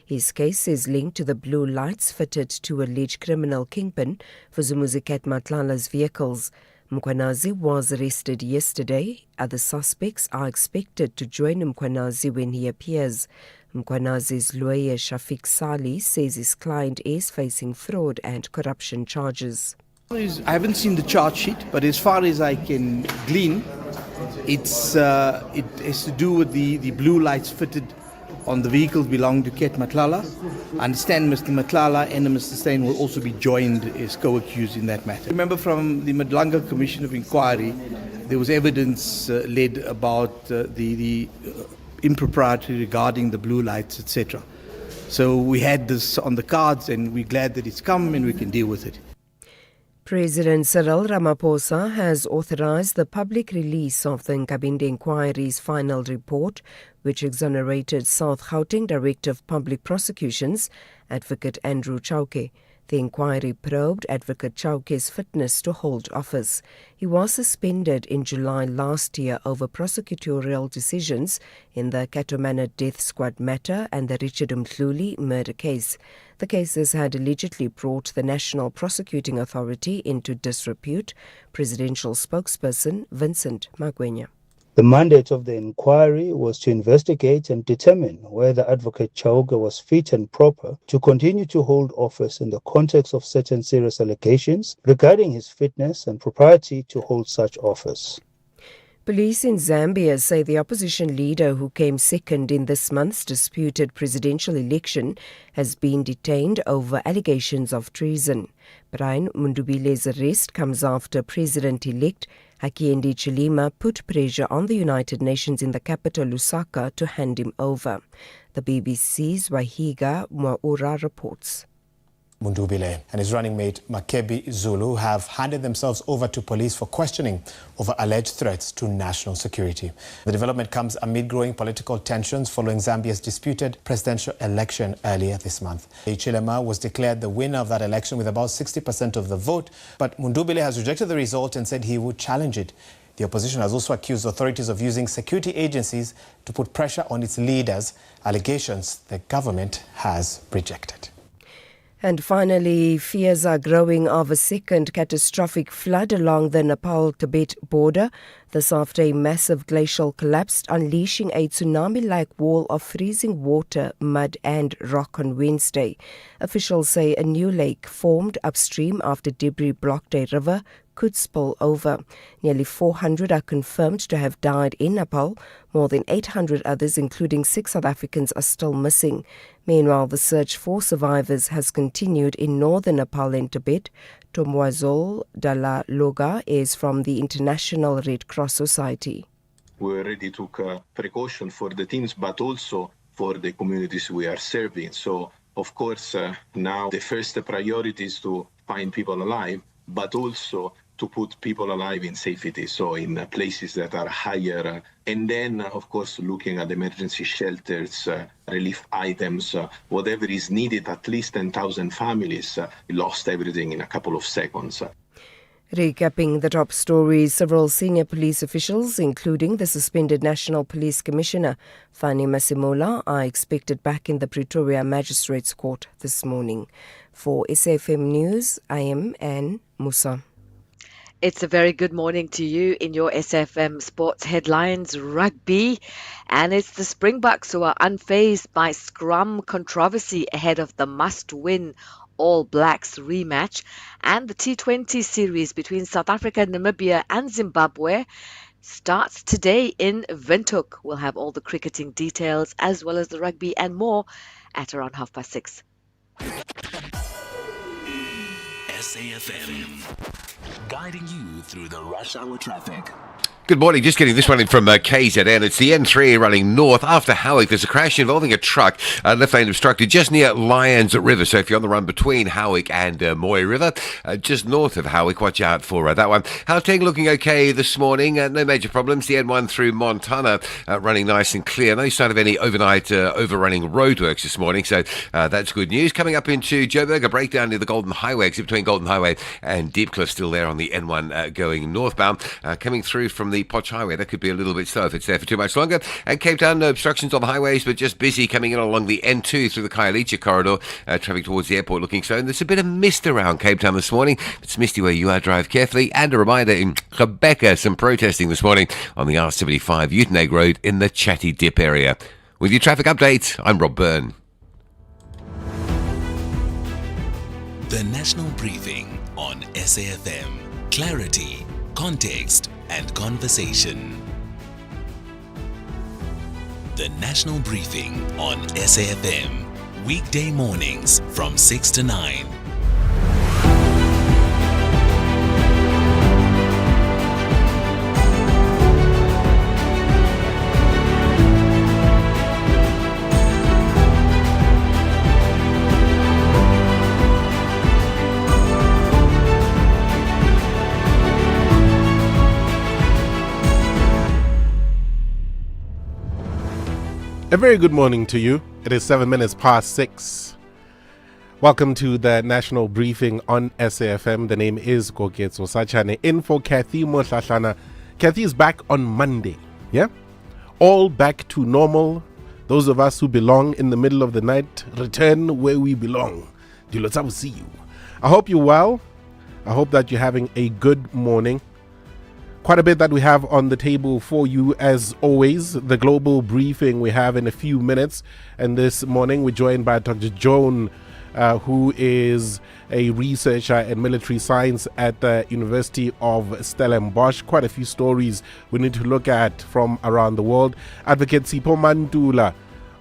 His case is linked to the blue lights fitted to alleged criminal kingpin for Zumuzi Ket Matlala's vehicles. Mkhwanazi was arrested yesterday. Other suspects are expected to join Mkhwanazi when he appears. Mkhwanazi's lawyer Shafiq Sali says his client is facing fraud and corruption charges. I haven't seen the charge sheet, but as far as I can glean, it has to do with the blue lights fitted on the vehicles belonging to Ket Matlala. I understand Mr. Matlala and Mr. Steyn will also be joined as co-accused in that matter. Remember from the Madlanga Commission of Inquiry, there was evidence led about the impropriety regarding the blue lights, etc. So we had this on the cards and we're glad that it's come and we can deal with it. President Cyril Ramaphosa has authorized the public release of the Nkabinde Inquiry's final report, which exonerated South Gauteng Director of Public Prosecutions, Advocate Andrew Chauke. The inquiry probed Advocate Chauke's fitness to hold office. He was suspended in July last year over prosecutorial decisions in the Katomana Death Squad matter and the Richard Mhluli murder case. The cases had allegedly brought the National Prosecuting Authority into disrepute. Presidential spokesperson Vincent Magwenya. The mandate of the inquiry was to investigate and determine whether Advocate Chauke was fit and proper to continue to hold office in the context of certain serious allegations regarding his fitness and propriety to hold such office. Police in Zambia say the opposition leader who came second in this month's disputed presidential election has been detained over allegations of treason. Brian Mundubile's arrest comes after President-elect Hakainde Hichilema put pressure on the United Nations in the capital Lusaka to hand him over. The BBC's Wahiga Mwaura reports. Mundubile and his running mate Makebi Zulu have handed themselves over to police for questioning over alleged threats to national security. The development comes amid growing political tensions following Zambia's disputed presidential election earlier this month. Hichilema was declared the winner of that election with about 60% of the vote, but Mundubile has rejected the result and said he would challenge it. The opposition has also accused authorities of using security agencies to put pressure on its leaders, allegations the government has rejected. And finally, fears are growing of a second catastrophic flood along the Nepal-Tibet border. This after a massive glacial collapse, unleashing a tsunami-like wall of freezing water, mud and rock on Wednesday. Officials say a new lake formed upstream after debris blocked a river could spill over. Nearly 400 are confirmed to have died in Nepal. More than 800 others, including 6 South Africans, are still missing. Meanwhile, the search for survivors has continued in northern Nepal and Tibet. Tomwazol Dalla Loga is from the International Red Cross Society. We already took precaution for the teams, but also for the communities we are serving. So, of course, now the first priority is to find people alive, but also to put people alive in safety, so in places that are higher. And then, of course, looking at emergency shelters, relief items, whatever is needed. At least 10,000 families lost everything in a couple of seconds. Recapping the top stories, several senior police officials, including the suspended National Police Commissioner Fani Masimola, are expected back in the Pretoria Magistrates Court this morning. For SAfm News, I am Anne Musa. It's a very good morning to you in your SAfm Sports Headlines Rugby. And it's the Springboks who are unfazed by scrum controversy ahead of the must-win All Blacks rematch. And the T20 series between South Africa, Namibia and Zimbabwe starts today in Windhoek. We'll have all the cricketing details as well as the rugby and more at around 6:30. SAfm, guiding you through the rush hour traffic. Good morning. Just getting this one in from KZN. It's the N3 running north after Howick. There's a crash involving a truck. Left lane obstructed just near Lyons River. So if you're on the run between Howick and Moy River, just north of Howick, watch out for that one. Gauteng looking okay this morning. No major problems. The N1 through Montana running nice and clear. No sign of any overnight overrunning roadworks this morning. So that's good news. Coming up into Joburg, a breakdown near the Golden Highway, exit between Golden Highway and Deepcliff, still there on the N1 going northbound. Coming through from the the Potch Highway. That could be a little bit slow if it's there for too much longer. And Cape Town, no obstructions on the highways, but just busy coming in along the N2 through the Khayelitsha corridor. Traffic towards the airport looking slow. And there's a bit of mist around Cape Town this morning. If it's misty where you are, drive carefully. And a reminder, in Rebecca, some protesting this morning on the R75 Uitenhage Road in the Chatty Dip area. With your traffic update, I'm Rob Byrne. The National Briefing on SAfm. Clarity, context, and conversation. The National Briefing on SAfm. Weekday mornings from 6 to 9. A very good morning to you. It is 7 minutes past 6. Welcome to the National Briefing on SAfm. The name is Koketso Sachane. In for Kathy Mohlahlana. Kathy is back on Monday. Yeah? All back to normal. Those of us who belong in the middle of the night return where we belong. Dilotsa will see you. I hope you're well. I hope that you're having a good morning. Quite a bit that we have on the table for you as always. The global briefing we have in a few minutes. And this morning we're joined by Dr. Joan, who is a researcher in military science at the University of Stellenbosch. Quite a few stories we need to look at from around the world. Advocate Sipho Mantula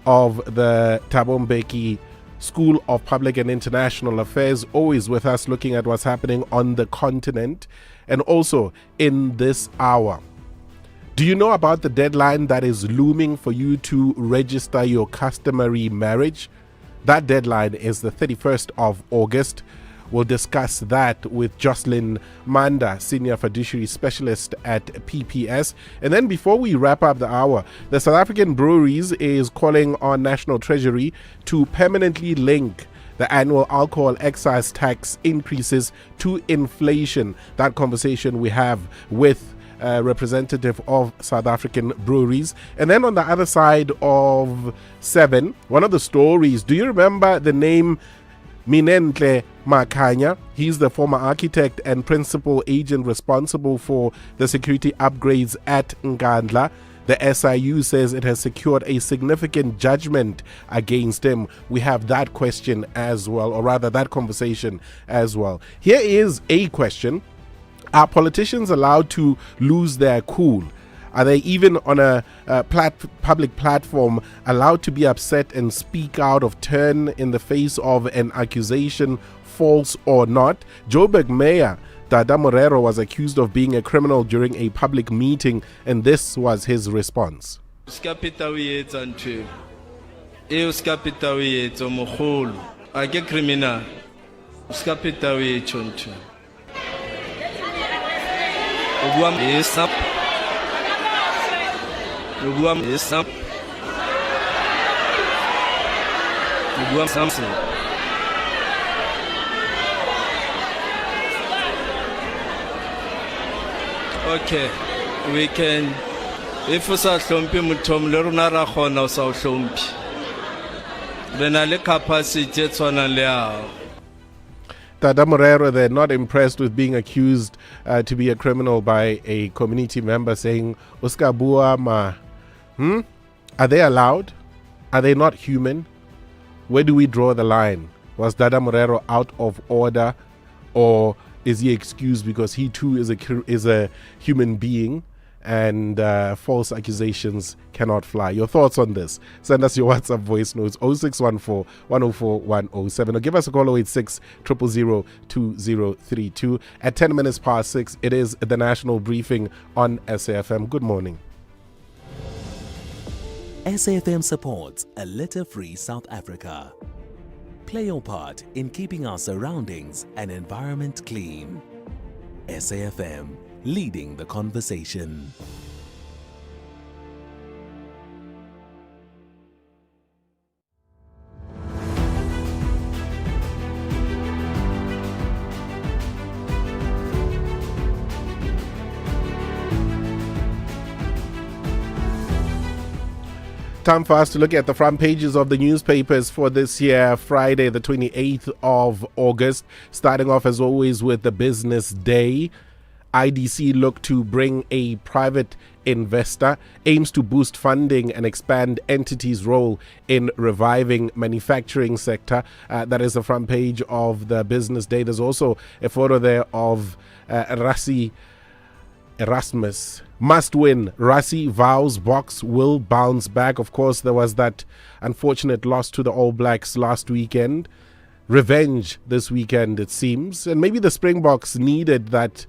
of the Thabo Mbeki School of Public and International Affairs, always with us looking at what's happening on the continent. And also in this hour, do you know about the deadline that is looming for you to register your customary marriage? That deadline is the 31st of August. We'll discuss that with Jocelyn Manda, Senior Fiduciary Specialist at PPS. And then before we wrap up the hour, the South African Breweries is calling on National Treasury to permanently link the annual alcohol excise tax increases to inflation. That conversation we have with a representative of South African Breweries. And then on the other side of 7, one of the stories, do you remember the name Minentle Makanya? He's the former architect and principal agent responsible for the security upgrades at Nkandla. The SIU says it has secured a significant judgment against him. We have that question as well, or rather that conversation as well. Here is a question. Are politicians allowed to lose their cool? Are they even on a public platform allowed to be upset and speak out of turn in the face of an accusation, false or not? Joburg Mayor Dada Morero was accused of being a criminal during a public meeting, and this was his response. Okay, we can. If we say hlompi mutom le rona ra khona o sa hlompi. Re na le capacity tswana le ao. Dada Morero, they're not impressed with being accused to be a criminal by a community member, saying, Oscar Bua ma. Are they allowed? Are they not human? Where do we draw the line? Was Dada Morero out of order, or is he excused because he too is a human being and false accusations cannot fly? Your thoughts on this? Send us your WhatsApp voice notes 0614 104 107 or give us a call 086 000 2032. At 10 minutes past 6, it is the National Briefing on SAfm. Good morning. SAfm supports a litter-free South Africa. Play your part in keeping our surroundings and environment clean. SAfm, leading the conversation. time for us to look at the front pages of the newspapers for this year, Friday, the 28th of August. Starting off, as always, with the business day. IDC look to bring a private investor, aims to boost funding and expand entities' role in reviving manufacturing sector. That is the front page of the business day. There's also a photo there of Rassie Erasmus. Must win. Rassie vows Boks will bounce back. Of course, there was that unfortunate loss to the All Blacks last weekend. Revenge this weekend, it seems. And maybe the Springboks needed that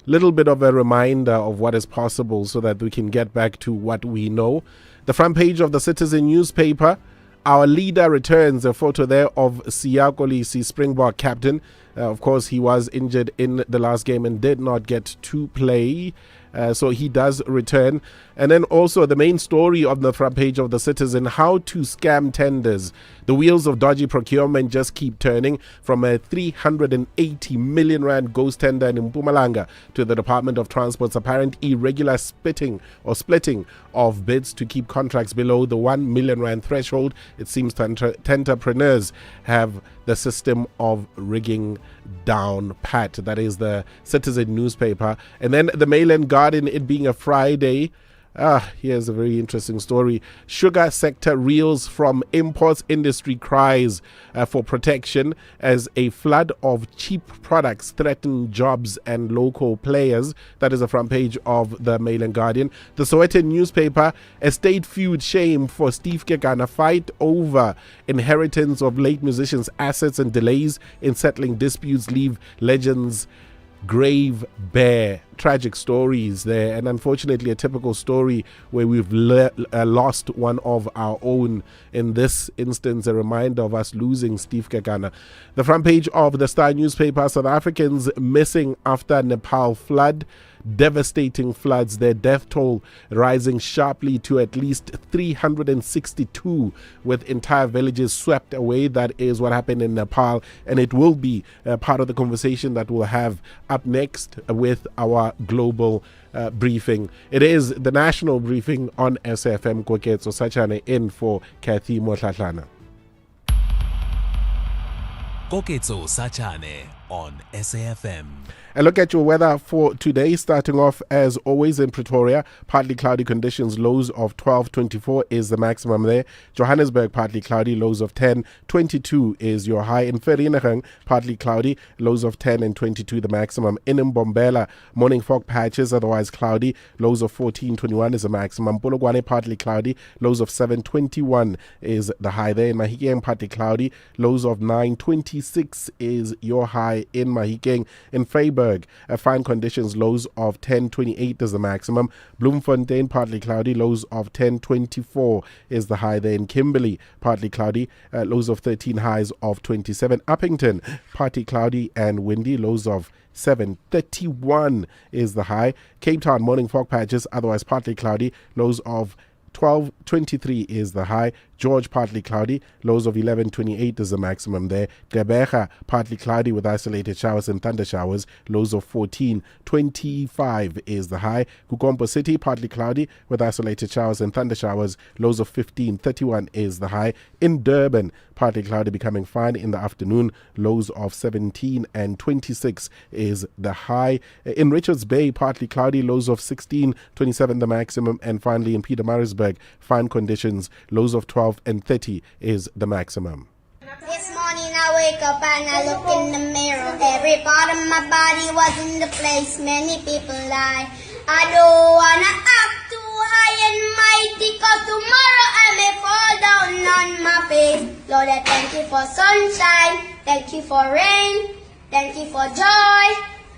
little bit of a reminder of what is possible so that we can get back to what we know. The front page of the Citizen newspaper, our leader returns. A photo there of Siya Kolisi, Springbok captain. Of course, he was injured in the last game and did not get to play. So he does return. And then also the main story on the front page of the Citizen, how to scam tenders. The wheels of dodgy procurement just keep turning, from a 380 million rand ghost tender in Mpumalanga to the Department of Transport's apparent irregular splitting of bids to keep contracts below the 1 million rand threshold. It seems tenderpreneurs have the system of rigging down pat. That is the Citizen newspaper. And then the Mail and Guardian, it being a Friday. Here's a very interesting story. Sugar sector reels from imports. Industry cries for protection as a flood of cheap products threaten jobs and local players. That is the front page of the Mail and Guardian. The Sowetan newspaper, a state feud shame for Steve Kekana, fight over inheritance of late musicians' assets and delays in settling disputes leave legends grave bare. Tragic stories there, and unfortunately a typical story where we've lost one of our own. In this instance, a reminder of us losing Steve Kekana. The front page of the Star newspaper, South Africans missing after Nepal flood. Devastating floods, their death toll rising sharply to at least 362, with entire villages swept away. That is what happened in Nepal, and it will be part of the conversation that we'll have up next with our global briefing. It is the national briefing on SAfm. Koketso Sachane in for Kathy Motlatlana. Koketso Sachane on SAfm. A look at your weather for today, starting off as always in Pretoria. Partly cloudy conditions, lows of 12-24 is the maximum there. Johannesburg, partly cloudy, lows of 10-22 is your high. In Vereeniging, partly cloudy, lows of 10 and 22 the maximum. In Mbombela, morning fog patches, otherwise cloudy, lows of 14-21 is the maximum. Polokwane, partly cloudy, lows of 7-21 is the high there. In Mahikeng, partly cloudy, lows of 9-26 is your high in Mahikeng. In Vryburg, fine conditions, lows of 10-28 is the maximum. Bloemfontein, partly cloudy, lows of 10-24 is the high there. In Kimberley, partly cloudy, lows of 13, highs of 27. Uppington, partly cloudy and windy, lows of 7-31 is the high. Cape Town, morning fog patches, otherwise partly cloudy, lows of 12-23 is the high. George, partly cloudy, lows of 11-28 is the maximum there. Gqeberha, partly cloudy with isolated showers and thunder showers, lows of 14-25 is the high. Kukompo City, partly cloudy with isolated showers and thunder showers, lows of 15-31 is the high. In Durban, partly cloudy becoming fine in the afternoon, lows of 17 and 26 is the high. In Richards Bay, partly cloudy, lows of 16-27 the maximum. And finally in Pietermaritzburg, fine conditions, lows of 12 and 30 is the maximum. This morning I wake up and I look in the mirror. Every part of my body was in the place many people lie. I don't wanna act too high and mighty, cause tomorrow I may fall down on my face. Lord, I thank you for sunshine, thank you for rain, thank you for joy,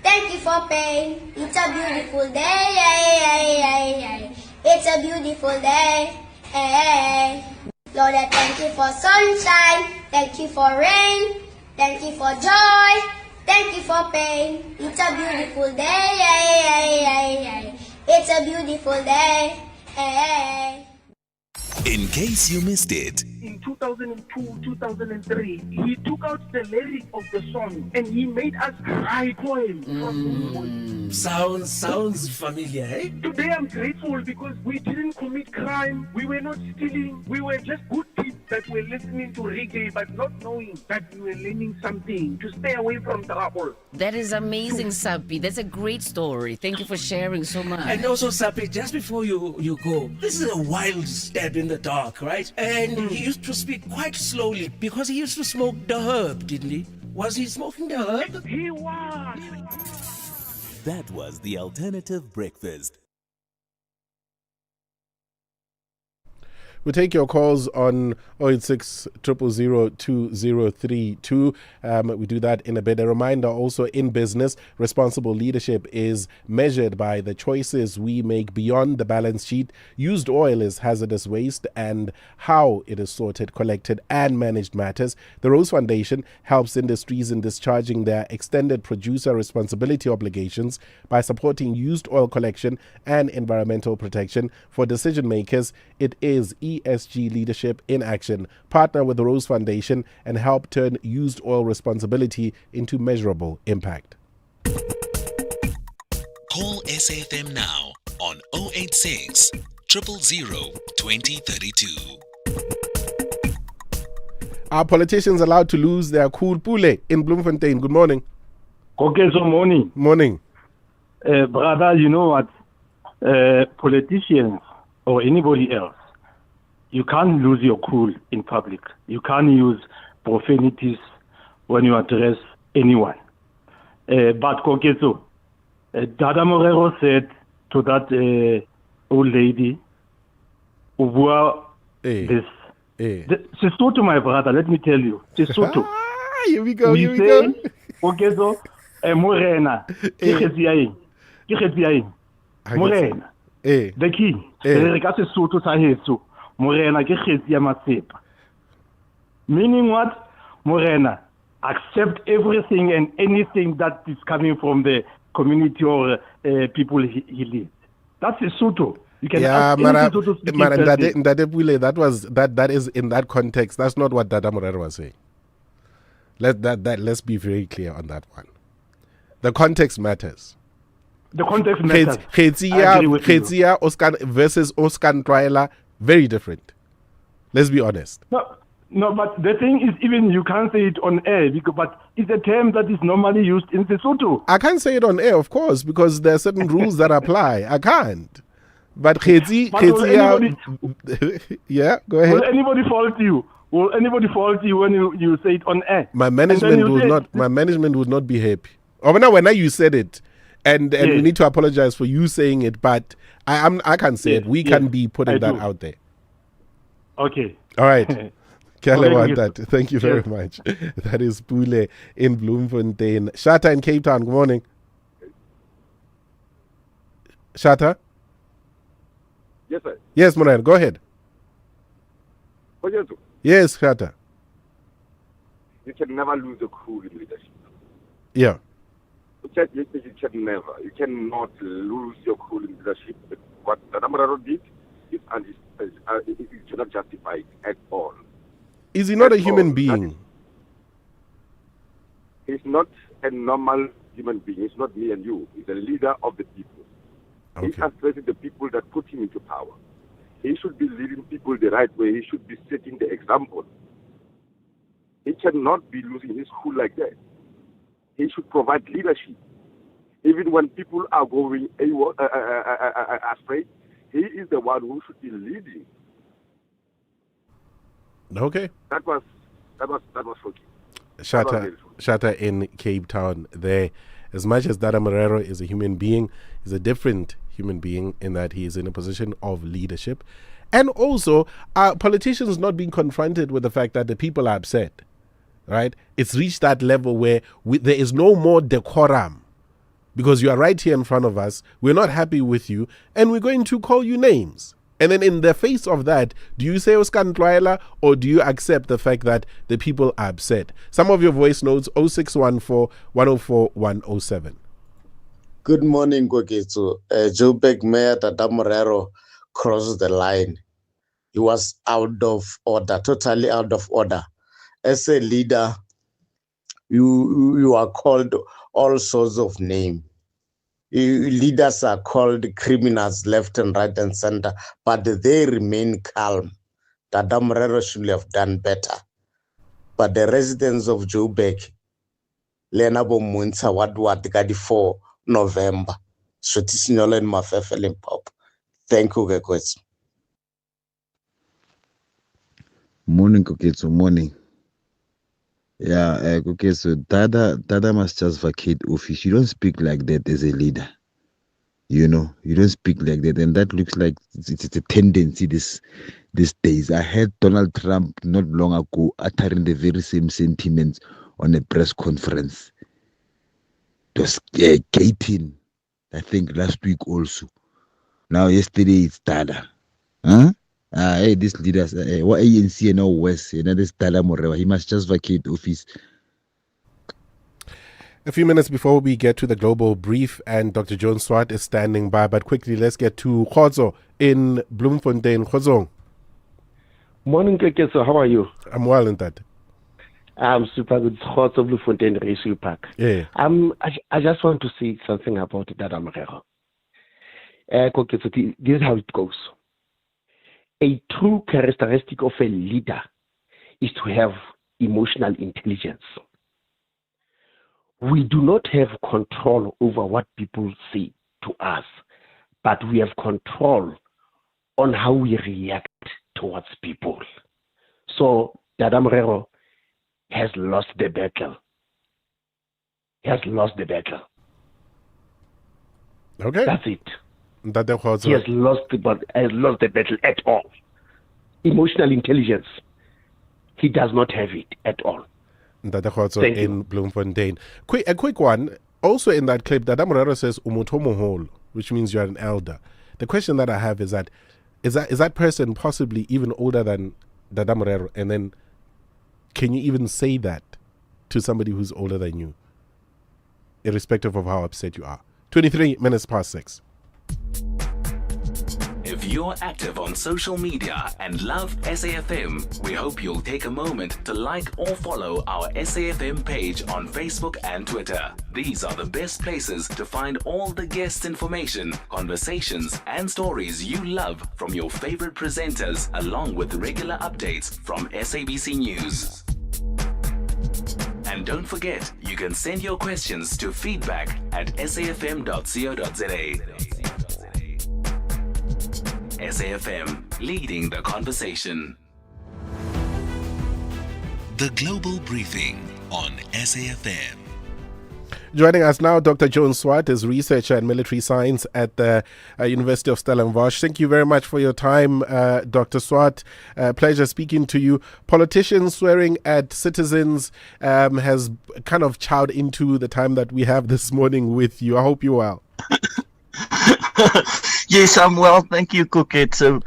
thank you for pain. It's a beautiful day, it's a beautiful day. Lord, I thank you for sunshine, thank you for rain, thank you for joy, thank you for pain. It's a beautiful day, it's a beautiful day. In case you missed it. In 2002, 2003, he took out the lyric of the song and he made us write poems. Sounds familiar, eh? Today I'm grateful because we didn't commit crime, we were not stealing, we were just good kids that were listening to reggae but not knowing that we were learning something to stay away from trouble. That is amazing, Sapi. That's a great story. Thank you for sharing so much. And also, Sapi, just before you go, this is a wild stab in the dark, right? And he used to speak quite slowly because he used to smoke the herb, didn't he? Was he smoking the herb? He was. That was the Alternative Breakfast. We'll take your calls on 086 000 2032. We do that in a bit. A reminder also, in business, responsible leadership is measured by the choices we make beyond the balance sheet. Used oil is hazardous waste, and how it is sorted, collected, and managed matters. The Rose Foundation helps industries in discharging their extended producer responsibility obligations by supporting used oil collection and environmental protection. For decision makers, it is ESG leadership in action. Partner with the Rose Foundation and help turn used oil responsibility into measurable impact. Call SAFM now on 086 000 2032. Are politicians allowed to lose their cool? Pule in Bloemfontein, good morning. Okay, so morning. Morning. Brother, you know what? Politicians or anybody else, you can't lose your cool in public. You can't use profanities when you address anyone. But Kokeso, Dada Morero said to that old lady, this. Sesotho, my brother, let me tell you. Sesotho. Here we go, here we go. Kokeso, Morena, Morena, the king, Morena ke kgetsi ya masepa. Meaning what? Morena accept everything and anything that is coming from the community or people he leads. That's a Sotho. You can ask that is in that context. That's not what Dada Morero was saying. Let's be very clear on that one. The context matters. The context matters. Khetsia Oscar versus Oscar Ntwaela, very different. Let's be honest. No, but the thing is, even you can't say it on air, but it's a term that is normally used in Sesotho. I can't say it on air, of course, because there are certain rules that apply. I can't. But Khetsia, yeah, go ahead. Will anybody fault you? Will anybody fault you when you say it on air? My management would not be happy. Or when you said it, and we need to apologize for you saying it, but I can't say it. We can be putting that out there. Okay. All right. Thank you very much. That is Pule in Bloemfontein. Shata in Cape Town, good morning. Shata? Yes, sir. Yes, Moran, go ahead. Yes, Shata. You can never lose the cool in leadership. Yeah. You cannot lose your cool in leadership. What Dada did is it cannot justify it at all. Is he not a human being? He's not a normal human being. He's not me and you. He's a leader of the people. Okay. He addresses the people that put him into power. He should be leading people the right way. He should be setting the example. He cannot be losing his cool like that. He should provide leadership. Even when people are going astray, he is the one who should be leading. Okay. That was shocking. Shata in Cape Town there. As much as Dada Morero is a human being, he's a different human being in that he is in a position of leadership. And also, politicians not being confronted with the fact that the people are upset. Right? It's reached that level where there is no more decorum. Because you are right here in front of us, we're not happy with you, and we're going to call you names. And then in the face of that, do you say Oscar Ntwaela, or do you accept the fact that the people are upset? Some of your voice notes, 0614 104 107. Good morning, Kweketso. Joburg Mayor Dada Morero crosses the line. he was out of order, totally out of order. As a leader, you are called all sorts of names. Leaders are called criminals left and right and center, but they remain calm. Dada Morero should have done better. But the residents of Joburg, Lena Bomunsa, what the 4 November. So this is Nolan Mafefel Pop. Thank you, Gekwetsu. Morning, Koketsu, morning. Yeah, Koketsu, Dada must just vacate office. You don't speak like that as a leader. You know, you don't speak like that. And that looks like it's a tendency these days. I heard Donald Trump not long ago uttering the very same sentiments on a press conference. It was gating, I think, last week also. Now, yesterday, it's Dada. Huh? Hey, these leaders, what ANC and all West, this Dada Morero, he must just vacate office. A few minutes before we get to the global brief, and Dr. Joan Swart is standing by, but quickly let's get to Khozo in Bloemfontein. Khozo. Morning, Kekeso. How are you? I'm well in that. I'm super good. Khozo Bloemfontein Racing Park. Yeah. I just want to say something about Dada Morero. Kekeso, this is how it goes. A true characteristic of a leader is to have emotional intelligence. We do not have control over what people say to us, but we have control on how we react towards people. So Dada Morero has lost the battle. He has lost the battle. Okay. That's it. He has lost the battle at all. Emotional intelligence, he does not have it at all. Dada Khozo in Bloemfontein. A quick one. Also in that clip, Dada Morero says Umutomohol, which means you're an elder. The question that I have is that person possibly even older than Dada Morero? And then can you even say that to somebody who's older than you, irrespective of how upset you are? 23 minutes past 6. If you're active on social media and love SAFM, we hope you'll take a moment to like or follow our SAFM page on Facebook and Twitter. These are the best places to find all the guest information, conversations, and stories you love from your favorite presenters, along with regular updates from SABC News. And don't forget, you can send your questions to feedback@safm.co.za. SAFM, leading the conversation. The Global Briefing on SAFM. Joining us now, Dr. Joan Swart is researcher in military science at the University of Stellenbosch. Thank you very much for your time, Dr. Swart. Pleasure speaking to you. Politicians swearing at citizens has kind of chowed into the time that we have this morning with you. I hope you're well. Yes, I'm well. Thank you, Koketsu.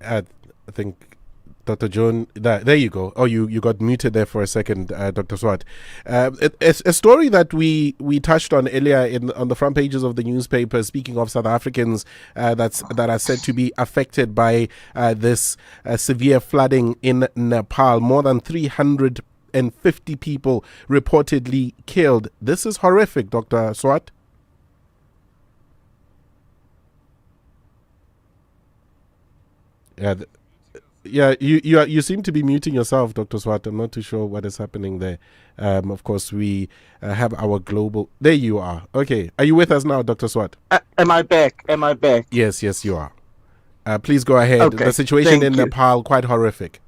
I think Dr. Joan, there you go. Oh, you got muted there for a second, Dr. Swart. It's a story that we touched on earlier on the front pages of the newspaper, speaking of South Africans that are said to be affected by this severe flooding in Nepal. More than 350 people reportedly killed. This is horrific, Dr. Swart. Yeah, you seem to be muting yourself, Dr. Swart. I'm not too sure what is happening there. Of course, we have our global... There you are. Okay. Are you with us now, Dr. Swart? Am I back? Yes, you are. Please go ahead. Okay, the situation in you. Nepal, quite horrific.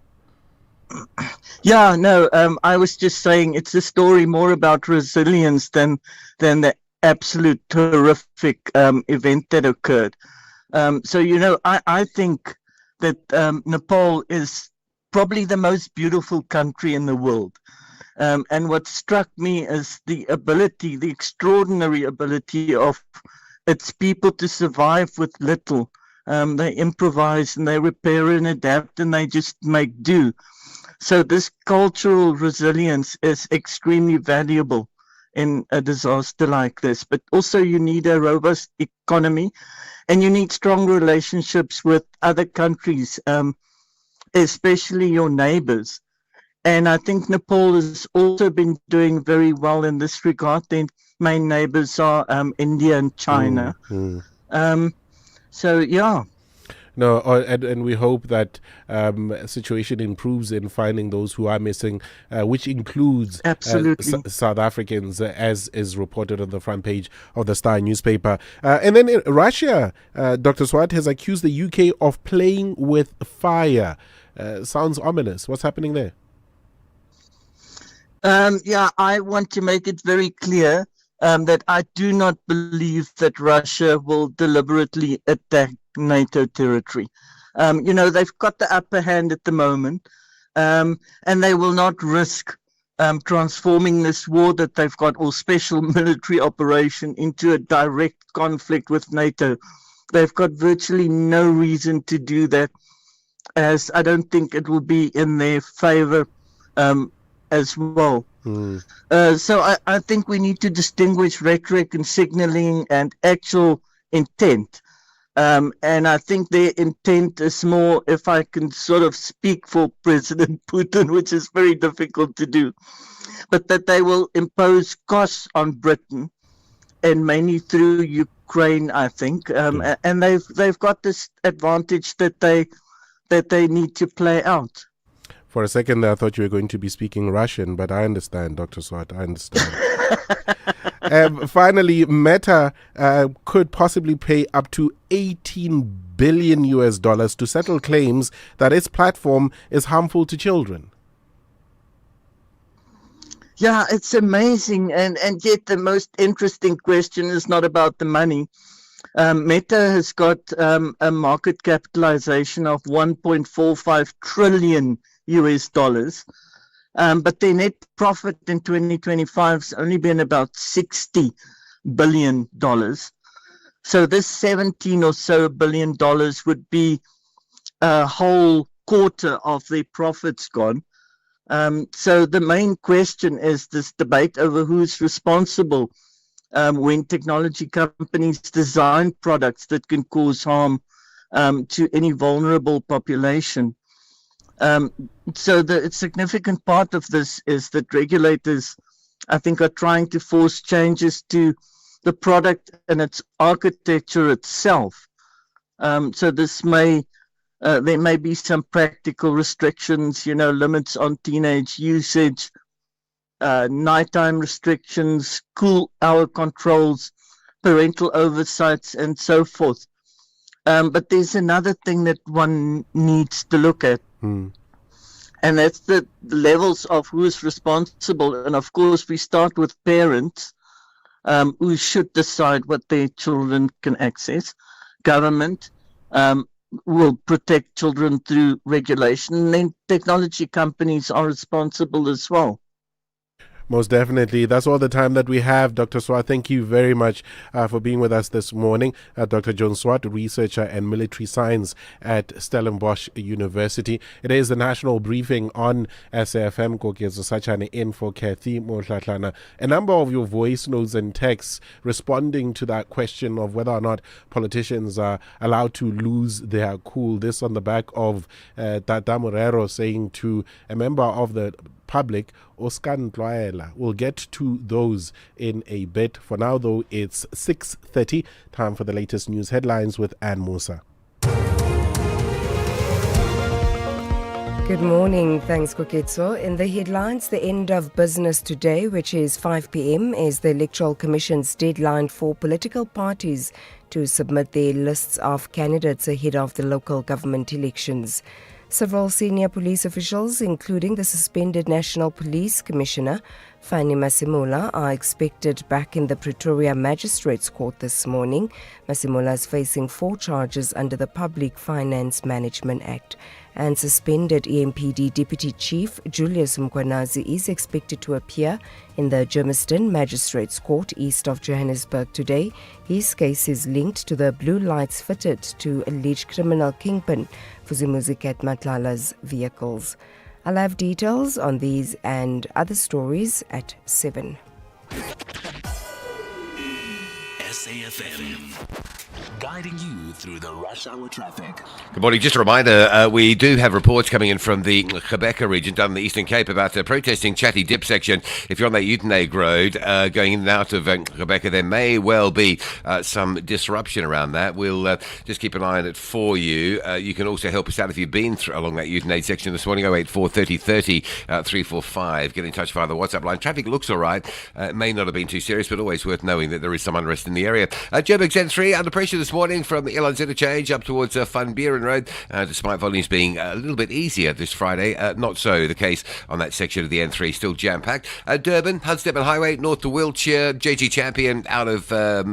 Yeah, no, I was just saying it's a story more about resilience than the absolute terrific event that occurred. So, I think that Nepal is probably the most beautiful country in the world. And what struck me is the extraordinary ability of its people to survive with little. They improvise and they repair and adapt and they just make do. So this cultural resilience is extremely valuable in a disaster like this. But also you need a robust economy, and you need strong relationships with other countries, especially your neighbors. And I think Nepal has also been doing very well in this regard. Their main neighbors are India and China. So, yeah. No, and we hope that situation improves in finding those who are missing, which includes South Africans, as is reported on the front page of the Star newspaper. And then Russia, Dr. Swart, has accused the UK of playing with fire. Sounds ominous. What's happening there? I want to make it very clear that I do not believe that Russia will deliberately attack NATO territory. They've got the upper hand at the moment, and they will not risk transforming this war that they've got, or special military operation, into a direct conflict with NATO. They've got virtually no reason to do that, as I don't think it will be in their favor as well. So I think we need to distinguish rhetoric and signaling and actual intent. And I think their intent is more, if I can sort of speak for President Putin, which is very difficult to do, but that they will impose costs on Britain, and mainly through Ukraine, I think. And they've got this advantage that they need to play out. For a second there, I thought you were going to be speaking Russian, but I understand, Dr. Swart, I understand. Finally, Meta could possibly pay up to $18 billion to settle claims that its platform is harmful to children. Yeah, it's amazing. And yet the most interesting question is not about the money. Meta has got a market capitalization of $1.45 trillion. But their net profit in 2025 has only been about $60 billion. So this 17 or so billion dollars would be a whole quarter of their profits gone. So the main question is this debate over who's responsible when technology companies design products that can cause harm to any vulnerable population. So the significant part of this is that regulators, I think, are trying to force changes to the product and its architecture itself. So this there may be some practical restrictions, limits on teenage usage, nighttime restrictions, cool hour controls, parental oversights, and so forth. But there's another thing that one needs to look at. And that's the levels of who is responsible. And of course, we start with parents who should decide what their children can access. Government will protect children through regulation. And then technology companies are responsible as well. Most definitely. That's all the time that we have, Dr. Swart. Thank you very much for being with us this morning. Dr. John Swart, researcher and military science at Stellenbosch University. It is the national briefing on SAfm. In for Kathy Mohlatlana. A number of your voice notes and texts responding to that question of whether or not politicians are allowed to lose their cool. This on the back of Tata Morero saying to a member of the public, Oscar Ntloela. We'll get to those in a bit. For now, though, it's 6:30. Time for the latest news headlines with Ann Musa. Good morning. Thanks, Koketso. In the headlines, the end of business today, which is 5 p.m., is the Electoral Commission's deadline for political parties to submit their lists of candidates ahead of the local government elections. Several senior police officials, including the suspended National Police Commissioner, Fanny Masemola, are expected back in the Pretoria Magistrates Court this morning. Masemola is facing 4 charges under the Public Finance Management Act. And suspended EMPD Deputy Chief Julius Mkwanazi is expected to appear in the Germiston Magistrates Court east of Johannesburg today. His case is linked to the blue lights fitted to alleged criminal kingpin Fuzimuzikat Matlala's vehicles. I'll have details on these and other stories at 7. SAfm, guiding you through the rush hour traffic. Good morning. Just a reminder, we do have reports coming in from the Rebecca region down in the Eastern Cape about protesting Chatty Dip section. If you're on that Uitenhage Road going in and out of Rebecca, there may well be some disruption around that. We'll just keep an eye on it for you. You can also help us out if you've been along that Uitenhage section this morning, 084 30 30 345. Get in touch via the WhatsApp line. Traffic looks all right. It may not have been too serious, but always worth knowing that there is some unrest in the area. Joburg Z3 under pressure this morning from Elands Interchange up towards Van Buren Road, despite volumes being a little bit easier this Friday. Not so the case on that section of the N3, still jam-packed. Durban, Hudstead Highway, north to Wiltshire, JG Champion out of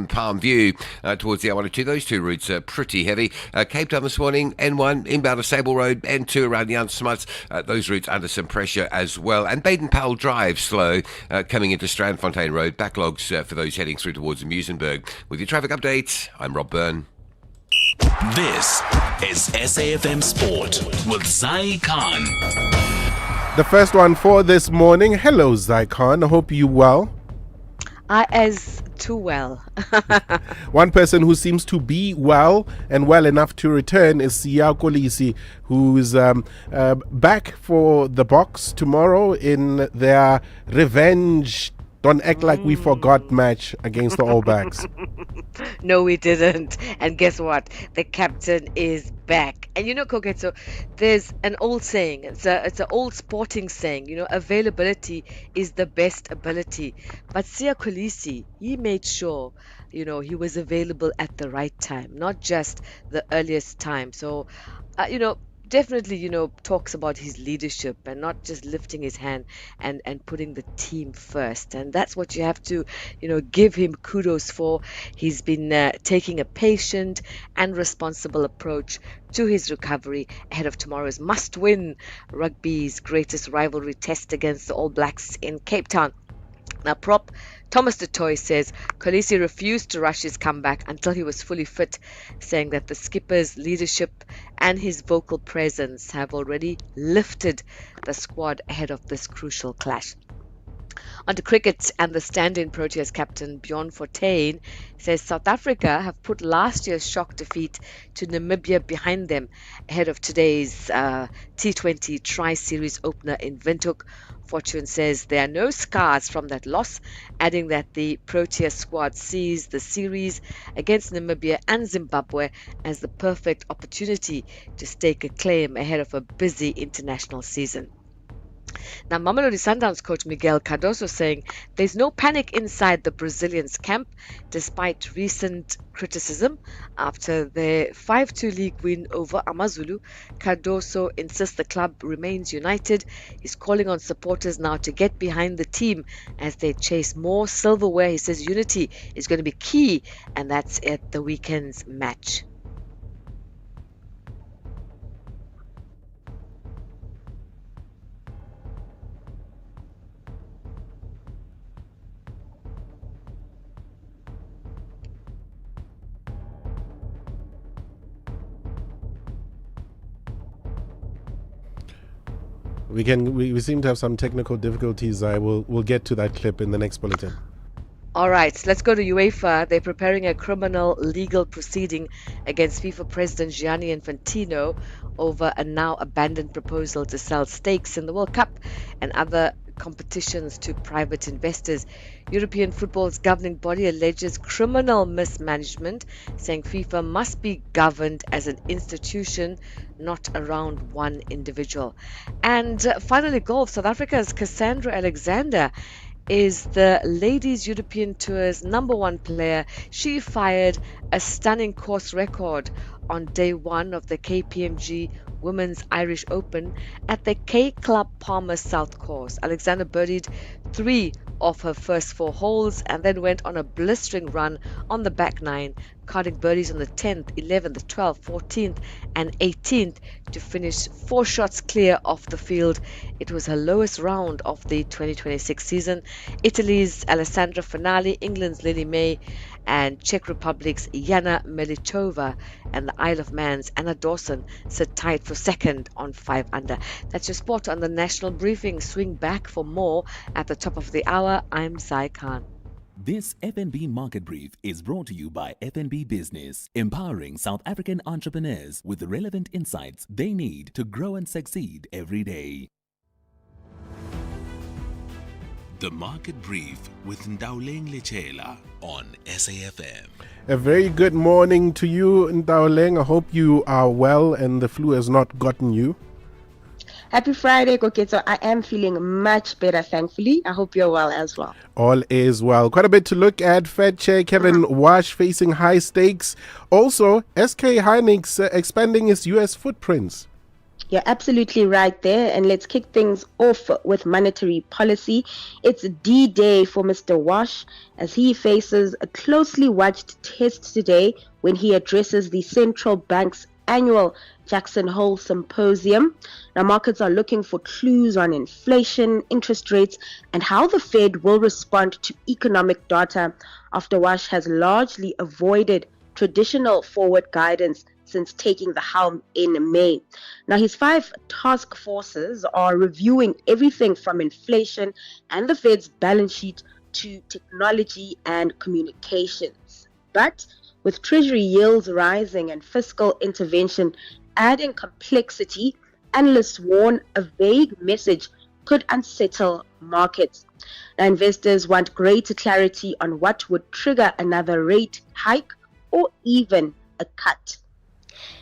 Palm View towards the R102. Those two routes are pretty heavy. Cape Town this morning, N1 inbound of Sable Road, N2 around Jan Smuts. Those routes under some pressure as well. And Baden-Powell Drive slow coming into Strandfontein Road. Backlogs for those heading through towards Muizenberg. With your traffic update, I'm Rob Byrne. This is SAfm Sport with Zai Khan. The first one for this morning. Hello, Zai Khan. I hope you well. As too well. One person who seems to be well and well enough to return is Siya Kolisi, who's back for the Boks tomorrow in their revenge Don't Act Like We Forgot match against the All Blacks. No, we didn't. And guess what? The captain is back. And you know, Kogetso, there's an old saying. It's an old sporting saying. You know, availability is the best ability. But Siya Kolisi, he made sure, you know, he was available at the right time, not just the earliest time. So, you know, definitely, you know, talks about his leadership and not just lifting his hand and putting the team first. And that's what you have to, you know, give him kudos for. He's been taking a patient and responsible approach to his recovery ahead of tomorrow's must-win rugby's greatest rivalry test against the All Blacks in Cape Town. Now, prop Thomas du Toit says Kolisi refused to rush his comeback until he was fully fit, saying that the skipper's leadership and his vocal presence have already lifted the squad ahead of this crucial clash. On to cricket, and the stand-in Proteas captain Bjorn Fortuin says South Africa have put last year's shock defeat to Namibia behind them ahead of today's T20 Tri-Series opener in Windhoek. Fortuin says there are no scars from that loss, adding that the Proteas squad sees the series against Namibia and Zimbabwe as the perfect opportunity to stake a claim ahead of a busy international season. Now, Mamelodi Sundowns coach Miguel Cardoso saying there's no panic inside the Brazilians' camp despite recent criticism after their 5-2 league win over Amazulu. Cardoso insists the club remains united. He's calling on supporters now to get behind the team as they chase more silverware. He says unity is going to be key, and that's at the weekend's match. We seem to have some technical difficulties. We'll get to that clip in the next bulletin. All right, let's go to UEFA. They're preparing a criminal legal proceeding against FIFA President Gianni Infantino over a now abandoned proposal to sell stakes in the World Cup and other competitions to private investors. European football's governing body alleges criminal mismanagement, saying FIFA must be governed as an institution, not around one individual. And finally, golf. South Africa's Cassandra Alexander is the Ladies European Tour's #1 player. She fired a stunning course record on day one of the KPMG Women's Irish Open at the K Club Palmer South course. Alexander birdied 3 of her first 4 holes and then went on a blistering run on the back 9, carding birdies on the 10th, 11th, 12th, 14th and 18th to finish 4 shots clear off the field. It was her lowest round of the 2026 season. Italy's Alessandra Finale, England's Lily May and Czech Republic's Jana Melitova and the Isle of Man's Anna Dawson sit tied for second on 5 under. That's your sport on the National Briefing. Swing back for more at the top of the hour. I'm Sai Khan. This FNB Market Brief is brought to you by FNB Business, empowering South African entrepreneurs with the relevant insights they need to grow and succeed every day. The Market Brief with Ndauleng Lechela on SAfM. A very good morning to you, Ndauleng. I hope you are well and the flu has not gotten you. Happy Friday, Koketso. I am feeling much better, thankfully. I hope you're well as well. All is well. Quite a bit to look at. Fed Chair Kevin Wash facing high stakes. Also, SK Hynix expanding its U.S. footprints. You're absolutely right there. And let's kick things off with monetary policy. It's D-Day for Mr. Wash as he faces a closely watched test today when he addresses the central bank's annual Jackson Hole Symposium. Now, markets are looking for clues on inflation, interest rates, and how the Fed will respond to economic data after Wash has largely avoided traditional forward guidance since taking the helm in May. Now, his 5 task forces are reviewing everything from inflation and the Fed's balance sheet to technology and communications. But with Treasury yields rising and fiscal intervention adding complexity, analysts warn a vague message could unsettle markets. Now, investors want greater clarity on what would trigger another rate hike or even a cut.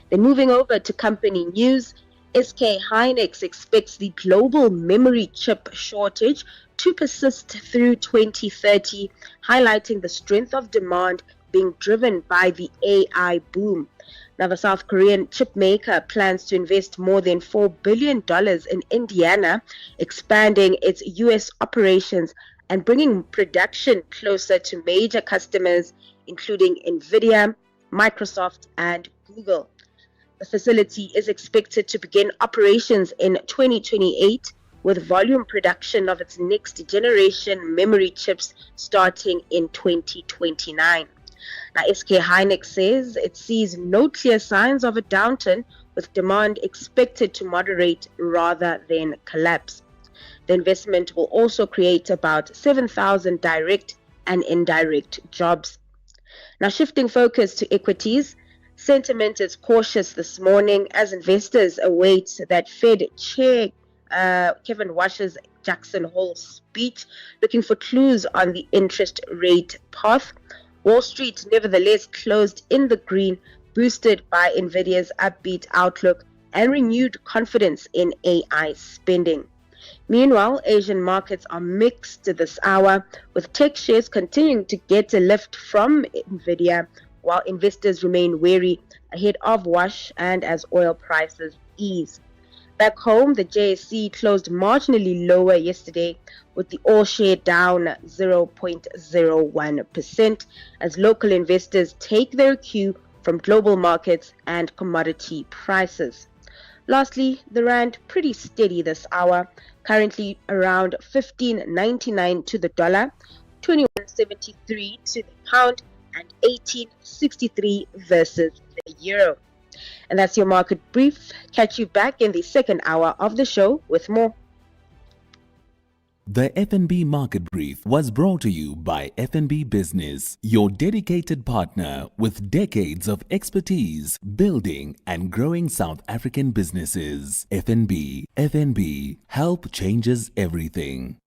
Then moving over to company news, SK Hynix expects the global memory chip shortage to persist through 2030, highlighting the strength of demand being driven by the AI boom. Now, the South Korean chip maker plans to invest more than $4 billion in Indiana, expanding its U.S. operations and bringing production closer to major customers, including NVIDIA, Microsoft, and Google. The facility is expected to begin operations in 2028, with volume production of its next generation memory chips starting in 2029. Now, SK Hynix says it sees no clear signs of a downturn, with demand expected to moderate rather than collapse. The investment will also create about 7,000 direct and indirect jobs. Now, shifting focus to equities, sentiment is cautious this morning as investors await that Fed Chair Kevin Wash's Jackson Hole speech, looking for clues on the interest rate path. Wall Street nevertheless closed in the green, boosted by NVIDIA's upbeat outlook and renewed confidence in AI spending. Meanwhile, Asian markets are mixed this hour, with tech shares continuing to get a lift from NVIDIA, while investors remain wary ahead of Wash and as oil prices ease. Back home, the JSE closed marginally lower yesterday, with the all-share down 0.01% as local investors take their cue from global markets and commodity prices. Lastly, the rand pretty steady this hour, currently around 15.99 to the dollar, 21.73 to the pound, and 18.63 versus the euro. And that's your market brief. Catch you back in the second hour of the show with more. The FNB Market Brief was brought to you by FNB Business, your dedicated partner with decades of expertise building and growing South African businesses. FNB, help changes everything.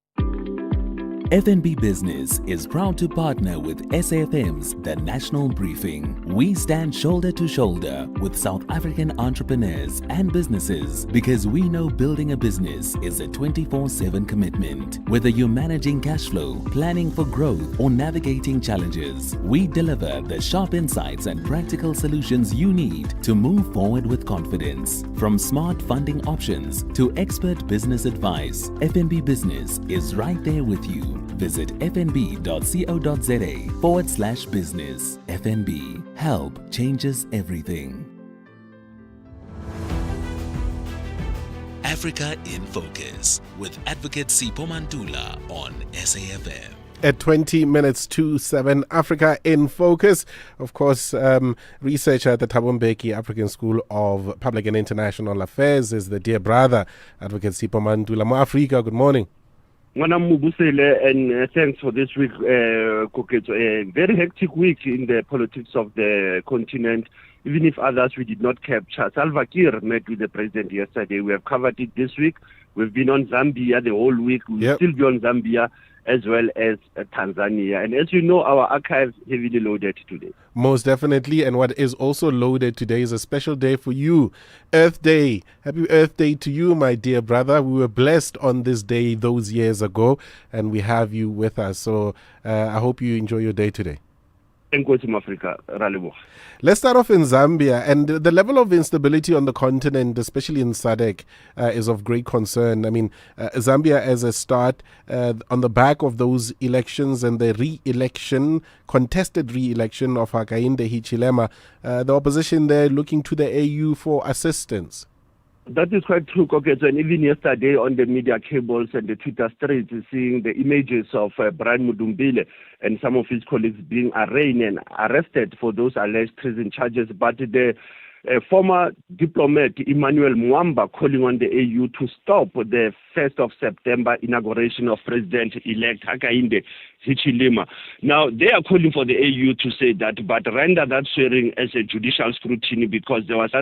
FNB Business is proud to partner with SAfm's The National Briefing. We stand shoulder to shoulder with South African entrepreneurs and businesses because we know building a business is a 24/7 commitment. Whether you're managing cash flow, planning for growth, or navigating challenges, we deliver the sharp insights and practical solutions you need to move forward with confidence. From smart funding options to expert business advice, FNB Business is right there with you. Visit fnb.co.za/business. FNB, help changes everything. Africa in Focus with Advocate Sipho Mantula on SAfm. At 20 minutes to 7, Africa in Focus. Of course, researcher at the Thabo Mbeki African School of Public and International Affairs is the dear brother, Advocate Sipho Mantula. Mo Africa, good morning. And thanks for this week, Koketso. A very hectic week in the politics of the continent. Even if others we did not capture. Salva Kiir met with the president yesterday. We have covered it this week. We've been on Zambia the whole week. We'll still be on Zambia as well as Tanzania. And as you know, our archives heavily loaded today. Most definitely. And what is also loaded today is a special day for you, Earth Day. Happy Earth Day to you, my dear brother. We were blessed on this day those years ago, and we have you with us. So I hope you enjoy your day today. Let's start off in Zambia, and the level of instability on the continent, especially in SADC, is of great concern. I mean, Zambia as a start, on the back of those elections and the contested re-election of Hakainde Hichilema, the opposition there looking to the AU for assistance. That is quite true, Koketso. And even yesterday on the media cables and the Twitter streets, seeing the images of Brian Mudumbile and some of his colleagues being arraigned and arrested for those alleged treason charges. But the former diplomat Emmanuel Mwamba calling on the AU to stop the 1st of September inauguration of President-elect Hakainde Hichilema. Now, they are calling for the AU to say that, but render that swearing as a judicial scrutiny because there was an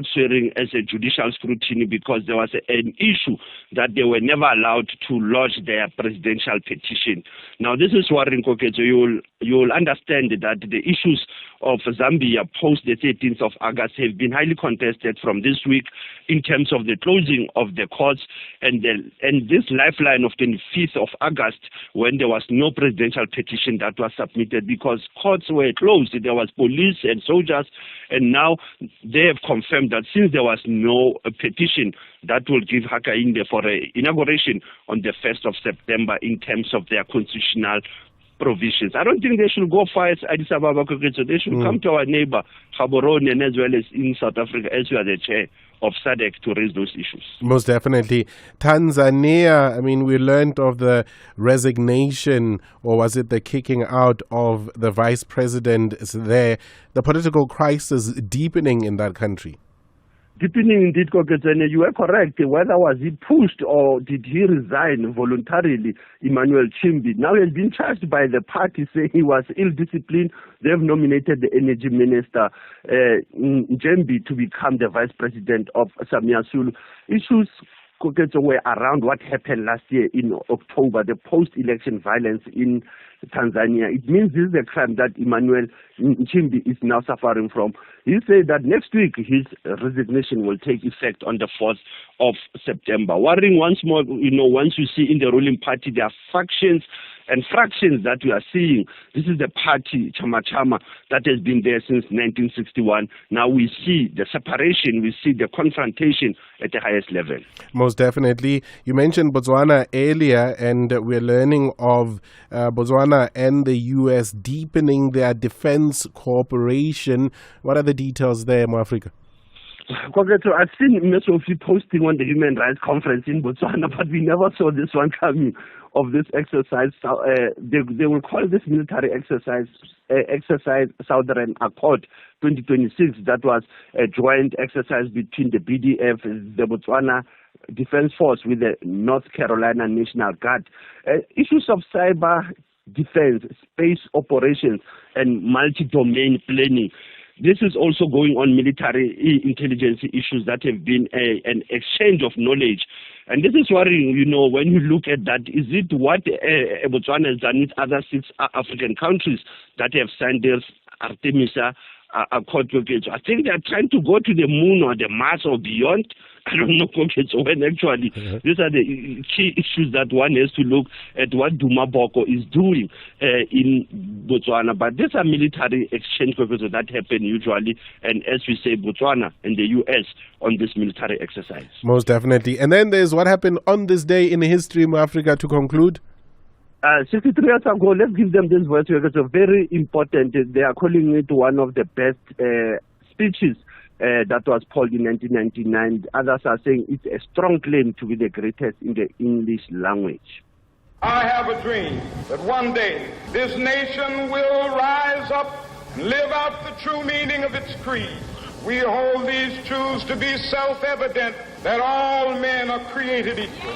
issue that they were never allowed to lodge their presidential petition. Now, this is worrying, Koketso. You will understand that the issues of Zambia post the 13th of August have been highly contested from this week in terms of the closing of the courts and this lifeline of 25th of August when there was no presidential petition that was submitted because courts were closed. There was police and soldiers, and now they have confirmed that since there was no petition, that will give Hakainde for an inauguration on the 1st of September in terms of their constitutional provisions. I don't think they should go far as Addis Ababa, so they should come to our neighbor, Gaborone, and as well as in South Africa, as we are the chair of SADC, to raise those issues. Most definitely. Tanzania, I mean, we learned of the resignation, or was it the kicking out of the vice president there. The political crisis deepening in that country. Deepening indeed, Koketso. You are correct. Whether was he pushed or did he resign voluntarily, Emmanuel Chimbi. Now he has been charged by the party saying he was ill-disciplined. They have nominated the energy minister, Njembi, to become the vice president of Samia Sulu. Issues, Koketso, were around what happened last year in October, the post-election violence in Tanzania. It means this is a crime that Emmanuel Nchimbi is now suffering from. He said that next week his resignation will take effect on the 4th of September. Worrying once more, once you see in the ruling party there are factions and fractions that we are seeing. This is the party, Chama Chama, that has been there since 1961. Now we see the separation, we see the confrontation at the highest level. Most definitely. You mentioned Botswana earlier, and we're learning of Botswana and the U.S. deepening their defense cooperation. What are the details there, Mwafrika? I've seen Sophie posting on the Human Rights Conference in Botswana, but we never saw this one coming of this exercise. They will call this military exercise Southern Accord 2026. That was a joint exercise between the BDF, the Botswana Defense Force, with the North Carolina National Guard. Issues of cyber defense, space operations, and multi-domain planning. This is also going on military intelligence issues that have been an exchange of knowledge. And this is worrying, when you look at that. Is it what Botswana has done with other 6 African countries that have signed their Artemisa Accord? I think they are trying to go to the moon or the Mars or beyond. I don't know, when actually these are the key issues that one has to look at what Duma Boko is doing in Botswana. But these are military exchange that happen usually, and as we say, Botswana and the U.S. on this military exercise. Most definitely. And then there's what happened on this day in history in Africa to conclude. 63 years ago, let's give them this voice because it's very important. They are calling it one of the best speeches that was polled in 1999. Others are saying it's a strong claim to be the greatest in the English language. I have a dream that one day this nation will rise up and live out the true meaning of its creed. We hold these truths to be self-evident, that all men are created equal.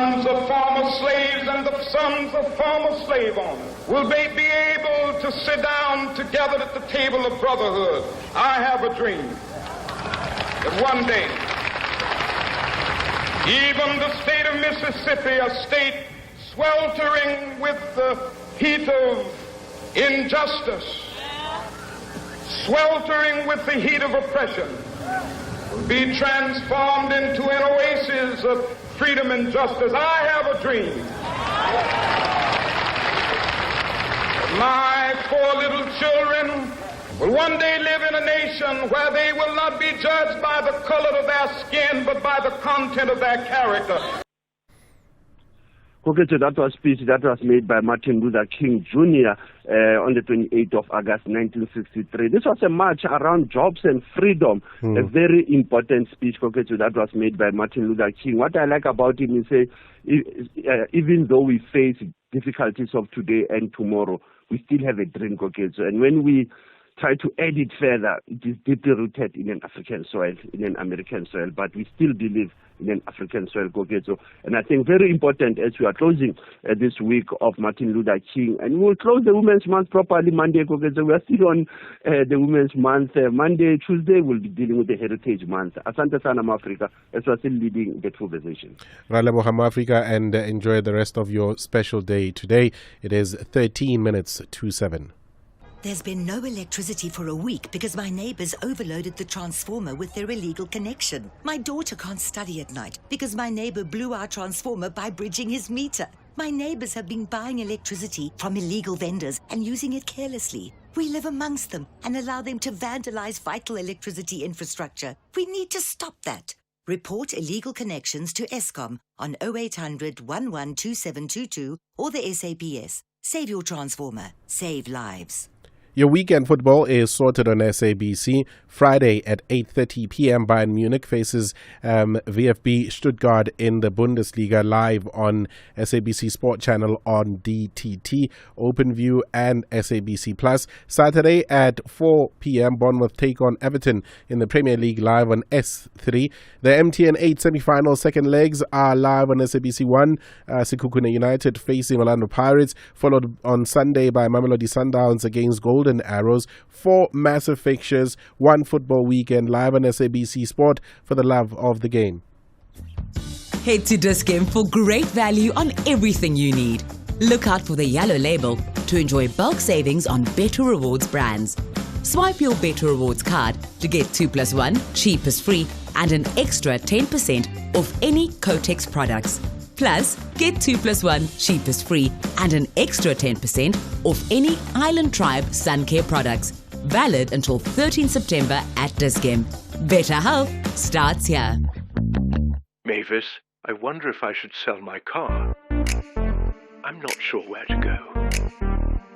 sons of former slaves and the sons of former slave owners will be able to sit down together at the table of brotherhood. I have a dream that one day, even the state of Mississippi, a state sweltering with the heat of injustice, sweltering with the heat of oppression, will be transformed into an oasis of freedom and justice. I have a dream. My 4 little children will one day live in a nation where they will not be judged by the color of their skin, but by the content of their character. Okay, so that was a speech that was made by Martin Luther King Jr. On the 28th of August 1963. This was a march around jobs and freedom, a very important speech, okay, so that was made by Martin Luther King. What I like about him is even though we face difficulties of today and tomorrow, we still have a dream, okay, so, and when we try to add it further, it is deeply rooted in an African soil, in an American soil, but we still believe in an African soil, Koketo. And I think very important as we are closing this week of Martin Luther King, and we will close the Women's Month properly Monday, Koketo. We are still on the Women's Month. Monday, Tuesday, we'll be dealing with the Heritage Month. Asante sana Africa, as we are still leading the conversation. Raleboham Africa, and enjoy the rest of your special day today. It is 13 minutes to 7. There's been no electricity for a week because my neighbours overloaded the transformer with their illegal connection. My daughter can't study at night because my neighbour blew our transformer by bridging his meter. My neighbours have been buying electricity from illegal vendors and using it carelessly. We live amongst them and allow them to vandalise vital electricity infrastructure. We need to stop that. Report illegal connections to Eskom on 0800 112722 or the SAPS. Save your transformer. Save lives. Your weekend football is sorted on SABC. Friday at 8:30 p.m. Bayern Munich faces VfB Stuttgart in the Bundesliga, live on SABC Sport Channel on DTT, OpenView and SABC Plus. Saturday at 4 p.m. Bournemouth take on Everton in the Premier League, live on S3. The MTN 8 semi-final second legs are live on SABC 1. Sekhukhune United facing Orlando Pirates, followed on Sunday by Mamelodi Sundowns against Golden Arrows. 4 massive fixtures, one football weekend, live on SABC Sport for the love of the game. Head to Dis-Chem for great value on everything you need. Look out for the yellow label to enjoy bulk savings on Better Rewards brands. Swipe your Better Rewards card to get 2+1 cheap is free and an extra 10% off any Kotex products. Plus, get 2+1 cheap is free and an extra 10% off any Island Tribe Sun Care products. Valid until 13 September at Dis-Chem. Better health starts here. Mavis, I wonder if I should sell my car. I'm not sure where to go.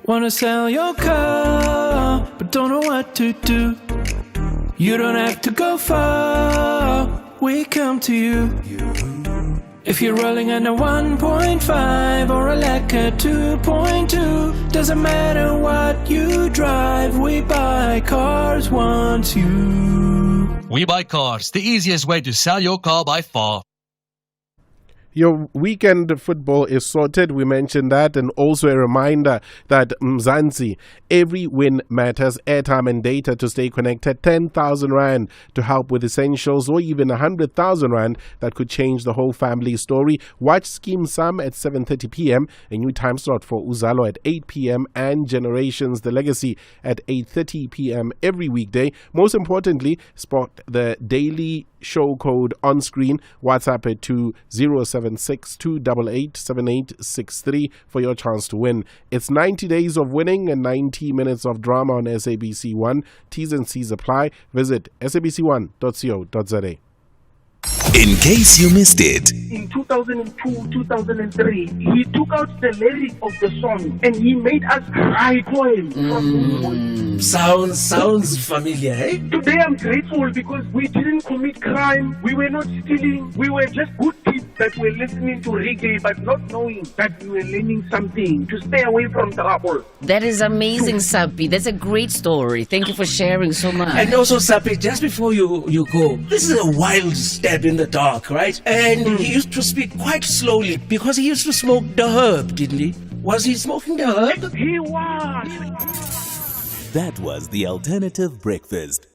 Wanna sell your car, but don't know what to do. You don't have to go far, we come to you. If you're rolling on a 1.5 or a Lacquer 2.2, doesn't matter what you drive, we buy cars once you. We Buy Cars, the easiest way to sell your car by far. Your weekend football is sorted. We mentioned that, and also a reminder that Mzansi, every win matters. Airtime and data to stay connected. 10,000 Rand to help with essentials, or even 100,000 Rand that could change the whole family story. Watch Scheme Sum at 7:30 p.m. A new time slot for Uzalo at 8 p.m. and Generations The Legacy at 8:30 p.m. every weekday. Most importantly, spot the daily show code on screen. WhatsApp it to 076-288-7863 for your chance to win. It's 90 days of winning and 90 minutes of drama on SABC 1. T's and C's apply. Visit sabc1.co.za. In case you missed it. In 2002, 2003, he took out the lyrics of the song and he made us write poems. Sounds familiar, eh? Today I'm grateful because we didn't commit crime, we were not stealing, we were just good people. that we're listening to reggae but not knowing that we're learning something to stay away from trouble. That is amazing, Sapi. That's a great story. Thank you for sharing so much. And also, Sapi, just before you go, this is a wild stab in the dark, right? And he used to speak quite slowly because he used to smoke the herb, didn't he? Was he smoking the herb? He was. That was the Alternative Breakfast.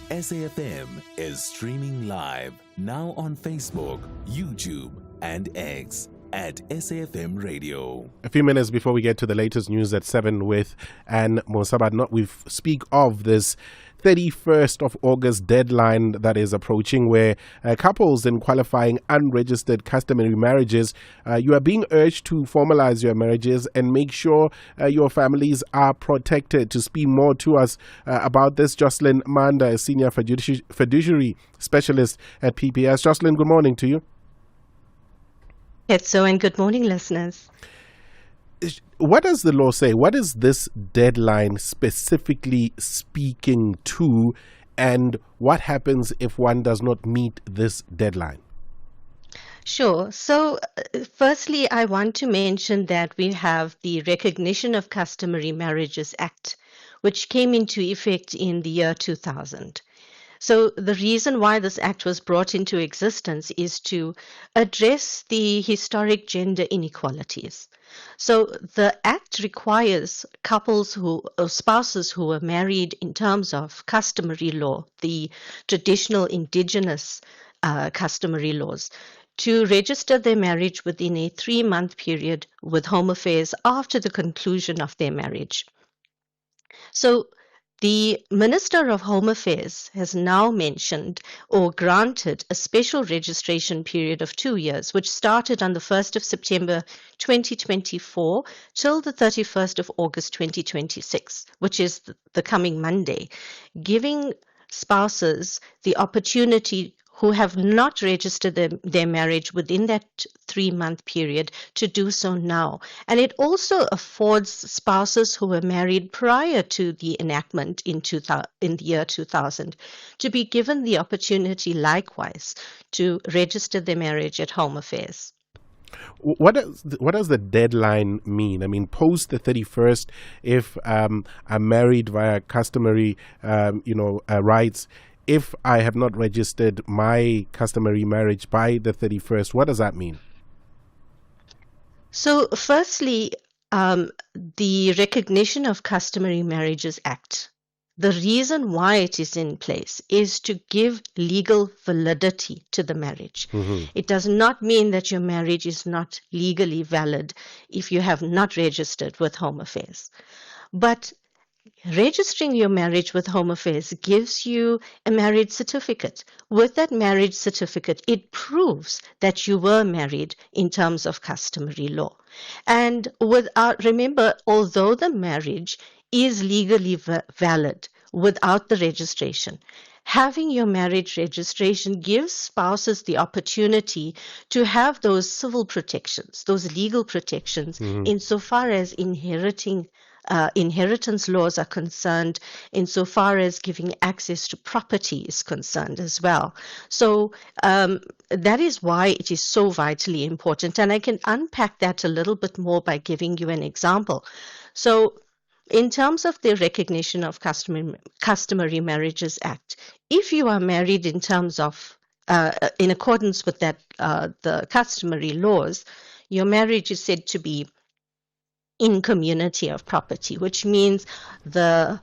SAFM is streaming live now on Facebook, YouTube, and X at SAFM Radio. A few minutes before we get to the latest news at 7 with Anne Mosabat, we speak of this 31st of August deadline that is approaching, where couples in qualifying unregistered customary marriages, you are being urged to formalize your marriages and make sure your families are protected. To speak more to us about this, Jocelyn Manda, a senior fiduciary specialist at PPS. Jocelyn, good morning to you. So, and good morning, listeners. What does the law say? What is this deadline specifically speaking to, and what happens if one does not meet this deadline? Sure. So, firstly, I want to mention that we have the Recognition of Customary Marriages Act, which came into effect in the year 2000. So the reason why this act was brought into existence is to address the historic gender inequalities. So the act requires couples or spouses who are married in terms of customary law, the traditional indigenous customary laws, to register their marriage within a 3-month period with Home Affairs after the conclusion of their marriage. So the Minister of Home Affairs has now mentioned or granted a special registration period of 2 years, which started on the 1st of September 2024 till the 31st of August 2026, which is the coming Monday, giving spouses the opportunity who have not registered their marriage within that 3-month period to do so now. And it also affords spouses who were married prior to the enactment in the year 2000 to be given the opportunity likewise to register their marriage at Home Affairs. What does the deadline mean? I mean, post the 31st, if I'm married via customary rights, if I have not registered my customary marriage by the 31st, what does that mean? So firstly, the Recognition of Customary Marriages Act, the reason why it is in place is to give legal validity to the marriage. Mm-hmm. It does not mean that your marriage is not legally valid if you have not registered with Home Affairs. But registering your marriage with Home Affairs gives you a marriage certificate. With that marriage certificate, it proves that you were married in terms of customary law. And remember, although the marriage is legally valid without the registration, having your marriage registration gives spouses the opportunity to have those civil protections, those legal protections, insofar as inheritance laws are concerned, insofar as giving access to property is concerned as well. So that is why it is so vitally important. And I can unpack that a little bit more by giving you an example. So in terms of the Recognition of Customary Marriages Act, if you are married in terms of, in accordance with that, the customary laws, your marriage is said to be in community of property, which means the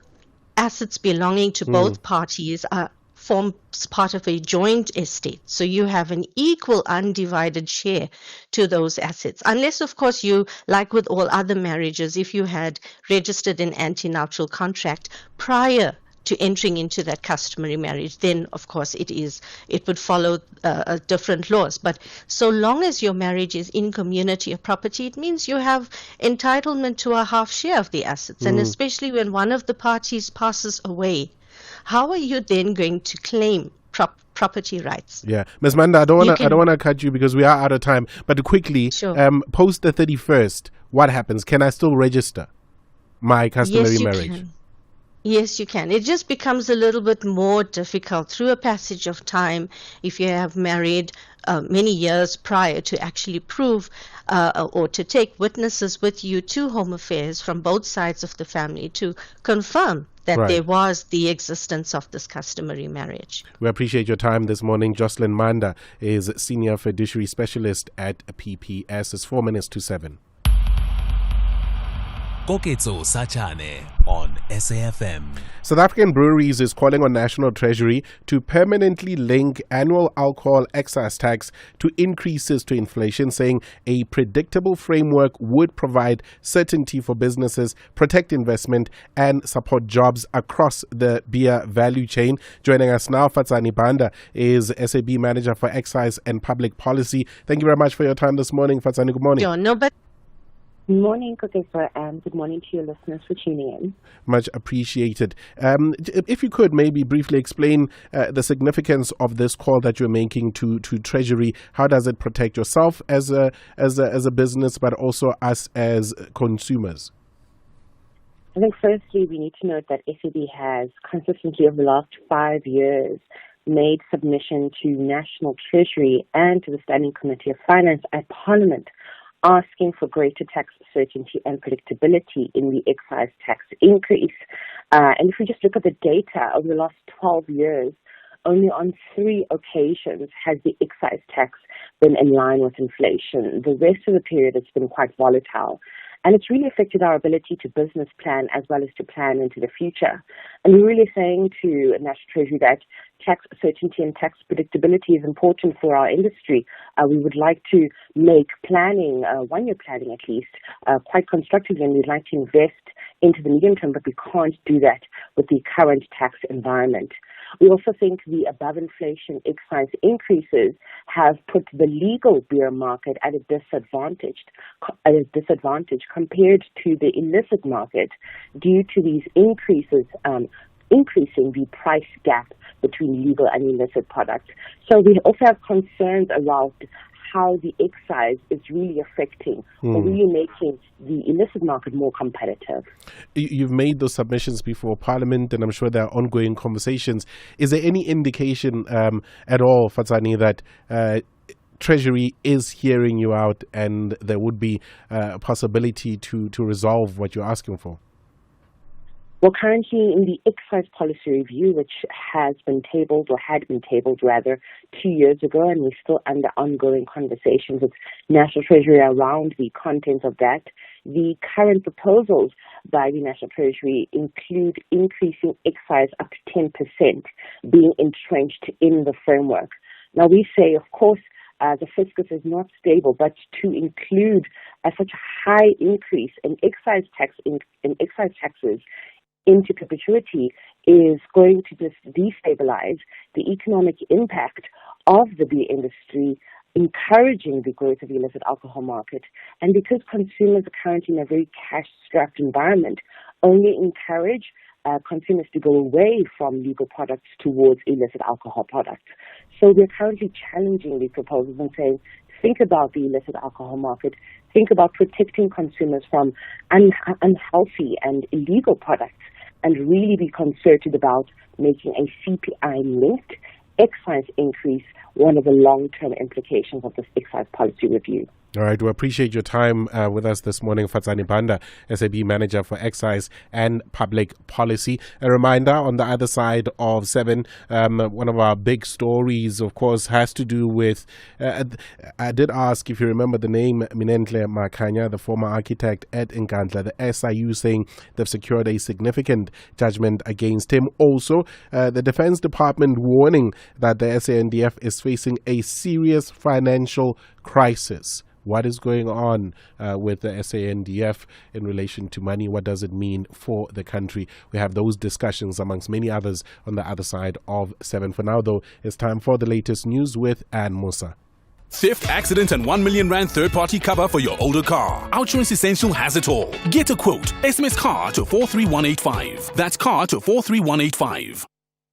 assets belonging to both parties forms part of a joint estate. So you have an equal, undivided share to those assets. Unless, of course, you, like with all other marriages, if you had registered an antenuptial contract prior to entering into that customary marriage, then of course it would follow different laws. But so long as your marriage is in community of property, it means you have entitlement to a half share of the assets. And especially when one of the parties passes away, how are you then going to claim property rights? Yeah, Ms. Manda, I don't want to cut you because we are out of time. But quickly, post the 31st, what happens? Can I still register my customary marriage? Yes, you can. It just becomes a little bit more difficult through a passage of time if you have married many years prior to actually prove or to take witnesses with you to home affairs from both sides of the family to confirm that Right. there was the existence of this customary marriage. We appreciate your time this morning. Jocelyn Manda is Senior Fiduciary Specialist at PPS. It's 4 minutes to 7. Koketso Sachane on SAFM. South African Breweries is calling on National Treasury to permanently link annual alcohol excise tax to increases to inflation, saying a predictable framework would provide certainty for businesses, protect investment, and support jobs across the beer value chain. Joining us now, Fatsani Banda is SAB Manager for Excise and Public Policy. Thank you very much for your time this morning, Fatsani. Good morning. Good morning, Koketso, and good morning to your listeners for tuning in. Much appreciated. If you could maybe briefly explain the significance of this call that you're making to Treasury. How does it protect yourself as a business, but also us as consumers? I think firstly, we need to note that SAB has consistently over the last 5 years made submission to National Treasury and to the Standing Committee of Finance at Parliament, asking for greater tax certainty and predictability in the excise tax increase. And if we just look at the data over the last 12 years, only on 3 occasions has the excise tax been in line with inflation. The rest of the period has been quite volatile. And it's really affected our ability to business plan as well as to plan into the future. And we're really saying to National Treasury that tax certainty and tax predictability is important for our industry. We would like to make planning, 1-year planning at least, quite constructive, and we'd like to invest into the medium term, but we can't do that with the current tax environment. We also think the above-inflation excise increases have put the legal beer market at a disadvantage compared to the illicit market due to these increases increasing the price gap between legal and illicit products. So we also have concerns around how the excise is really affecting or really making the illicit market more competitive. You've made those submissions before Parliament, and I'm sure there are ongoing conversations. Is there any indication at all, Fatsani, that Treasury is hearing you out and there would be a possibility to resolve what you're asking for? Well, currently in the excise policy review, which has been tabled or had been tabled rather 2 years ago, and we're still under ongoing conversations with National Treasury around the contents of that, the current proposals by the National Treasury include increasing excise up to 10% being entrenched in the framework. Now we say, of course, the fiscus is not stable, but to include such a high increase in excise taxes into perpetuity is going to just destabilize the economic impact of the beer industry, encouraging the growth of the illicit alcohol market. And because consumers are currently in a very cash-strapped environment, only encourage consumers to go away from legal products towards illicit alcohol products. So we're currently challenging these proposals and saying, think about the illicit alcohol market, think about protecting consumers from unhealthy and illegal products, and really be concerted about making a CPI-linked excise increase one of the long-term implications of this excise policy review. All right, we appreciate your time with us this morning, Fatsani Banda, SAB Manager for Excise and Public Policy. A reminder, on the other side of 7, one of our big stories, of course, has to do with, I did ask if you remember the name, Minentle Makanya, the former architect at Nkandla, the SIU saying they've secured a significant judgment against him. Also, the Defense Department warning that the SANDF is facing a serious financial crisis. What is going on with the SANDF in relation to money? What does it mean for the country? We have those discussions amongst many others on the other side of 7. For now, though, it's time for the latest news with Ann Musa. Theft, accident, and 1 million rand third-party cover for your older car. Outsurance Essential has it all. Get a quote. SMS CAR to 43185. That's CAR to 43185.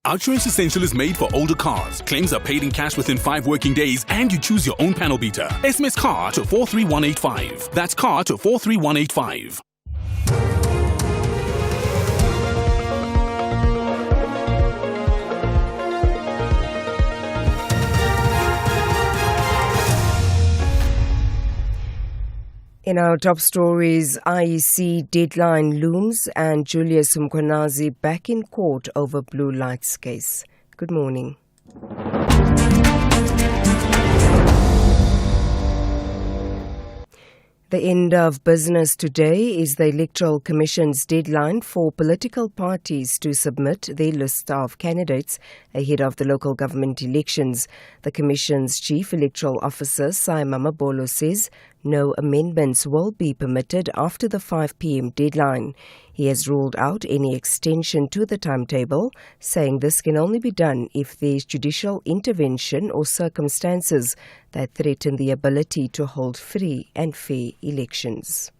Outsurance Essential is made for older cars. Claims are paid in cash within 5 working days, and you choose your own panel beater. SMS CAR to 43185. That's CAR to 43185. In our top stories, IEC deadline looms and Julius Mkhwanazi back in court over blue lights case. Good morning. The end of business today is the Electoral Commission's deadline for political parties to submit their list of candidates ahead of the local government elections. The Commission's Chief Electoral Officer, Sai Mamabolo, says no amendments will be permitted after the 5 p.m. deadline. He has ruled out any extension to the timetable, saying this can only be done if there is judicial intervention or circumstances that threaten the ability to hold free and fair elections.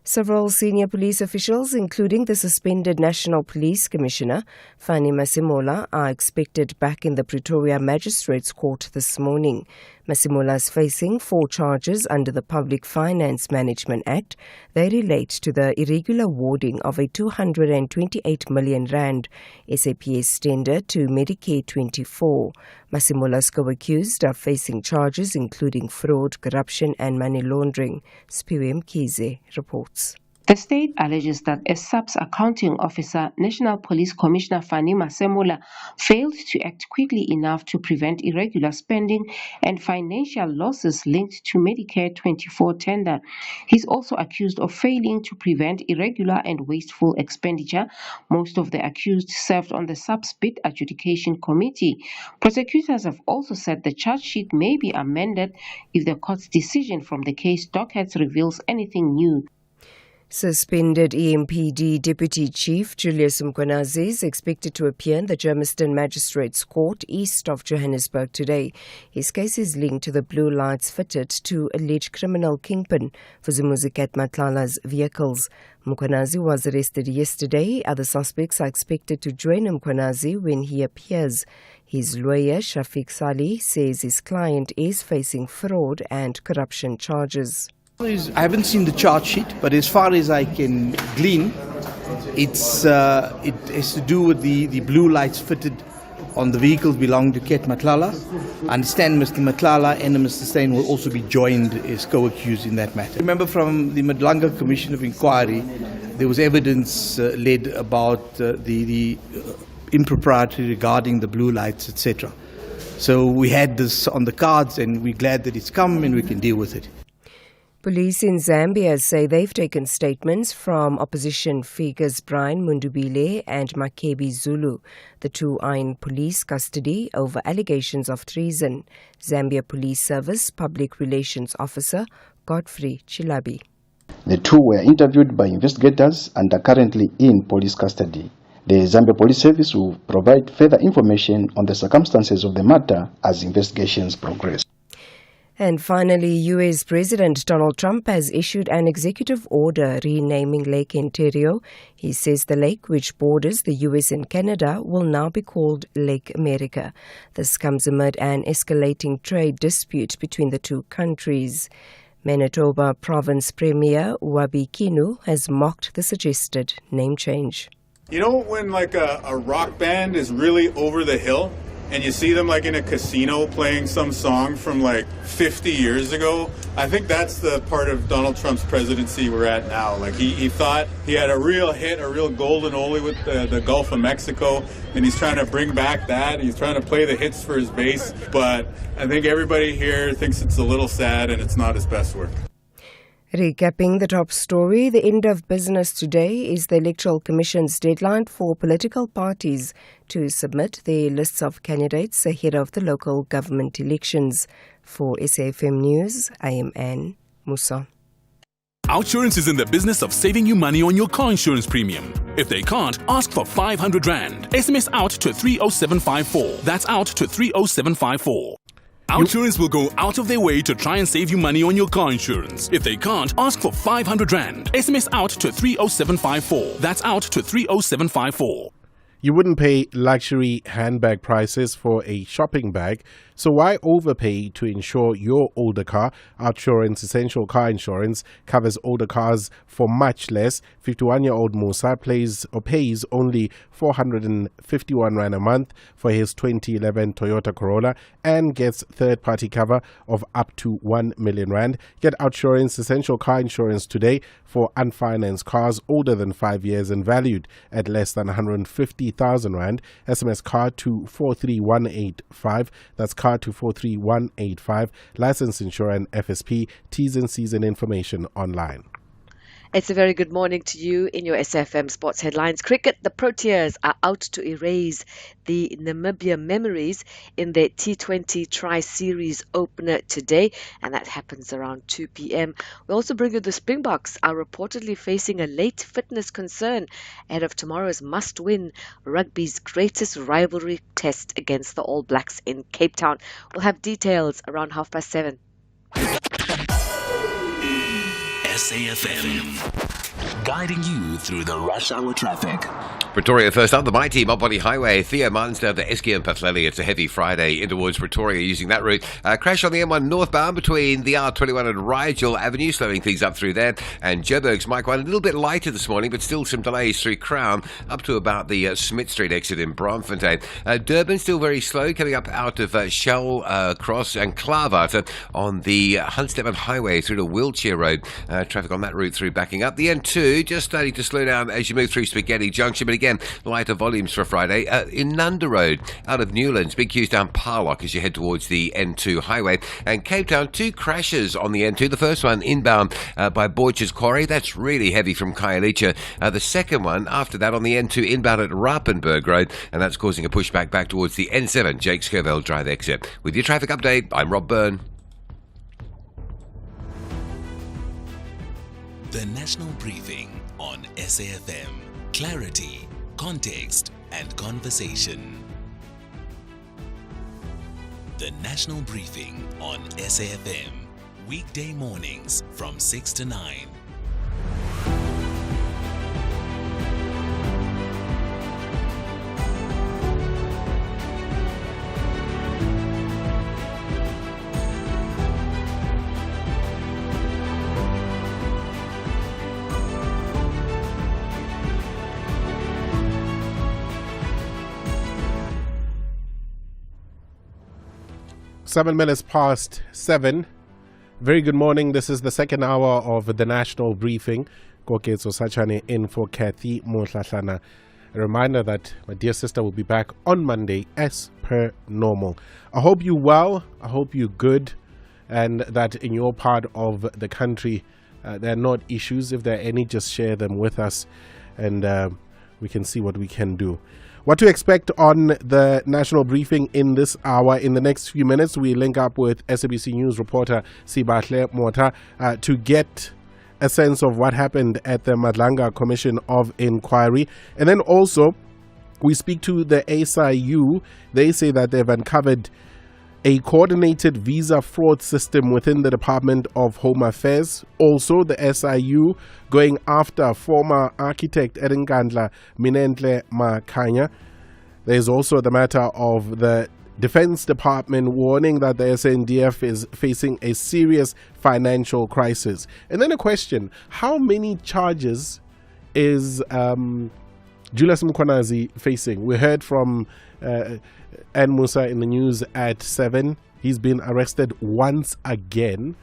Several senior police officials, including the suspended National Police Commissioner, Fani Masimola, are expected back in the Pretoria Magistrates Court this morning. Masimola is facing 4 charges under the Public Finance Management Act. They relate to the irregular awarding of a 228 million rand SAPS tender to Medicare 24. Masimola is co-accused of facing charges including fraud, corruption and money laundering. Spiwe Mkhize reports. The state alleges that as SAP's accounting officer, National Police Commissioner Fani Masemola failed to act quickly enough to prevent irregular spending and financial losses linked to Medicare 24 tender. He's also accused of failing to prevent irregular and wasteful expenditure. Most of the accused served on the SAP's bid adjudication committee. Prosecutors have also said the charge sheet may be amended if the court's decision from the case docket reveals anything new. Suspended EMPD Deputy Chief Julius Mkhwanazi is expected to appear in the Germiston Magistrates Court east of Johannesburg today. His case is linked to the blue lights fitted to alleged criminal kingpin for Zumuzikat Matlala's vehicles. Mkhwanazi was arrested yesterday. Other suspects are expected to join Mkhwanazi when he appears. His lawyer, Shafiq Salih, says his client is facing fraud and corruption charges. I haven't seen the charge sheet, but as far as I can glean, it has to do with the blue lights fitted on the vehicles belonging to Ket Matlala. I understand Mr. Matlala and Mr. Steyn will also be joined as co-accused in that matter. Remember from the Madlanga Commission of Inquiry, there was evidence led about the impropriety regarding the blue lights, etc. So we had this on the cards and we're glad that it's come and we can deal with it. Police in Zambia say they've taken statements from opposition figures Brian Mundubile and Makebi Zulu. The two are in police custody over allegations of treason. Zambia Police Service Public Relations Officer Godfrey Chilabi. The two were interviewed by investigators and are currently in police custody. The Zambia Police Service will provide further information on the circumstances of the matter as investigations progress. And finally, U.S. President Donald Trump has issued an executive order renaming Lake Ontario. He says the lake, which borders the U.S. and Canada, will now be called Lake America. This comes amid an escalating trade dispute between the two countries. Manitoba Province Premier Wabi Kinu has mocked the suggested name change. You know when like a rock band is really over the hill? And you see them like in a casino playing some song from like 50 years ago. I think that's the part of Donald Trump's presidency we're at now. Like he thought he had a real hit, a real golden oldie with the Gulf of Mexico, and he's trying to bring back that. He's trying to play the hits for his base, but I think everybody here thinks it's a little sad and it's not his best work. Recapping the top story, the end of business today is the Electoral Commission's deadline for political parties to submit their lists of candidates ahead of the local government elections. For SAFM News, I am Anne Musa. Outsurance is in the business of saving you money on your car insurance premium. If they can't, ask for 500 Rand. SMS out to 30754. That's out to 30754. Outsurance will go out of their way to try and save you money on your car insurance. If they can't, ask for 500 Rand. SMS out to 30754. That's out to 30754. You wouldn't pay luxury handbag prices for a shopping bag, so why overpay to insure your older car? Outsurance Essential Car Insurance covers older cars for much less. 51-year-old Musa pays only 451 Rand a month for his 2011 Toyota Corolla and gets third-party cover of up to 1 million Rand. Get Outsurance Essential Car Insurance today for unfinanced cars older than 5 years and valued at less than 150,000 Rand. SMS car to 43185. That's car to 43185. License insurer and FSP. T's and C's and information online. It's a very good morning to you in your SAfm Sports Headlines. Cricket, the Proteas are out to erase the Namibia memories in their T20 Tri-Series opener today, and that happens around 2 p.m. We also bring you the Springboks are reportedly facing a late fitness concern ahead of tomorrow's must-win rugby's greatest rivalry test against the All Blacks in Cape Town. We'll have details around 7:30. SAfm, guiding you through the rush hour traffic. Pretoria first up, the mighty Mopani Highway, Theo Mans down to Eskia and Patleli. It's a heavy Friday in towards Pretoria using that route. Crash on the M1 northbound between the R21 and Rigel Avenue, slowing things up through there. And Joburg's Mike 1 a little bit lighter this morning, but still some delays through Crown up to about the Smith Street exit in Braamfontein. Durban still very slow, coming up out of Shell Cross and Klaarwater on the Huntsteppen Highway through to Wheelchair Road. Traffic on that route through backing up. The N2 just starting to slow down as you move through Spaghetti Junction, but again, lighter volumes for Friday. In Nunda Road, out of Newlands, big queues down Parlock as you head towards the N2 highway. And Cape Town, 2 crashes on the N2. The first one inbound by Borchers Quarry. That's really heavy from Khayelitsha. The second one, after that, on the N2 inbound at Rappenberg Road, and that's causing a pushback back towards the N7, Jake Scovell Drive exit. With your traffic update, I'm Rob Byrne. The National Briefing on SAfm. Clarity, context, and conversation. The National Briefing on SAfm. Weekday mornings from 6 to 9. Seven minutes past 7. Very good morning. This is the second hour of the National Briefing. Koketso Sachane in for Kathy Mohlahlana. A reminder that my dear sister will be back on Monday as per normal. I hope you're well. I hope you're good. And that in your part of the country, there are not issues. If there are any, just share them with us. And we can see what we can do. What to expect on the National Briefing in this hour. In the next few minutes, we link up with SABC News reporter Sibahle Mota to get a sense of what happened at the Madlanga Commission of Inquiry. And then also, we speak to the SIU. They say that they've uncovered a coordinated visa fraud system within the Department of Home Affairs. Also, the SIU going after former architect Erinkandla Minentle Makanya. There's also the matter of the Defense Department warning that the SNDF is facing a serious financial crisis. And then a question, how many charges is Julius Mkhwanazi facing? We heard from Ann Musa in the news at 7. He's been arrested once again.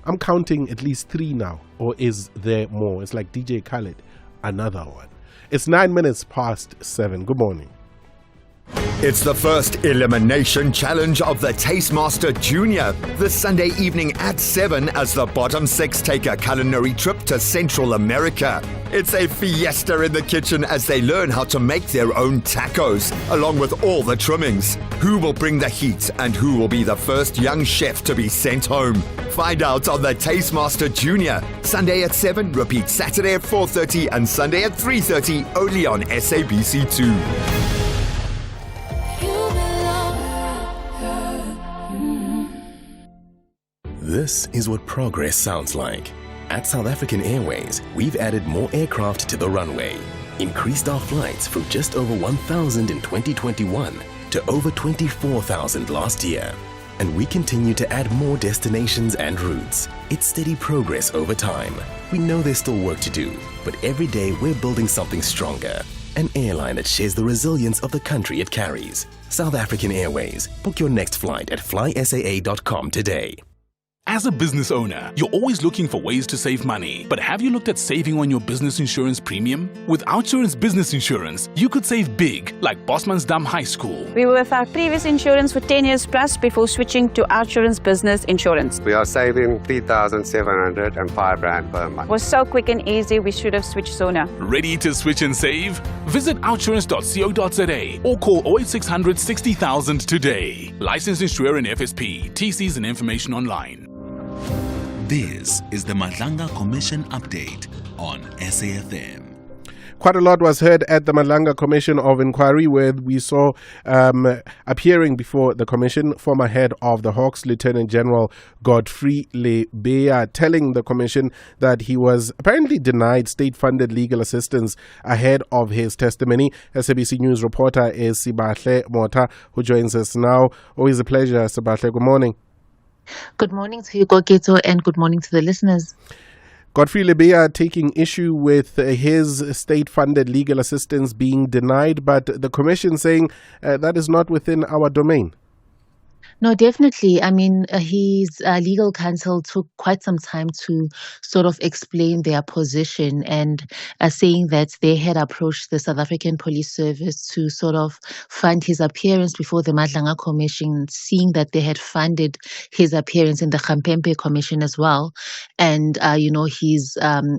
I'm counting at least 3 now. Or is there more? It's like DJ Khaled. Another one. It's 9 minutes past 7. Good morning. It's the first elimination challenge of the Tastemaster Junior, this Sunday evening at 7 as the bottom 6 take a culinary trip to Central America. It's a fiesta in the kitchen as they learn how to make their own tacos, along with all the trimmings. Who will bring the heat and who will be the first young chef to be sent home? Find out on the Tastemaster Junior, Sunday at 7, repeat Saturday at 4:30 and Sunday at 3:30, only on SABC2. This is what progress sounds like. At South African Airways, we've added more aircraft to the runway, increased our flights from just over 1,000 in 2021 to over 24,000 last year. And we continue to add more destinations and routes. It's steady progress over time. We know there's still work to do, but every day we're building something stronger. An airline that shares the resilience of the country it carries. South African Airways. Book your next flight at flysaa.com today. As a business owner, you're always looking for ways to save money. But have you looked at saving on your business insurance premium? With OUTsurance Business Insurance, you could save big, like Bosmansdam High School. We were with our previous insurance for 10 years plus before switching to OUTsurance Business Insurance. We are saving 3,705 Rand per month. It was so quick and easy, we should have switched sooner. Ready to switch and save? Visit outsurance.co.za or call 08600 60,000 today. Licensed insurer and FSP. TCs and information online. This is the Madlanga Commission update on SAfm. Quite a lot was heard at the Madlanga Commission of Inquiry, where we saw appearing before the commission former head of the Hawks, Lieutenant General Godfrey Lebeya, telling the commission that he was apparently denied state-funded legal assistance ahead of his testimony. SABC News reporter is Sibahle Mota, who joins us now. Always a pleasure, Sibahle. Good morning. Good morning to you, Gogeto, and good morning to the listeners. Godfrey Lebeya taking issue with his state-funded legal assistance being denied, but the commission saying that is not within our domain. No, definitely. I mean, his legal counsel took quite some time to sort of explain their position and saying that they had approached the South African Police Service to sort of fund his appearance before the Madlanga Commission, seeing that they had funded his appearance in the Khampempe Commission as well. And, his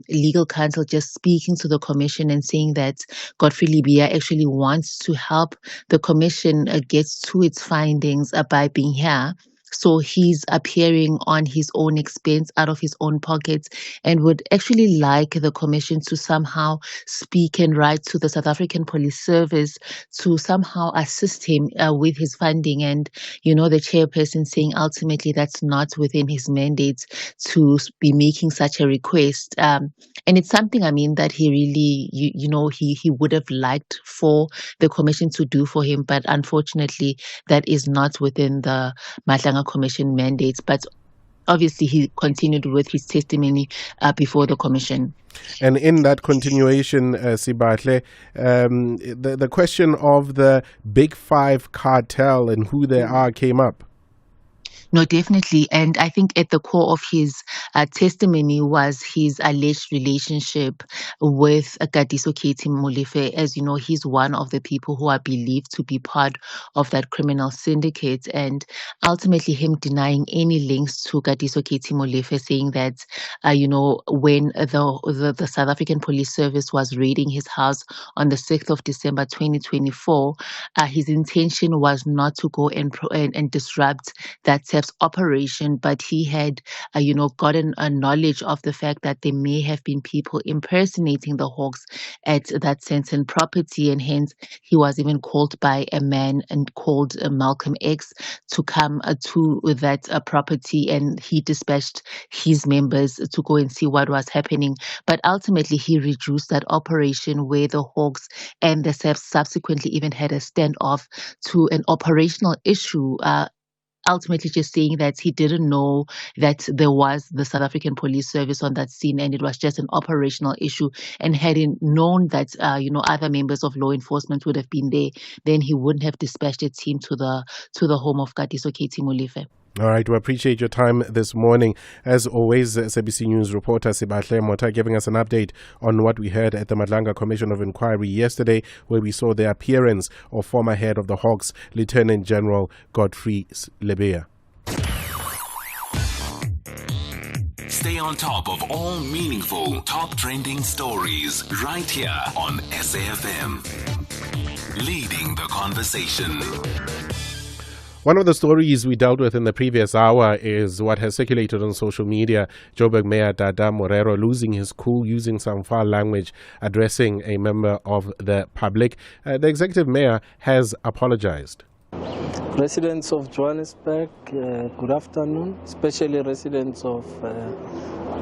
legal counsel just speaking to the commission and saying that Godfrey Lebeya actually wants to help the commission get to its findings by being here. So he's appearing on his own expense, out of his own pockets, and would actually like the commission to somehow speak and write to the South African Police Service to somehow assist him with his funding. And, the chairperson saying ultimately that's not within his mandate to be making such a request. And it's something, that he really, he would have liked for the commission to do for him. But unfortunately, that is not within the Madlanga Commission mandates, but obviously he continued with his testimony before the commission. And in that continuation, Sibahle, the question of the Big Five cartel and who they are came up. No, definitely. And I think at the core of his testimony was his alleged relationship with Kadiso Katie Molefe. As you know, he's one of the people who are believed to be part of that criminal syndicate. And ultimately him denying any links to Kadiso Katie Molefe, saying that, when the South African Police Service was raiding his house on the 6th of December 2024, his intention was not to go and disrupt that operation, but he had, gotten a knowledge of the fact that there may have been people impersonating the Hawks at that Sandton property, and hence he was even called by a man and called Malcolm X to come to that property, and he dispatched his members to go and see what was happening. But ultimately, he reduced that operation where the Hawks and the SAFs subsequently even had a standoff to an operational issue. Ultimately just saying that he didn't know that there was the South African Police Service on that scene, and it was just an operational issue. And had he known that, other members of law enforcement would have been there, then he wouldn't have dispatched a team to the home of Kadiso Katie Molefe. All right, we appreciate your time this morning. As always, SABC News reporter Sibahle Mota giving us an update on what we heard at the Madlanga Commission of Inquiry yesterday, where we saw the appearance of former head of the Hawks, Lieutenant General Godfrey Lebeya. Stay on top of all meaningful, top trending stories right here on SAfm. Leading the conversation. One of the stories we dealt with in the previous hour is what has circulated on social media. Joburg Mayor Dada Morero losing his cool, using some foul language, addressing a member of the public. The executive mayor has apologized. Residents of Johannesburg, good afternoon, especially residents of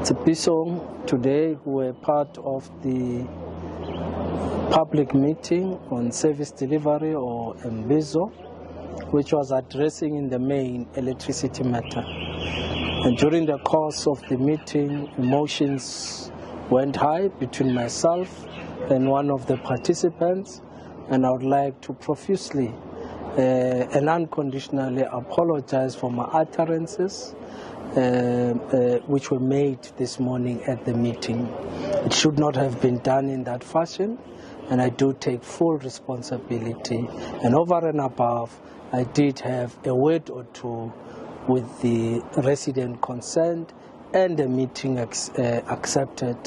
Tshipisong today who were part of the public meeting on service delivery or MBIZO, which was addressing in the main electricity matter. And during the course of the meeting, emotions went high between myself and one of the participants, and I would like to profusely and unconditionally apologize for my utterances which were made this morning at the meeting. It should not have been done in that fashion, and I do take full responsibility. And over and above, I did have a word or two with the resident concerned, and the meeting accepted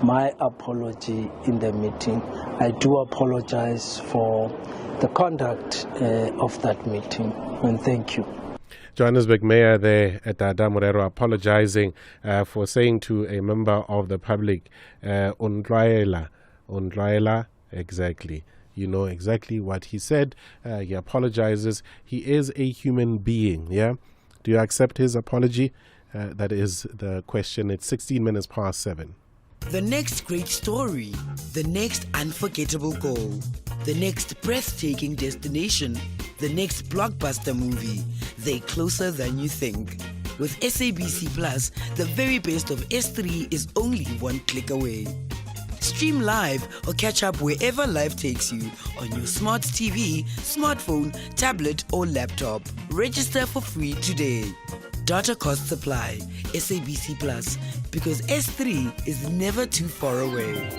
my apology in the meeting. I do apologize for the conduct of that meeting, and thank you. Johannesburg Mayor there at Dada Morero apologizing for saying to a member of the public, Undlaela, exactly. You know exactly what he said. He apologizes. He is a human being, yeah? Do you accept his apology? That is the question. It's 16 minutes past 7. The next great story, the next unforgettable goal, the next breathtaking destination, the next blockbuster movie, they're closer than you think. With SABC Plus, the very best of S3 is only one click away. Stream live or catch up wherever life takes you on your smart TV, smartphone, tablet or laptop. Register for free today. Data costs apply. SABC Plus, because S3 is never too far away.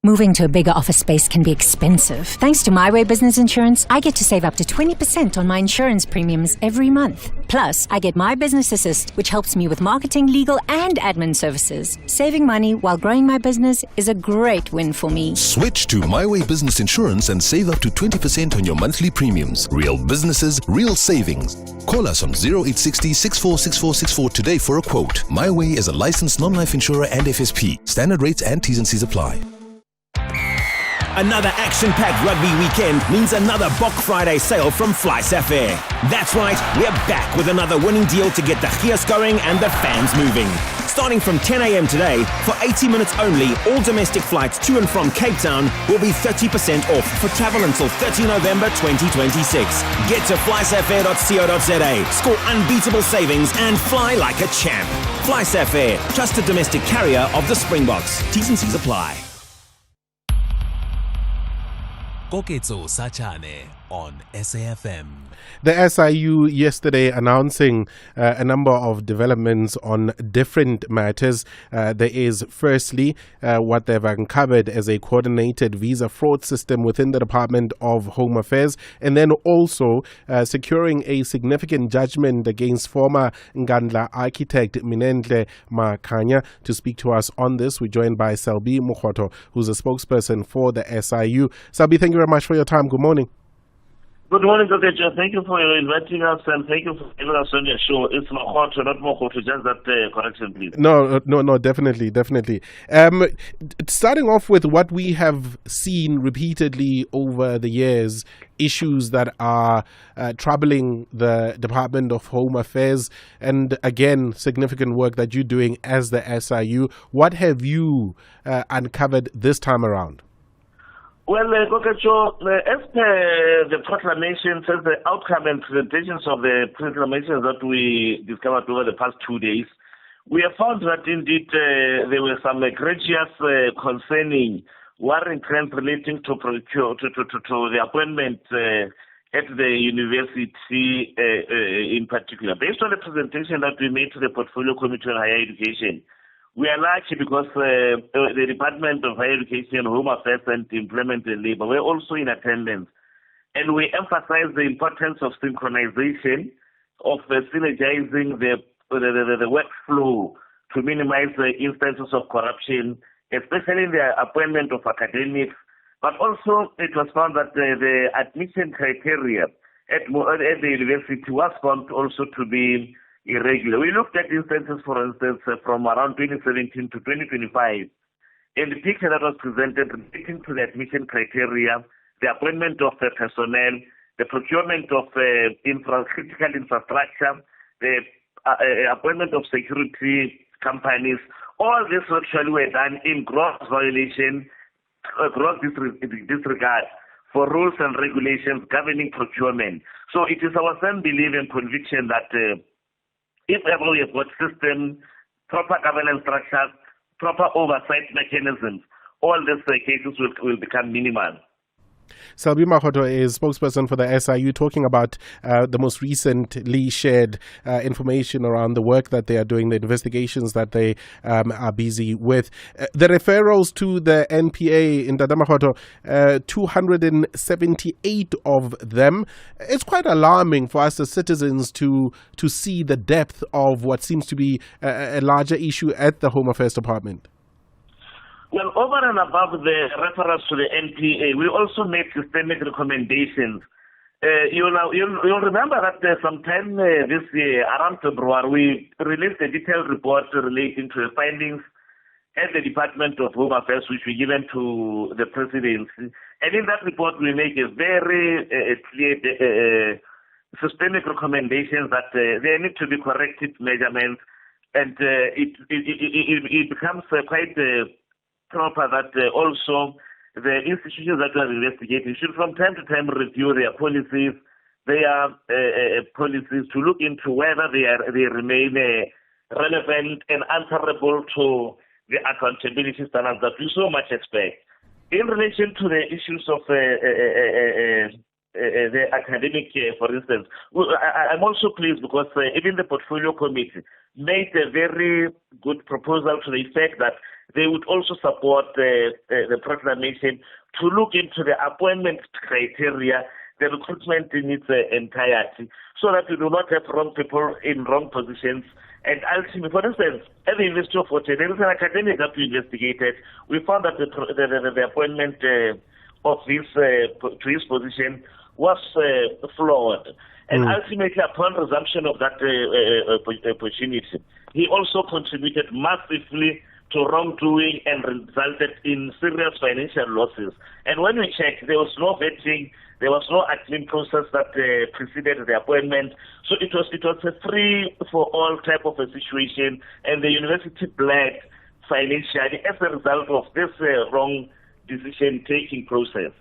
Moving to a bigger office space can be expensive. Thanks to My Way Business Insurance, I get to save up to 20% on my insurance premiums every month. Plus, I get My Business Assist, which helps me with marketing, legal, and admin services. Saving money while growing my business is a great win for me. Switch to My Way Business Insurance and save up to 20% on your monthly premiums. Real businesses, real savings. Call us on 0860 646464 today for a quote. My Way is a licensed non-life insurer and FSP. Standard rates and T's and C's apply. Another action-packed rugby weekend means another Bok Friday sale from SAfmRadio. That's right, we're back with another winning deal to get the gears going and the fans moving. Starting from 10 a.m. today, for 80 minutes only, all domestic flights to and from Cape Town will be 30% off for travel until 30 November 2026. Get to flysaffair.co.za, score unbeatable savings and fly like a champ. SAfmRadio, trusted domestic carrier of the Springboks. T's and C's apply. Koketso Sachane on SAFM. The SIU yesterday announcing a number of developments on different matters. There is firstly what they've uncovered as a coordinated visa fraud system within the Department of Home Affairs, and then also securing a significant judgment against former Ngandla architect Minenhle Makanya. To speak to us on this, we're joined by Selby Mukhoto, who's a spokesperson for the SIU. Selby, thank you very much for your time. Good morning. Good morning, Dr. Joe. Thank you for inviting us, and thank you for having us on your show. It's Mokhoto, not Mokhoto. Just that correction, please. No, definitely. Starting off with what we have seen repeatedly over the years, issues that are troubling the Department of Home Affairs, and again, significant work that you're doing as the SIU. What have you uncovered this time around? Well, Kokecho, as per the proclamation, says the outcome and presentations of the proclamations that we discovered over the past 2 days, we have found that indeed there were some egregious concerning warrant claims relating to the appointment at the university in particular. Based on the presentation that we made to the Portfolio Committee on Higher Education, we are lucky because the Department of Higher Education, Home Affairs and Employment and Labor were also in attendance. And we emphasize the importance of synchronization, of synergizing the workflow to minimize the instances of corruption, especially in the appointment of academics. But also it was found that the admission criteria at the university was found also to be irregular. We looked at instances, for instance, from around 2017 to 2025, and the picture that was presented relating to the admission criteria, the appointment of the personnel, the procurement of critical infrastructure, the appointment of security companies, All this actually were done in gross violation, gross disregard for rules and regulations governing procurement. So it is our firm belief and conviction that if ever we have got system, proper governance structures, proper oversight mechanisms, all these cases will become minimal. Selby Mahoto is spokesperson for the SIU, talking about the most recently shared information around the work that they are doing, the investigations that they are busy with. The referrals to the NPA in Dada Mahoto, 278 of them. It's quite alarming for us as citizens to see the depth of what seems to be a larger issue at the Home Affairs Department. Well, over and above the reference to the NPA, we also made systemic recommendations. You'll remember that sometime this year, around February, we released a detailed report relating to the findings at the Department of Home Affairs, which we given to the presidency. And in that report, we make a very clear systemic recommendations that there need to be corrective measurements, and it becomes quite proper that also the institutions that are investigating should from time to time review their policies to look into whether they remain relevant and answerable to the accountability standards that we so much expect. In relation to the issues of the academic, for instance, I'm also pleased because even the portfolio committee made a very good proposal to the effect that they would also support the proclamation to look into the appointment criteria, the recruitment in its entirety, so that we do not have wrong people in wrong positions. And ultimately, for instance, at the University of Water, there is an academic that we investigated. We found that the appointment of this to his position was flawed. And ultimately, upon resumption of that opportunity, he also contributed massively to wrongdoing and resulted in serious financial losses. And when we checked, there was no vetting, there was no admin process that preceded the appointment. So it was a free-for-all type of a situation, and the university bled financially as a result of this wrong decision-taking process.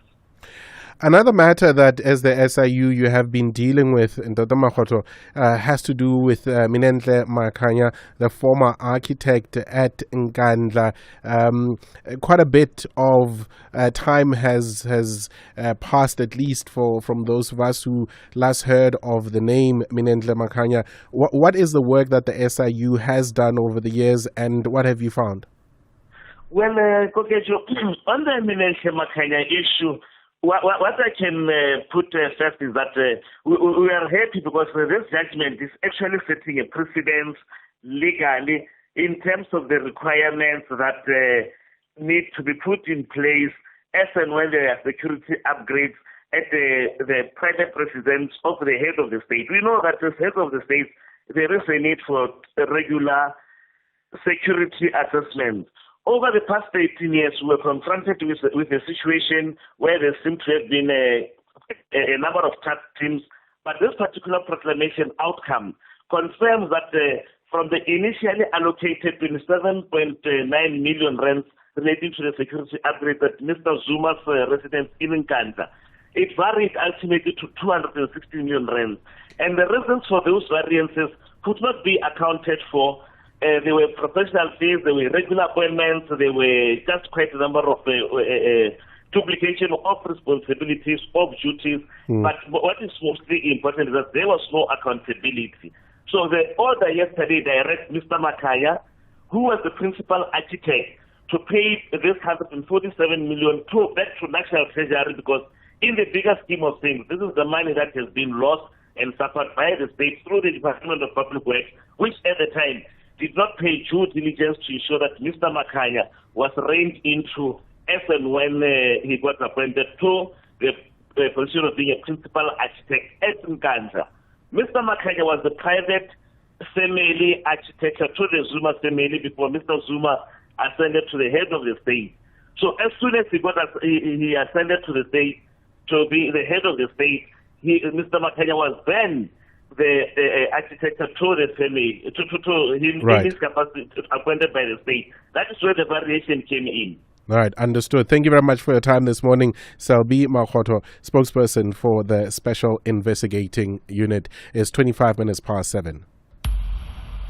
Another matter that, as the SIU, you have been dealing with in Dada Mahoto has to do with Minenhle Makhanya, the former architect at Nkandla. Quite a bit of time has passed, at least from those of us who last heard of the name Minenhle Makhanya. What is the work that the SIU has done over the years, and what have you found? Well, Kokejo, on the Minenhle Makhanya issue, what I can put first is that we are happy because this judgment is actually setting a precedent legally in terms of the requirements that need to be put in place as and when there are security upgrades at the private residence of the head of the state. We know that as head of the state, there is a need for regular security assessment. Over the past 18 years, we were confronted with a situation where there seemed to have been a number of task teams, but this particular proclamation outcome confirms that from the initially allocated 27.9 million rands relating to the security upgrade at Mr. Zuma's residence in Nkandla, it varied ultimately to 260 million rands. And the reasons for those variances could not be accounted for. There were professional fees, there were regular appointments, there were just quite a number of duplication of responsibilities, of duties. But what is mostly important is that there was no accountability. So the order yesterday directs Mr. Makhanya, who was the principal architect, to pay this 147 million back to National Treasury, because in the bigger scheme of things, this is the money that has been lost and suffered by the state through the Department of Public Works, which at the time did not pay due diligence to ensure that Mr. Makhanya was reined into as and when he got appointed to the position of being a principal architect at Nkandla. Mr. Makhanya was the private family architect to the Zuma family before Mr. Zuma ascended to the head of the state. So as soon as he ascended to the state, to be the head of the state, Mr. Makhanya was then the architect to the family, to him, Right. in his capacity appointed by the state. That is where the variation came in. All right, understood. Thank you very much for your time this morning. Selby Makhoto, spokesperson for the Special Investigating Unit. It's 25 minutes past 7.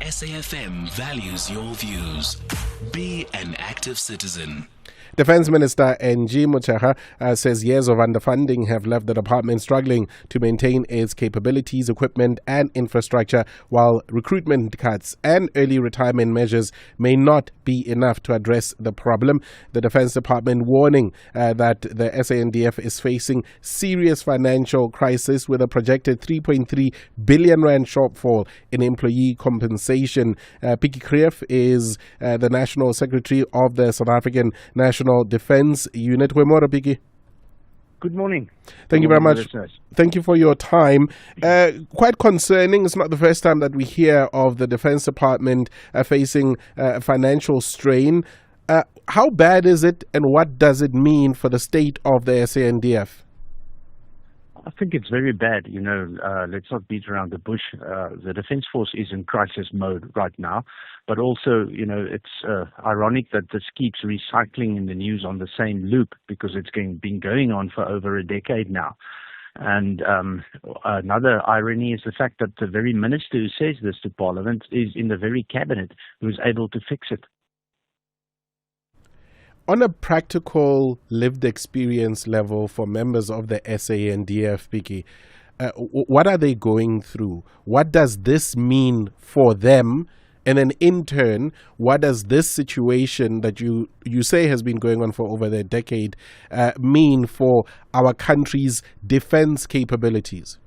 SAFM values your views. Be an active citizen. Defense Minister NG Muchaha says years of underfunding have left the department struggling to maintain its capabilities, equipment and infrastructure, while recruitment cuts and early retirement measures may not be enough to address the problem. The Defense Department warning that the SANDF is facing serious financial crisis with a projected 3.3 billion rand shortfall in employee compensation. Piki Krief is the National Secretary of the South African National Defense Unit. Good morning. Thank you very much. Listeners. Thank you for your time. Quite concerning. It's not the first time that we hear of the Defense Department facing financial strain. How bad is it, and what does it mean for the state of the SANDF? I think it's very bad. Let's not beat around the bush. The Defence Force is in crisis mode right now. But also, it's ironic that this keeps recycling in the news on the same loop, because it's been going on for over a decade now. And another irony is the fact that the very minister who says this to Parliament is in the very cabinet who is able to fix it. On a practical lived experience level for members of the SANDF, Piki, what are they going through? What does this mean for them? And then in turn, what does this situation that you say has been going on for over a decade mean for our country's defense capabilities?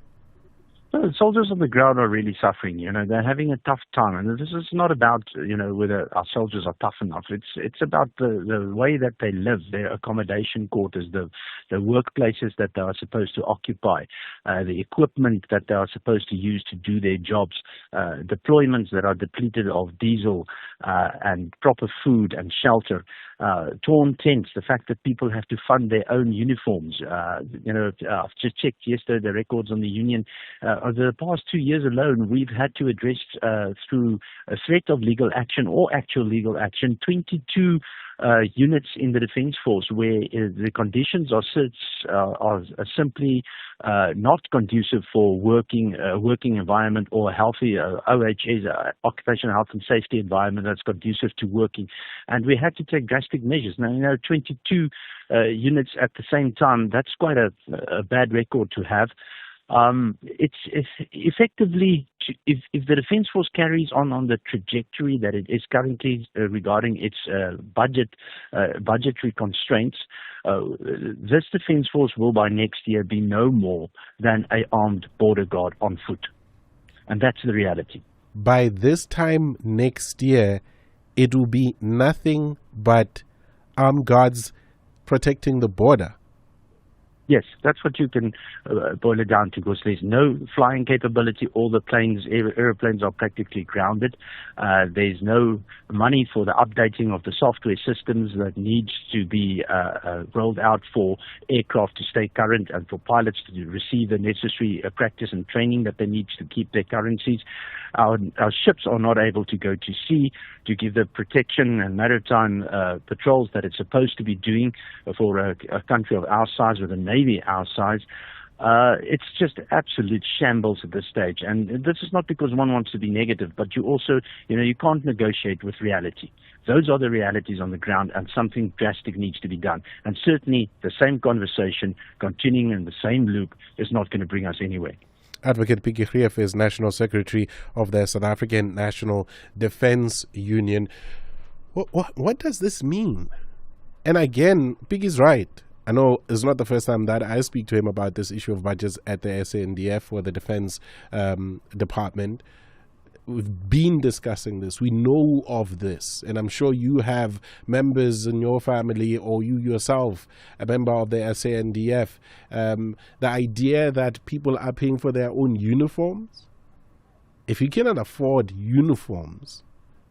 Well, the soldiers on the ground are really suffering. They're having a tough time, and this is not about whether our soldiers are tough enough. It's about the way that they live, their accommodation quarters, the workplaces that they are supposed to occupy, the equipment that they are supposed to use to do their jobs, deployments that are depleted of diesel and proper food and shelter, torn tents, the fact that people have to fund their own uniforms. I've just checked yesterday the records on the union. Over the past 2 years alone, we've had to address through a threat of legal action or actual legal action 22 units in the Defence Force where the conditions are simply not conducive for working environment or a healthy OHS, occupational health and safety environment that's conducive to working. And we had to take drastic measures. Now, 22 units at the same time, that's quite a bad record to have. It's effectively, if the Defence Force carries on the trajectory that it is currently regarding its budgetary constraints, this Defence Force will by next year be no more than an armed border guard on foot. And that's the reality. By this time next year, it will be nothing but armed guards protecting the border. Yes, that's what you can boil it down to, because there's no flying capability. All the airplanes are practically grounded. There's no money for the updating of the software systems that needs to be rolled out for aircraft to stay current and for pilots to receive the necessary practice and training that they need to keep their currencies. Our ships are not able to go to sea to give the protection and maritime patrols that it's supposed to be doing for a country of our size, with a navy our size. It's just absolute shambles at this stage. And this is not because one wants to be negative, but you also, you can't negotiate with reality. Those are the realities on the ground, and something drastic needs to be done. And certainly the same conversation continuing in the same loop is not going to bring us anywhere. Advocate Piki Krief is National Secretary of the South African National Defense Union. What does this mean? And again, Piki's right. I know it's not the first time that I speak to him about this issue of budgets at the SANDF or the Defense Department. We've been discussing this. We know of this. And I'm sure you have members in your family, or you yourself, a member of the SANDF. The idea that people are paying for their own uniforms. If you cannot afford uniforms,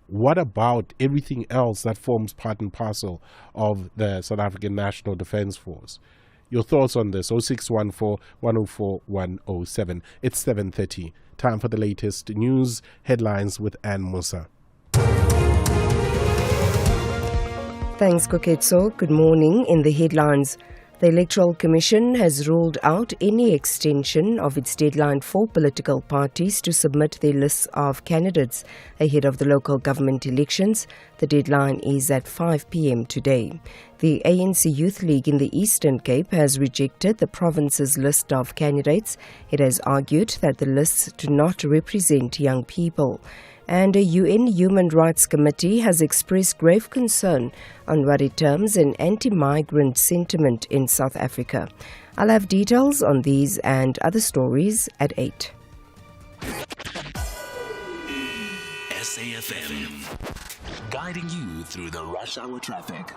what about everything else that forms part and parcel of the South African National Defence Force? Your thoughts on this? 0614 104 107. It's 7:30. Time for the latest news headlines with Ann Musa. Thanks, Koketso. Good morning. In the headlines, the Electoral Commission has ruled out any extension of its deadline for political parties to submit their lists of candidates ahead of the local government elections. The deadline is at 5 p.m. today. The ANC Youth League in the Eastern Cape has rejected the province's list of candidates. It has argued that the lists do not represent young people. And a UN Human Rights Committee has expressed grave concern on what it terms an anti-migrant sentiment in South Africa. I'll have details on these and other stories at 8. SAfm, guiding you through the rush hour traffic.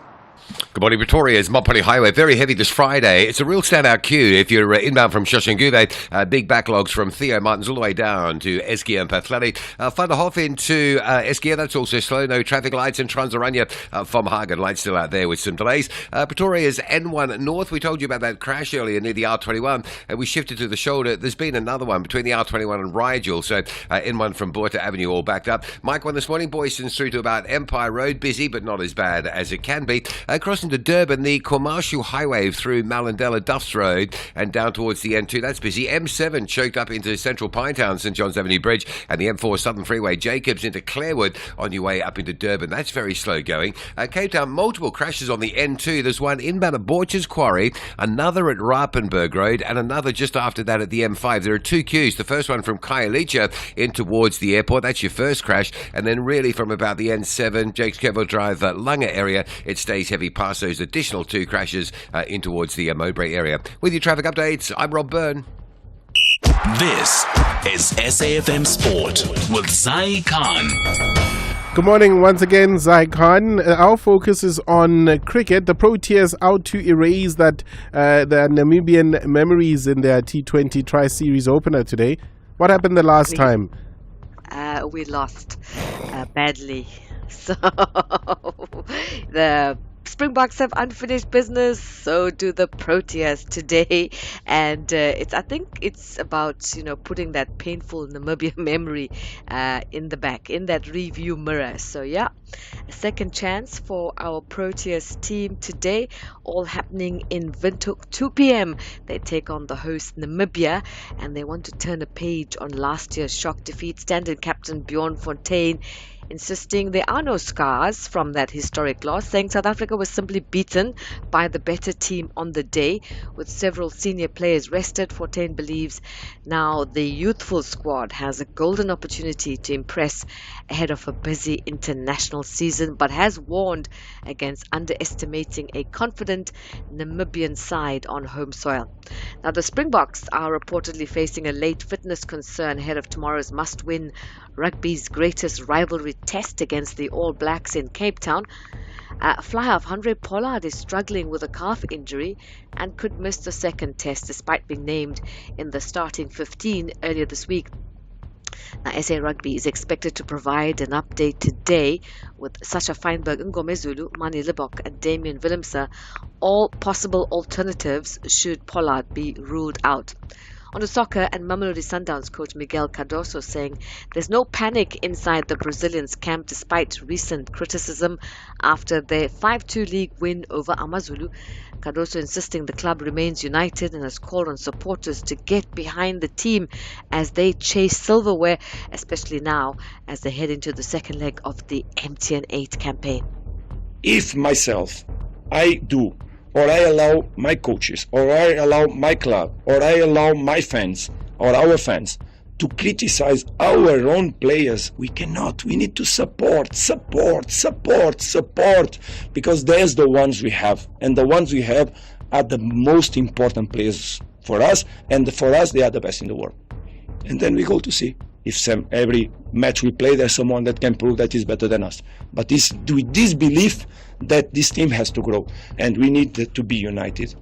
Good morning, Pretoria's Mopani Highway. Very heavy this Friday. It's a real standout queue if you're inbound from Shoshanguve. Big backlogs from Theo Martins all the way down to Eskia and Pathlani. Vanderhof into Eskia, that's also slow. No traffic lights. And Transaranya from Hagen. Lights still out there with some delays. Pretoria's N1 North. We told you about that crash earlier near the R21. We shifted to the shoulder. There's been another one between the R21 and Rigel. So N1 from Borta Avenue all backed up. Mike 1 this morning. Boyston's through to about Empire Road. Busy, but not as bad as it can be. Crossing to Durban, the Commercial Highway through Malindela Duffs Road and down towards the N2. That's busy. M7 choked up into Central Pinetown, St John's Avenue Bridge, and the M4 Southern Freeway Jacobs into Clarewood on your way up into Durban. That's very slow going. Cape Town, multiple crashes on the N2. There's one inbound at Borchers Quarry, another at Rapenburg Road, and another just after that at the M5. There are two queues. The first one from Khayelitsha in towards the airport. That's your first crash. And then really from about the N7, Jakes Kevo Drive, Lunga area, it stays heavy past those additional two crashes in towards the Mowbray area. With your traffic updates, I'm Rob Byrne. This is SAfm Sport with Zai Khan. Good morning once again, Zai Khan. Our focus is on cricket. The Proteas out to erase the Namibian memories in their T20 Tri-Series opener today. What happened the last time? We lost badly. So the Springboks have unfinished business, so do the Proteas today, and I think it's about putting that painful Namibia memory in the back, in that review mirror. So yeah, a second chance for our Proteas team today, all happening in Windhoek. 2 p.m. They take on the host Namibia, and they want to turn a page on last year's shock defeat. Standard captain Bjorn Fontaine insisting there are no scars from that historic loss, saying South Africa was simply beaten by the better team on the day. With several senior players rested, Fontaine believes now the youthful squad has a golden opportunity to impress ahead of a busy international season, but has warned against underestimating a confident Namibian side on home soil. Now, the Springboks are reportedly facing a late fitness concern ahead of tomorrow's must-win rugby's greatest rivalry test against the All Blacks in Cape Town. Fly-half Andre Pollard is struggling with a calf injury and could miss the second test despite being named in the starting 15 earlier this week. Now, SA Rugby is expected to provide an update today with Sasha Feinberg, Ngome Zulu, Mani Libok and Damian Willemse, all possible alternatives should Pollard be ruled out. On the soccer, and Mamelodi Sundowns coach Miguel Cardoso saying there's no panic inside the Brazilians' camp despite recent criticism after their 5-2 league win over Amazulu. Cardoso insisting the club remains united and has called on supporters to get behind the team as they chase silverware, especially now as they head into the second leg of the MTN 8 campaign. If myself, I do, or I allow my coaches, or I allow my club, or I allow my fans, or our fans, to criticize our own players, we cannot. We need to support, because there's the ones we have, and the ones we have are the most important players for us, and for us they are the best in the world. And then we go to see if every match we play there's someone that can prove that is better than us. But with this belief that this team has to grow, and we need to be united.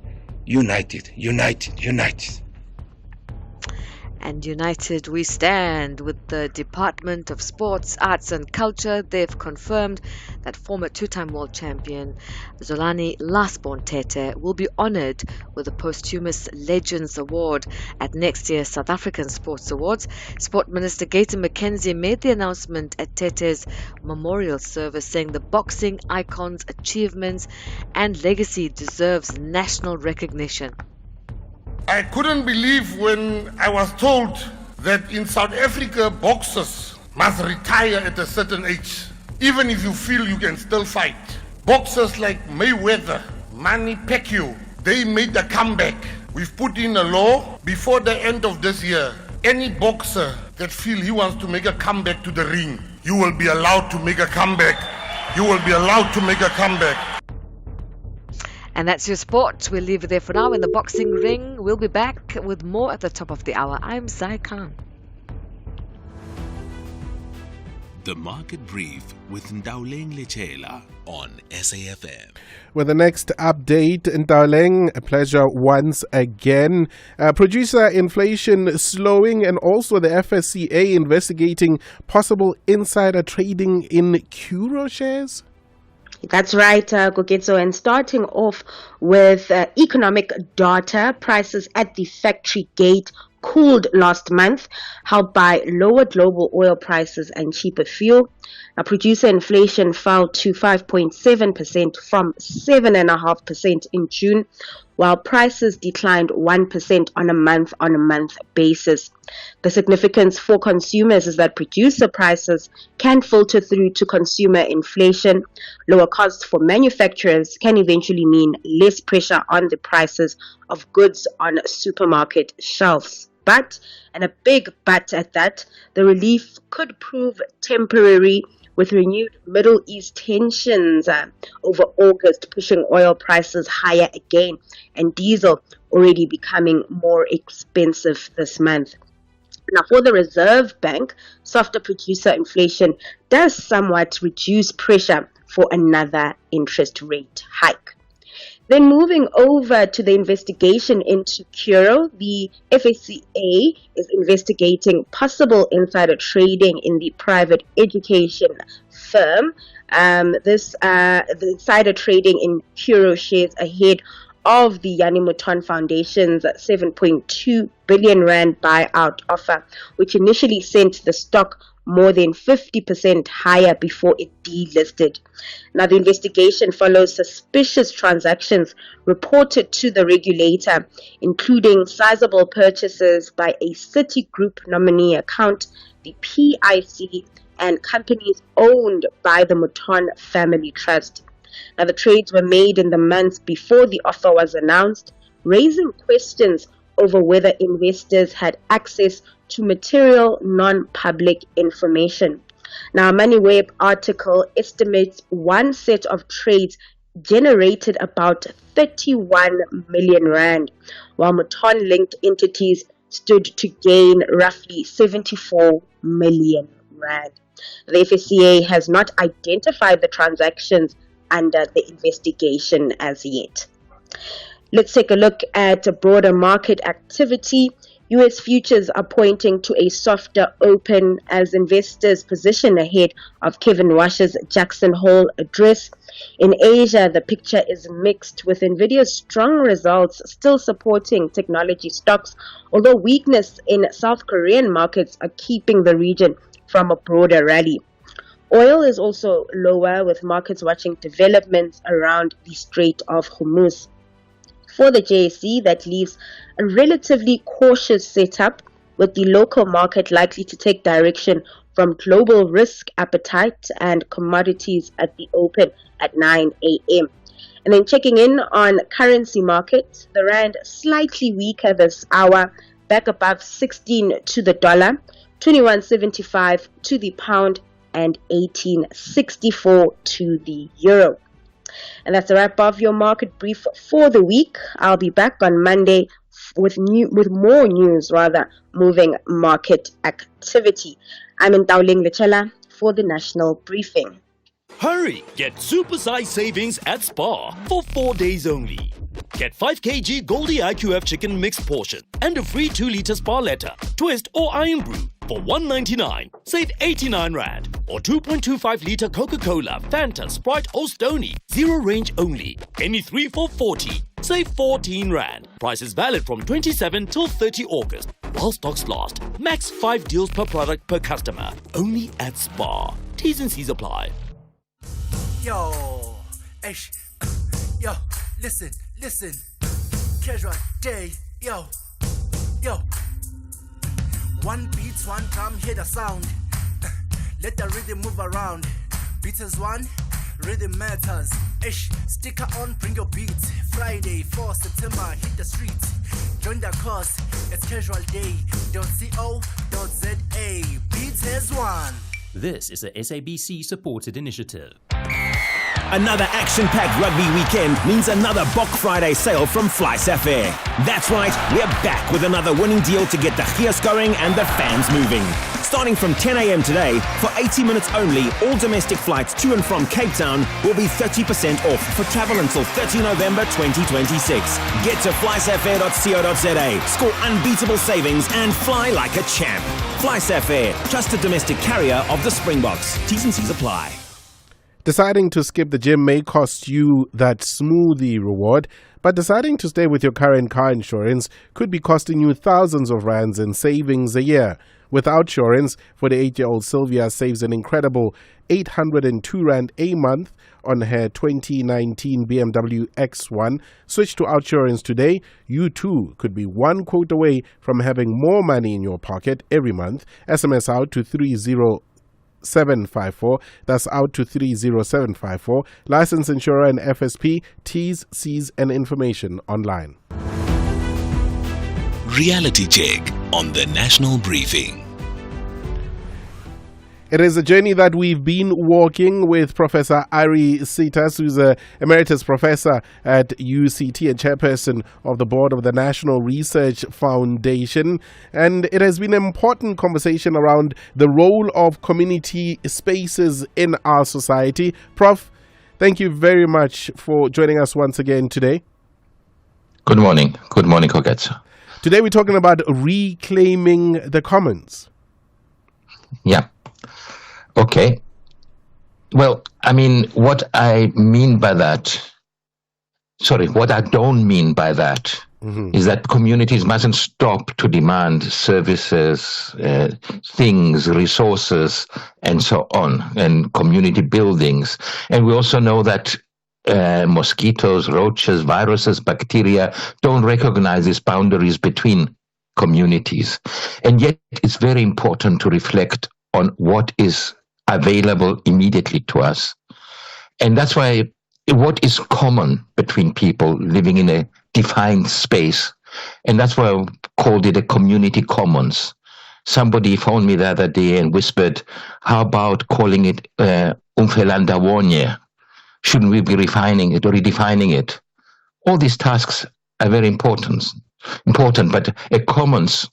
And united we stand with the Department of Sports, Arts and Culture. They've confirmed that former two-time world champion Zolani Lastborn Tete will be honoured with the posthumous Legends Award at next year's South African Sports Awards. Sport Minister Gayton McKenzie made the announcement at Tete's memorial service, saying the boxing icon's achievements and legacy deserves national recognition. I couldn't believe when I was told that in South Africa, boxers must retire at a certain age, even if you feel you can still fight. Boxers like Mayweather, Manny Pacquiao, they made a comeback. We've put in a law before the end of this year. Any boxer that feels he wants to make a comeback to the ring, you will be allowed to make a comeback. You will be allowed to make a comeback. And that's your sport. We'll leave it there for now in the boxing ring. We'll be back with more at the top of the hour. I'm Zai Khan. The Market Brief with Ndauleng Lechela on SAFM. With the next update, Ndauleng, a pleasure once again. Producer inflation slowing, and also the FSCA investigating possible insider trading in Curo shares. That's right, Gogetso. And starting off with economic data, prices at the factory gate cooled last month, helped by lower global oil prices and cheaper fuel. Now, producer inflation fell to 5.7% from 7.5% in June, while prices declined 1% on a month-on-month basis. The significance for consumers is that producer prices can filter through to consumer inflation. Lower costs for manufacturers can eventually mean less pressure on the prices of goods on supermarket shelves. But, and a big but at that, the relief could prove temporary, with renewed Middle East tensions over August pushing oil prices higher again, and diesel already becoming more expensive this month. Now, for the Reserve Bank, softer producer inflation does somewhat reduce pressure for another interest rate hike. Then moving over to the investigation into Curo, the FSCA is investigating possible insider trading in the private education firm. The insider trading in Curo shares ahead of the Yanni Mouton Foundation's 7.2 billion rand buyout offer, which initially sent the stock more than 50% higher before it delisted. Now, the investigation follows suspicious transactions reported to the regulator, including sizable purchases by a Citigroup nominee account, the PIC, and companies owned by the Mouton Family Trust. Now, the trades were made in the months before the offer was announced, raising questions over whether investors had access to material non-public information. Now, a MoneyWeb article estimates one set of trades generated about 31 million rand, while Mouton-linked entities stood to gain roughly 74 million rand. The FSCA has not identified the transactions under the investigation as yet. Let's take a look at broader market activity. U.S. futures are pointing to a softer open as investors position ahead of Kevin Rush's Jackson Hole address. In Asia, the picture is mixed, with Nvidia's strong results still supporting technology stocks, although weakness in South Korean markets are keeping the region from a broader rally. Oil is also lower, with markets watching developments around the Strait of Hormuz. For the JSE, that leaves a relatively cautious setup, with the local market likely to take direction from global risk appetite and commodities at the open at 9 a.m. And then checking in on currency markets, the rand slightly weaker this hour, back above 16 to the dollar, 21.75 to the pound, and 18.64 to the euro. And that's a wrap of your market brief for the week. I'll be back on Monday with more news, moving market activity. I'm in Ndauleng Lechela for the National Briefing. Hurry! Get supersized savings at Spar for 4 days only. Get 5 kg Goldie IQF chicken mixed portion and a free 2-litre Spar letter, twist or iron brew for $1.99. Save 89 Rand. Or 2.25-litre Coca-Cola, Fanta, Sprite or Stoney. 0 range only. Any 3 for 40. Save 14 Rand. Price is valid from 27 till 30 August. While stocks last. Max 5 deals per product per customer. Only at Spar. T's and C's apply. Yo, yo, listen, casual day, yo, one beat, one drum, hear the sound, let the rhythm move around, beats is one, rhythm matters, sticker on, bring your beats, Friday, 4 September, hit the streets, join the cause, it's casual day, .co.za, beats is one. This is a SABC supported initiative. Another action-packed rugby weekend means another Bok Friday sale from SAfmRadio. That's right, we're back with another winning deal to get the gears going and the fans moving. Starting from 10 a.m. today, for 80 minutes only, all domestic flights to and from Cape Town will be 30% off for travel until 30 November 2026. Get to flysaffair.co.za, score unbeatable savings and fly like a champ. SAfmRadio, trusted domestic carrier of the Springboks. T's and C's apply. Deciding to skip the gym may cost you that smoothie reward, but deciding to stay with your current car insurance could be costing you thousands of rands in savings a year. With Outsurance, 48-year-old Sylvia saves an incredible 802 Rand a month on her 2019 BMW X1. Switch to Outsurance today. You too could be one quote away from having more money in your pocket every month. SMS out to 30754. That's out to 30754. License insurer and FSP. T's, C's and information online. Reality check on the National Briefing. It is a journey that we've been walking with Professor Ari Sitas, who's an emeritus professor at UCT and chairperson of the board of the National Research Foundation. And it has been an important conversation around the role of community spaces in our society. Prof, thank you very much for joining us once again today. Good morning. Good morning, Kogetsu. Today we're talking about reclaiming the commons. Yeah. Okay. Well, I mean, what I don't mean by that is that communities mustn't stop to demand services, things, resources, and so on, and community buildings. And we also know that mosquitoes, roaches, viruses, bacteria don't recognize these boundaries between communities. And yet it's very important to reflect on what is available immediately to us. And that's why what is common between people living in a defined space, and that's why I called it a community commons. Somebody phoned me the other day and whispered, how about calling it umfelandawonye? Shouldn't we be refining it or redefining it? All these tasks are very important, but a commons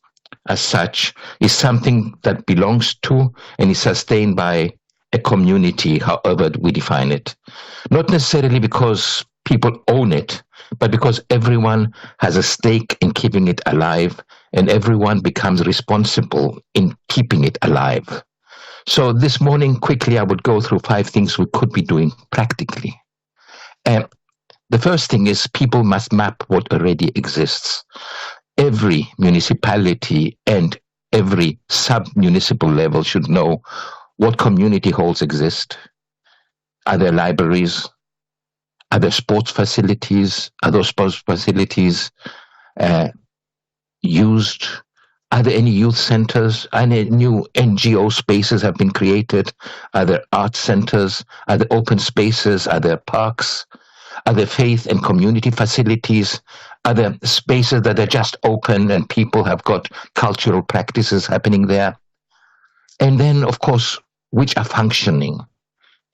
as such is something that belongs to and is sustained by a community, however we define it. Not necessarily because people own it, but because everyone has a stake in keeping it alive and everyone becomes responsible in keeping it alive. So this morning, quickly, I would go through 5 things we could be doing practically. The first thing is people must map what already exists. Every municipality and every sub-municipal level should know what community halls exist. Are there libraries? Are there sports facilities? Are those sports facilities used? Are there any youth centers? Any new NGO spaces have been created? Are there art centers? Are there open spaces? Are there parks? Are there faith and community facilities? Are there spaces that are just open and people have got cultural practices happening there? And then, of course, which are functioning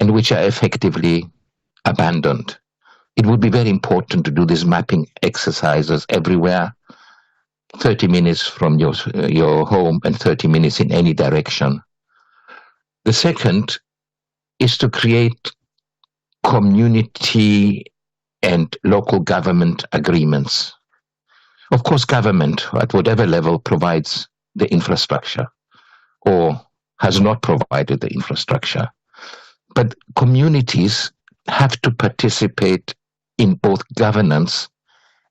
and which are effectively abandoned. It would be very important to do these mapping exercises everywhere, 30 minutes from your home and 30 minutes in any direction. The second is to create community and local government agreements. Of course, government at whatever level provides the infrastructure or has not provided the infrastructure. But communities have to participate in both governance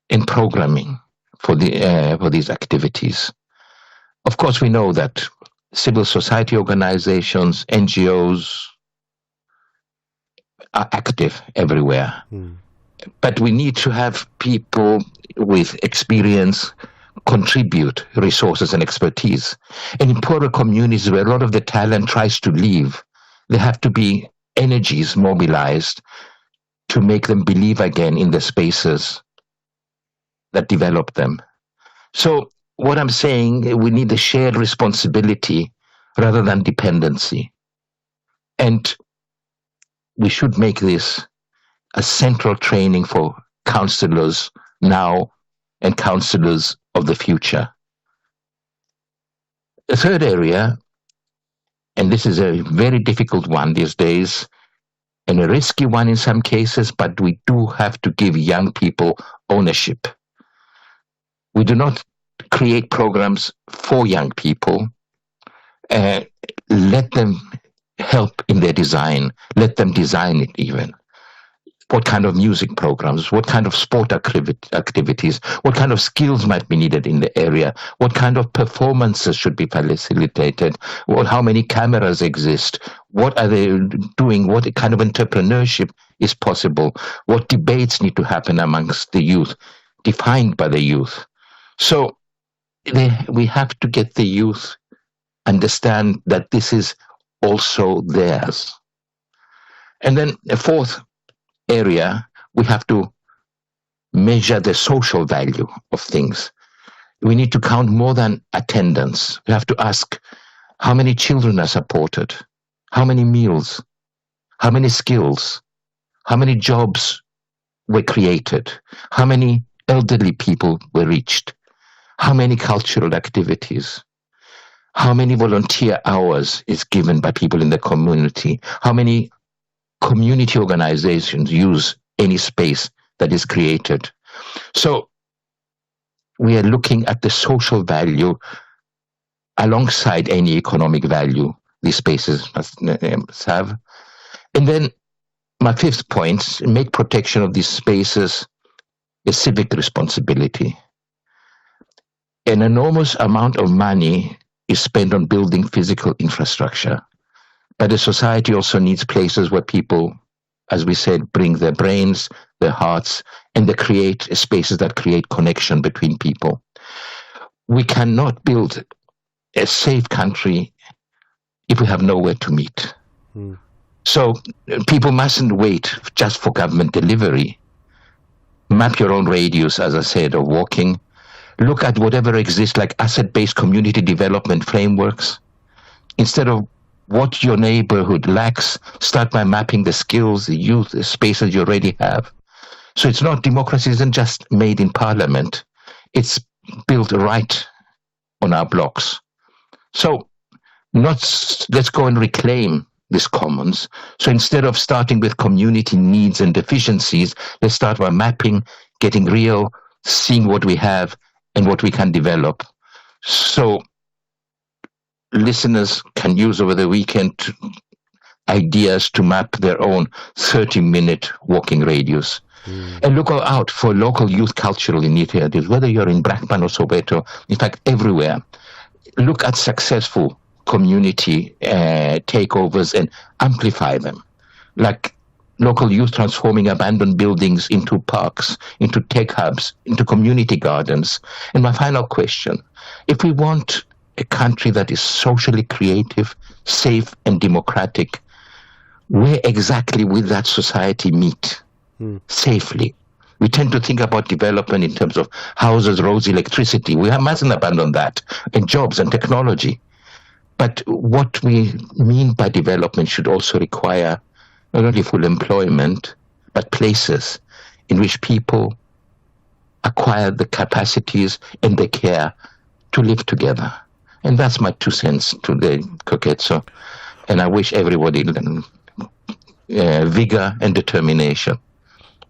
and programming for these activities. Of course, we know that civil society organizations, NGOs are active everywhere. But we need to have people with experience contribute resources and expertise. And in poorer communities where a lot of the talent tries to leave, there have to be energies mobilized to make them believe again in the spaces that develop them. So what I'm saying, we need a shared responsibility rather than dependency. And we should make this a central training for counselors now and counselors of the future. The third area, and this is a very difficult one these days, and a risky one in some cases, but we do have to give young people ownership. We do not create programs for young people. Let them help in their design. Let them design it even. What kind of music programs, what kind of sport activities, what kind of skills might be needed in the area, what kind of performances should be facilitated, how many cameras exist, what are they doing, what kind of entrepreneurship is possible, what debates need to happen amongst the youth, defined by the youth. So we have to get the youth understand that this is also theirs. And then a fourth area, we have to measure the social value of things. We need to count more than attendance. We have to ask how many children are supported, how many meals, how many skills, how many jobs were created, how many elderly people were reached, how many cultural activities, how many volunteer hours is given by people in the community, how many community organizations use any space that is created. So we are looking at the social value alongside any economic value these spaces must have. And then my fifth point, make protection of these spaces a civic responsibility. An enormous amount of money is spent on building physical infrastructure. But the society also needs places where people, as we said, bring their brains, their hearts, and they create spaces that create connection between people. We cannot build a safe country if we have nowhere to meet. So people mustn't wait just for government delivery. Map your own radius, as I said, of walking. Look at whatever exists, like asset-based community development frameworks. Instead of what your neighborhood lacks, start by mapping the skills, the youth, the spaces you already have. So it's not, democracy isn't just made in parliament. It's built right on our blocks. So let's go and reclaim these commons. So instead of starting with community needs and deficiencies, let's start by mapping, getting real, seeing what we have and what we can develop. So listeners can use over the weekend ideas to map their own 30-minute walking radius. And look out for local youth cultural initiatives, whether you're in Brakpan or Soweto, in fact, everywhere. Look at successful community takeovers and amplify them, like local youth transforming abandoned buildings into parks, into tech hubs, into community gardens. And my final question, if we want a country that is socially creative, safe and democratic, where exactly will that society meet safely? We tend to think about development in terms of houses, roads, electricity. We mustn't abandon that, and jobs and technology. But what we mean by development should also require not only full employment, but places in which people acquire the capacities and the care to live together. And that's my 2 cents today, Koketso. And I wish everybody vigor and determination.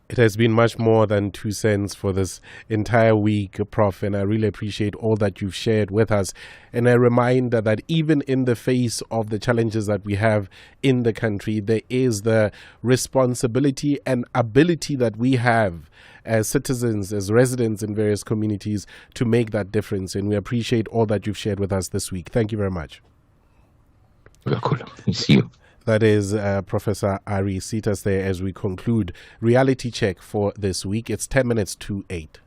It has been much more than 2 cents for this entire week, Prof, and I really appreciate all that you've shared with us. And a reminder that even in the face of the challenges that we have in the country, there is the responsibility and ability that we have as citizens, as residents in various communities to make that difference. And we appreciate all that you've shared with us this week. Thank you very much. See you. That is Professor Ari Sitas there as we conclude Reality Check for this week. It's 10 minutes to 8.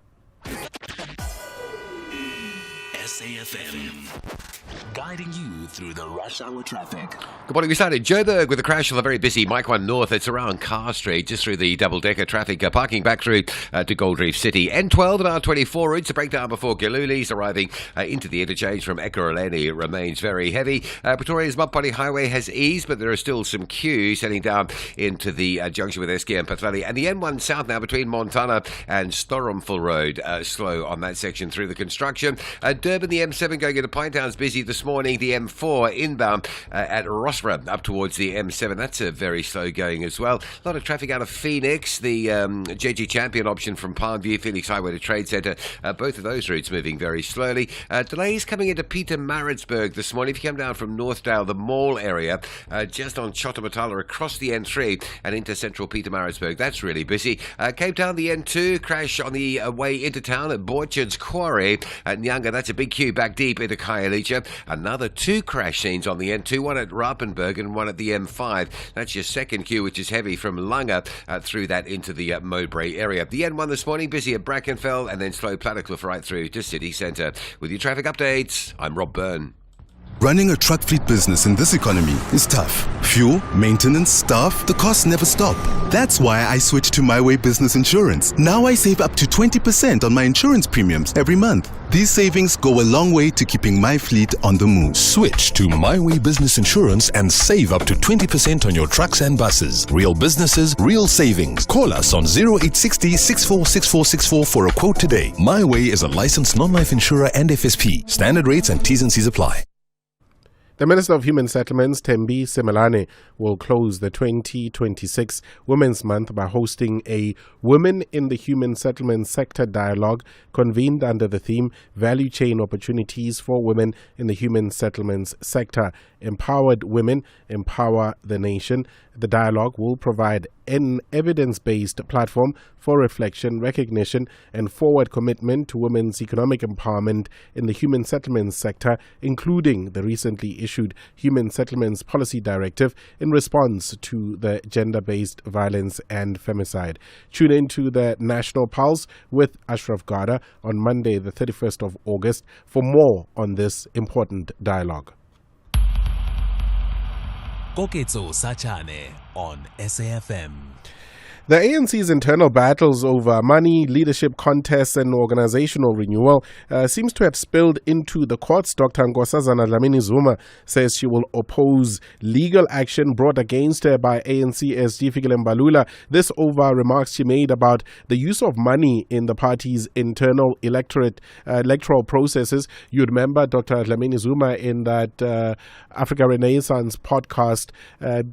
SAfm, guiding you through the rush hour traffic. Good morning. We started Joburg with a crash on the very busy Mike 1 North. It's around Carr Street, just through the double-decker traffic, parking back through to Gold Reef City. N12 about 24 routes, a breakdown before Galuli's arriving into the interchange from Ekurhuleni. It remains very heavy. Pretoria's Mapani Highway has eased, but there are still some queues heading down into the junction with SK and Pathlali. And the N1 South now between Montana and Storumful Road, slow on that section through the construction. Durban, the M7 going into Pinetown's busy this morning. The M4 inbound at Rossborough up towards the M7. That's very slow going as well. A lot of traffic out of Phoenix. The JG Champion option from Palmview, Phoenix Highway to Trade Centre. Both of those routes moving very slowly. Delays coming into Pietermaritzburg this morning. If you come down from Northdale, the mall area, just on Chotamatala across the N3 and into central Pietermaritzburg. That's really busy. Cape Town, the N2 crash on the way into town at Borchard's Quarry at Nyanga. That's a big queue back deep into Khayelitsha. Another 2 crash scenes on the N2, one at Rappenberg and one at the M5. That's your second queue, which is heavy from Langa through that into the Mowbray area. The N1 this morning, busy at Brackenfell and then slow Plattekloof right through to City Centre. With your traffic updates, I'm Rob Byrne. Running a truck fleet business in this economy is tough. Fuel, maintenance, staff, the costs never stop. That's why I switched to My Way Business Insurance. Now I save up to 20% on my insurance premiums every month. These savings go a long way to keeping my fleet on the move. Switch to My Way Business Insurance and save up to 20% on your trucks and buses. Real businesses, real savings. Call us on 0860 646464 for a quote today. My Way is a licensed non-life insurer and FSP. Standard rates and T's and C's apply. The Minister of Human Settlements, Thembi Semelane, will close the 2026 Women's Month by hosting a Women in the Human Settlement Sector dialogue convened under the theme Value Chain Opportunities for Women in the Human Settlements Sector. Empowered Women, Empower the Nation. The dialogue will provide an evidence-based platform for reflection, recognition, and forward commitment to women's economic empowerment in the human settlements sector, including the recently issued Human Settlements Policy Directive in response to the gender-based violence and femicide. Tune into the National Pulse with Ashraf Garda on Monday, the 31st of August, for more on this important dialogue. Koketso Sachane on SAfm. The ANC's internal battles over money, leadership contests and organizational renewal seems to have spilled into the courts. Dr. Nkosazana Dlamini Zuma says she will oppose legal action brought against her by ANC SG Fikile Mbalula. This over remarks she made about the use of money in the party's internal electoral processes. You'd remember Dr. Dlamini Zuma in that Africa Renaissance podcast.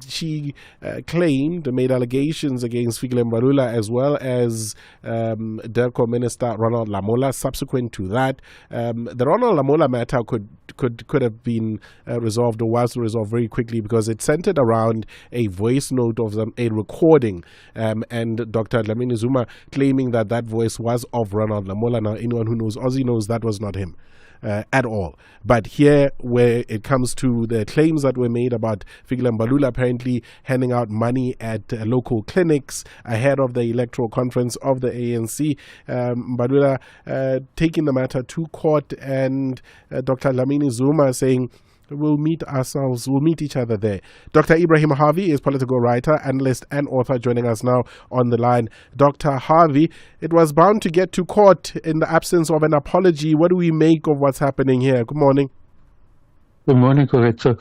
She made allegations against Fikile Mbalula as well as DERCO Minister Ronald Lamola. Subsequent to that, the Ronald Lamola matter could have been resolved, or was resolved very quickly, because it centered around a voice note of a recording, and Dr. Dlamini Zuma claiming that voice was of Ronald Lamola. Now, anyone who knows Aussie knows that was not him. At all. But here, where it comes to the claims that were made about Fikile Mbalula apparently handing out money at local clinics ahead of the electoral conference of the ANC, Mbalula taking the matter to court, and Dr. Dlamini Zuma saying, we'll meet each other there. Dr. Ibrahim Harvey is political writer, analyst and author, joining us now on the line. Dr. Harvey, it was bound to get to court in the absence of an apology. What do we make of what's happening here? Good morning. Good morning, Corretto.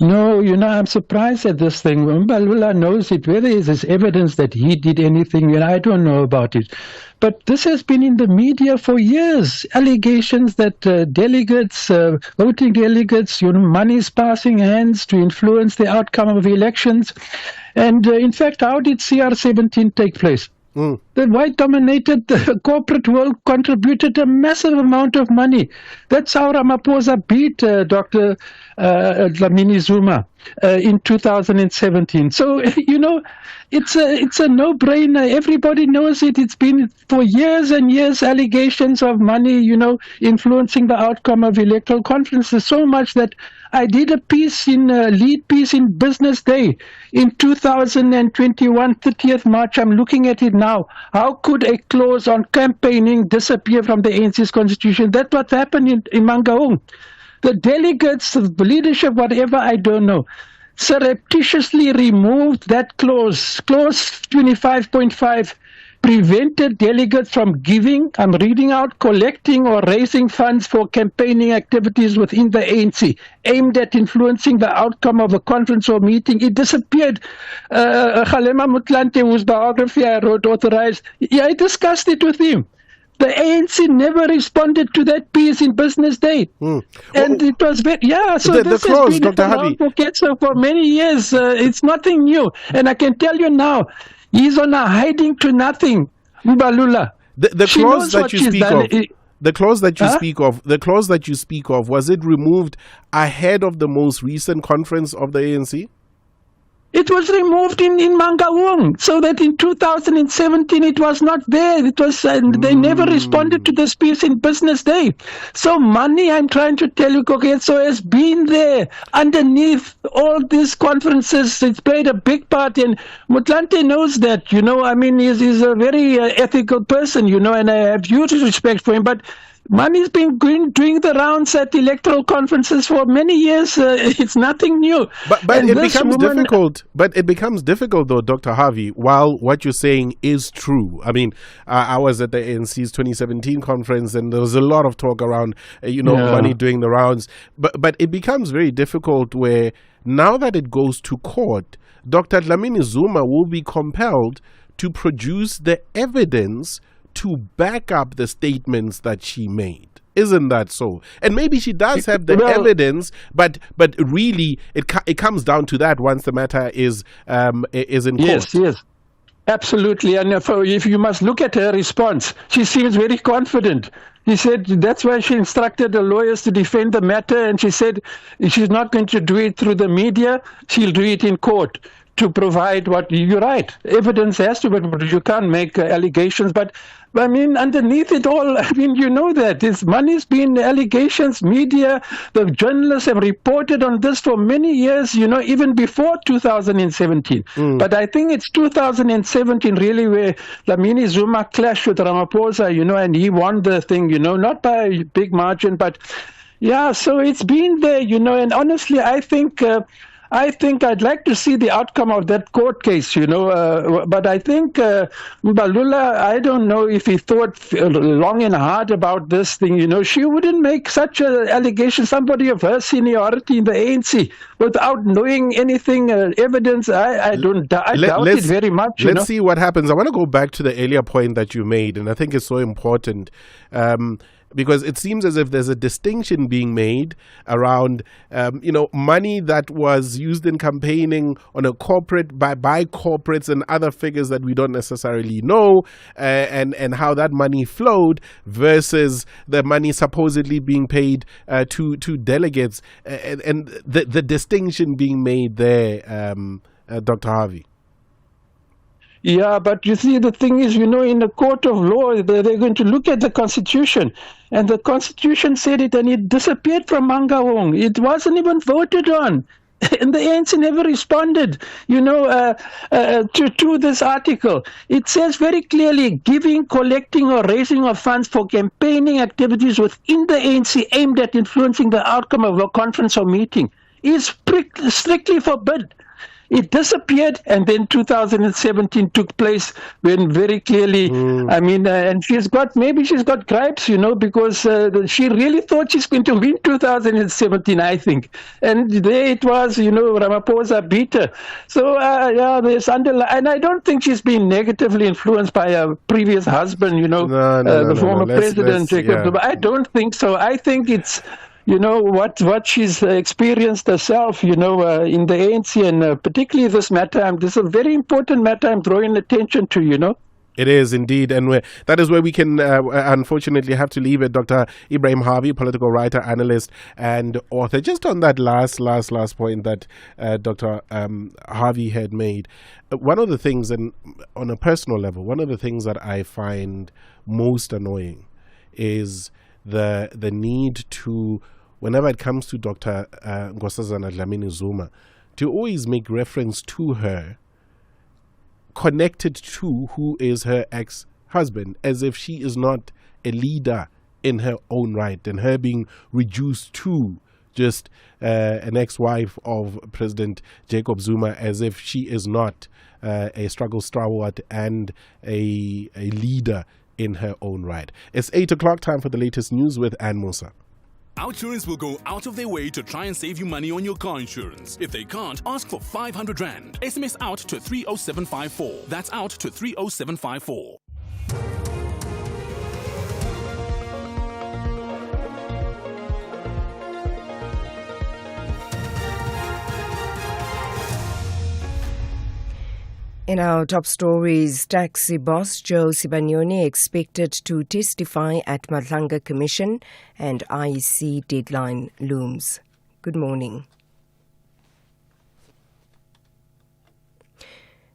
No, I'm surprised at this thing. Mbalula knows it. Whether there's evidence that he did anything, I don't know about it. But this has been in the media for years. Allegations that delegates, voting delegates, money is passing hands to influence the outcome of elections. And in fact, how did CR17 take place? The white-dominated corporate world contributed a massive amount of money. That's how Ramaphosa beat Dr. Dlamini Zuma in 2017. So, it's a no-brainer. Everybody knows it. It's been for years and years allegations of money, influencing the outcome of electoral conferences, so much that I did a lead piece in Business Day in 2021, 30th March. I'm looking at it now. How could a clause on campaigning disappear from the ANC's constitution? That's what happened in Mangaung. The delegates, the leadership, whatever, I don't know, surreptitiously removed that clause. Clause 25.5 prevented delegates from giving, I'm reading out, collecting or raising funds for campaigning activities within the ANC aimed at influencing the outcome of a conference or meeting. It disappeared. Kgalema Motlanthe, whose biography I wrote, authorized, I discussed it with him. The ANC never responded to that piece in Business Day. And it was very, so this clause, has been around for Ketso for many years. It's nothing new. And I can tell you now, he's on a hiding to nothing, Mbalula. The clause that you speak of, the clause that you speak of, was it removed ahead of the most recent conference of the ANC? It was removed in Mangaung, so that in 2017 it was not there. It was they never responded to this piece in Business Day. So money, I'm trying to tell you, Koketso, has been there underneath all these conferences. It's played a big part, and Motlanthe knows that. He's a very ethical person, and I have huge respect for him. But money's been doing the rounds at electoral conferences for many years. It's nothing new. But it becomes difficult. But it becomes difficult, though, Dr. Harvey, while what you're saying is true. I mean, I was at the ANC's 2017 conference, and there was a lot of talk around, money doing the rounds. But it becomes very difficult where now that it goes to court, Dr. Dlamini Zuma will be compelled to produce the evidence to back up the statements that she made. Isn't that so? And maybe she does have the evidence, but really it comes down to that once the matter is in court. Yes. Absolutely. And if you must look at her response, she seems very confident. He said that's why she instructed the lawyers to defend the matter, and she said she's not going to do it through the media, she'll do it in court to provide what you're right. Evidence has to, but you can't make allegations. But underneath it all, that this money's been allegations. Media, the journalists have reported on this for many years. Even before 2017. But I think it's 2017 really where Dlamini Zuma clashed with Ramaphosa. And he won the thing. Not by a big margin, but so it's been there. And honestly, I think I'd like to see the outcome of that court case, but I think Mbalula, I don't know if he thought long and hard about this thing, she wouldn't make such an allegation, somebody of her seniority in the ANC, without knowing anything, evidence. I doubt it very much. Let's see what happens. I want to go back to the earlier point that you made, and I think it's so important. Because it seems as if there's a distinction being made around, money that was used in campaigning on a corporate by corporates and other figures that we don't necessarily know, and how that money flowed versus the money supposedly being paid to delegates, and the distinction being made there, Dr. Harvey. Yeah, but you see, the thing is, in the court of law, they're going to look at the Constitution. And the Constitution said it, and it disappeared from Mangaung. It wasn't even voted on. And the ANC never responded, to this article. It says very clearly, giving, collecting, or raising of funds for campaigning activities within the ANC aimed at influencing the outcome of a conference or meeting is strictly forbidden. It disappeared, and then 2017 took place when very clearly, and she's got gripes, because she really thought she's going to win 2017, I think. And there it was, Ramaphosa beat her. So, there's and I don't think she's been negatively influenced by her previous husband, the former president, Jacob Zuma. I don't think so. I think it's, what she's experienced herself, in the ANC, and particularly this matter. This is a very important matter I'm drawing attention to, It is indeed, and that is where we can unfortunately have to leave it. Dr. Ibrahim Harvey, political writer, analyst, and author. Just on that last point that Dr. Harvey had made, one of the things, and on a personal level, one of the things that I find most annoying is the need to, whenever it comes to Dr. Nkosazana Dlamini Zuma, to always make reference to her connected to who is her ex-husband, as if she is not a leader in her own right, and her being reduced to just an ex-wife of President Jacob Zuma, as if she is not a struggle stalwart and a leader in her own right. It's 8 o'clock, time for the latest news with Ann Musa. Outsurance will go out of their way to try and save you money on your car insurance. If they can't, ask for 500 Rand. SMS out to 30754. That's out to 30754. In our top stories, taxi boss Joe Sibanyoni expected to testify at Matlanga Commission, and IEC deadline looms. Good morning.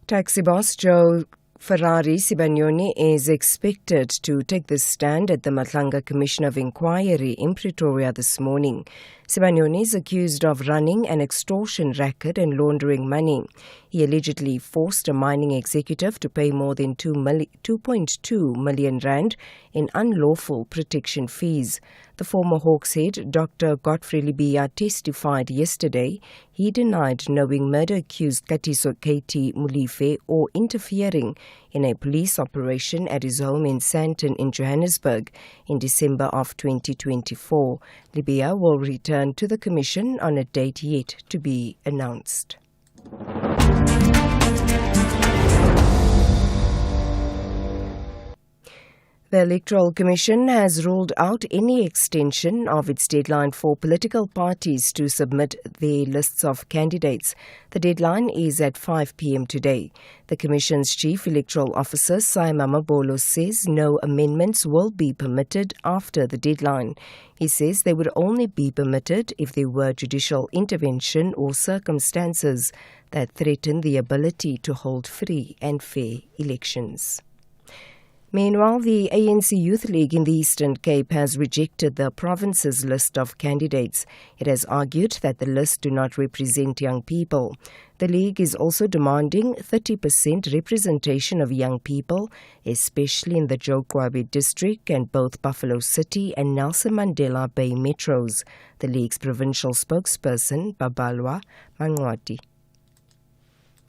Taxi boss Joe Ferrari Sibanyoni is expected to take the stand at the Matlanga Commission of Inquiry in Pretoria this morning. Sibanyoni is accused of running an extortion racket and laundering money. He allegedly forced a mining executive to pay more than 2.2 million rand in unlawful protection fees. The former Hawks head, Dr. Godfrey Libya, testified yesterday. He denied knowing murder-accused Katiso Katie Mulife or interfering in a police operation at his home in Sandton in Johannesburg in December of 2024. Libya will return to the Commission on a date yet to be announced. The Electoral Commission has ruled out any extension of its deadline for political parties to submit their lists of candidates. The deadline is at 5 p.m. today. The Commission's Chief Electoral Officer, Sai Mamabolo, says no amendments will be permitted after the deadline. He says they would only be permitted if there were judicial intervention or circumstances that threaten the ability to hold free and fair elections. Meanwhile, the ANC Youth League in the Eastern Cape has rejected the province's list of candidates. It has argued that the list do not represent young people. The league is also demanding 30% representation of young people, especially in the Jokwabe district and both Buffalo City and Nelson Mandela Bay metros. The league's provincial spokesperson, Babalwa Mangwati.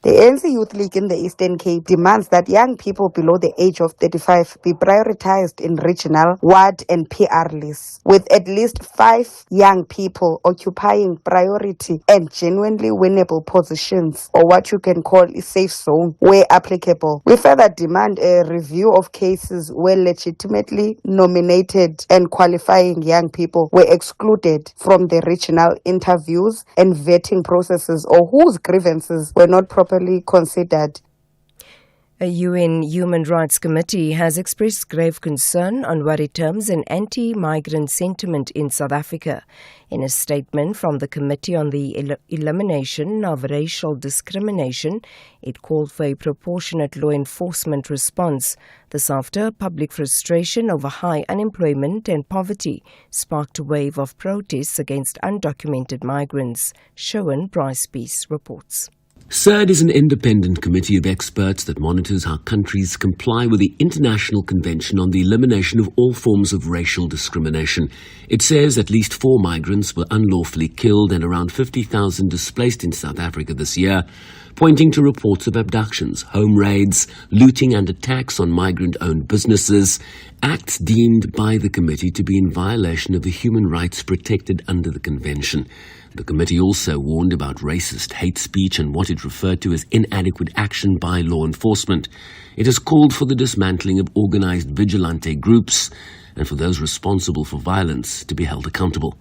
The ANC Youth League in the Eastern Cape demands that young people below the age of 35 be prioritized in regional, ward and PR lists, with at least 5 young people occupying priority and genuinely winnable positions, or what you can call a safe zone, where applicable. We further demand a review of cases where legitimately nominated and qualifying young people were excluded from the regional interviews and vetting processes, or whose grievances were not properly considered. A UN Human Rights Committee has expressed grave concern on what it terms an anti-migrant sentiment in South Africa. In a statement from the Committee on the Elimination of Racial Discrimination, it called for a proportionate law enforcement response. This after public frustration over high unemployment and poverty sparked a wave of protests against undocumented migrants. Showan Bryce Peace reports. CERD is an independent committee of experts that monitors how countries comply with the International Convention on the Elimination of All Forms of Racial Discrimination. It says at least 4 migrants were unlawfully killed and around 50,000 displaced in South Africa this year, pointing to reports of abductions, home raids, looting and attacks on migrant-owned businesses, acts deemed by the committee to be in violation of the human rights protected under the convention. The committee also warned about racist hate speech and what it referred to as inadequate action by law enforcement. It has called for the dismantling of organized vigilante groups and for those responsible for violence to be held accountable.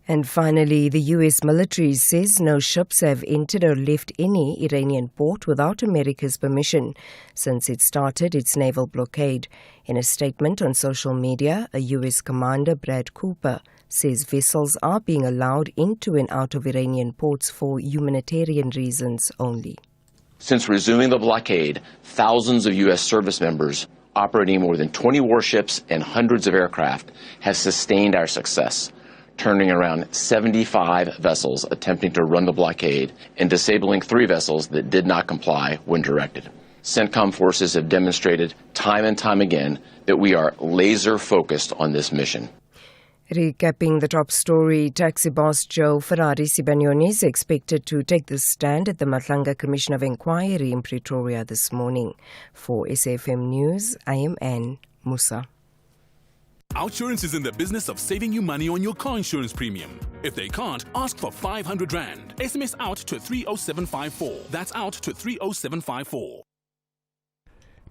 And finally, the U.S. military says no ships have entered or left any Iranian port without America's permission since it started its naval blockade. In a statement on social media, a U.S. commander, Brad Cooper, says vessels are being allowed into and out of Iranian ports for humanitarian reasons only. Since resuming the blockade, thousands of U.S. service members operating more than 20 warships and hundreds of aircraft have sustained our success, turning around 75 vessels attempting to run the blockade and disabling 3 vessels that did not comply when directed. CENTCOM forces have demonstrated time and time again that we are laser focused on this mission. Recapping the top story, taxi boss Joe Ferrari Sibanyoni is expected to take the stand at the Matlanga Commission of Inquiry in Pretoria this morning. For SAFM News, I am Anne Musa. OUTsurance is in the business of saving you money on your car insurance premium. If they can't, ask for 500 Rand. SMS out to 30754. That's out to 30754.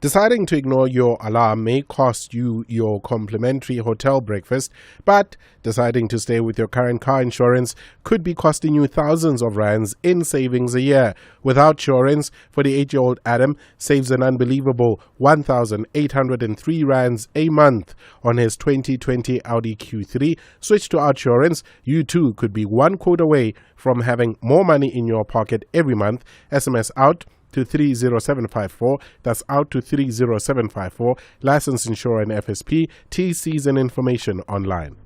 Deciding to ignore your alarm may cost you your complimentary hotel breakfast, but deciding to stay with your current car insurance could be costing you thousands of rands in savings a year. With OUTsurance, 48-year-old Adam saves an unbelievable 1,803 rands a month on his 2020 Audi Q3. Switch to OUTsurance. You too could be one quote away from having more money in your pocket every month. SMS out to 30754. That's out to 30754. License, insurer and FSP. TCs and information online.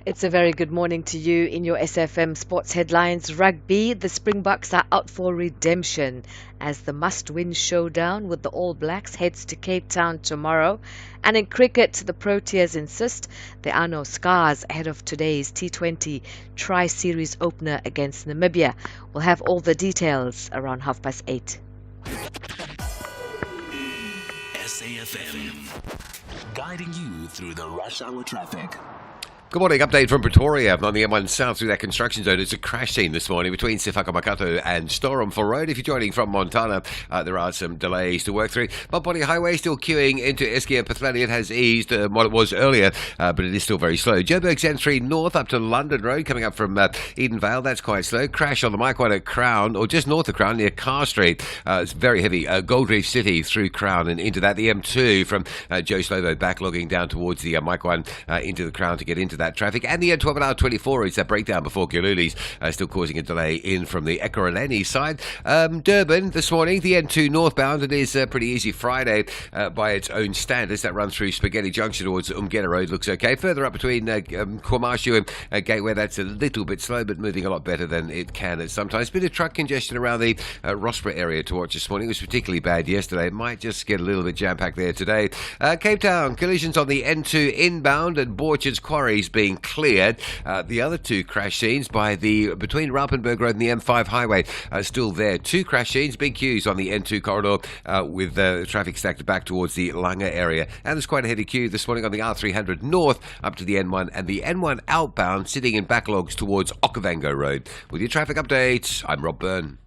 It's a very good morning to you in your SFM Sports Headlines. Rugby, the Springboks are out for redemption as the must-win showdown with the All Blacks heads to Cape Town tomorrow. And in cricket, the Proteas insist there are no scars ahead of today's T20 Tri-Series opener against Namibia. We'll have all the details around 8:30. SAFM, guiding you through the rush hour traffic. Good morning. Update from Pretoria on the M1 South through that construction zone. It's a crash scene this morning between Sefaka-Makato and Stormful Road. If you're joining from Montana, there are some delays to work through. Mopani Highway still queuing into Eskia Pathlani. It has eased what it was earlier, but it is still very slow. Joburg's N3 North up to London Road, coming up from Edenvale. That's quite slow. Crash on the Mike 1 at Crown, or just north of Crown, near Carr Street. It's very heavy. Gold Reef City through Crown and into that. The M2 from Joe Slovo backlogging down towards the Mike 1 into the Crown to get into that traffic. And the N12 at R24 is that breakdown before Giluli's, still causing a delay in from the Ekurhuleni side. Durban this morning, the N2 northbound. It is a pretty easy Friday by its own standards. That run through Spaghetti Junction towards Umgena Road looks okay. Further up between Kwamashu and Gateway, that's a little bit slow, but moving a lot better than it can at sometimes. Bit of truck congestion around the Rossborough area to watch this morning. It was particularly bad yesterday. It might just get a little bit jam-packed there today. Cape Town, collisions on the N2 inbound and Borchard's Quarries being cleared. The other 2 crash scenes between Raupenberg Road and the M5 highway are still there. 2 crash scenes, big queues on the N2 corridor with traffic stacked back towards the Langa area. And there's quite a heavy queue this morning on the R300 north up to the N1 and the N1 outbound sitting in backlogs towards Okavango Road. With your traffic updates, I'm Rob Byrne.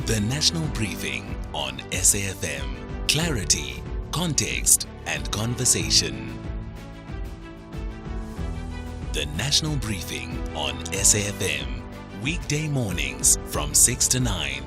The National Briefing on SAFM. Clarity, context and conversation. The National Briefing on SAFM. Weekday mornings from 6 to 9.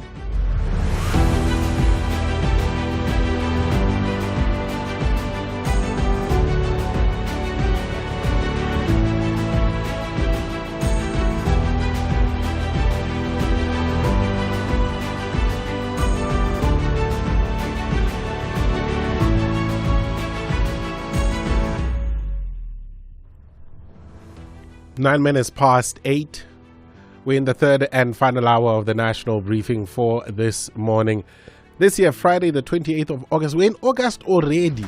Nine minutes past 8. We're in the third and final hour of the national briefing for this morning. This year, Friday, the 28th of August. We're in August already.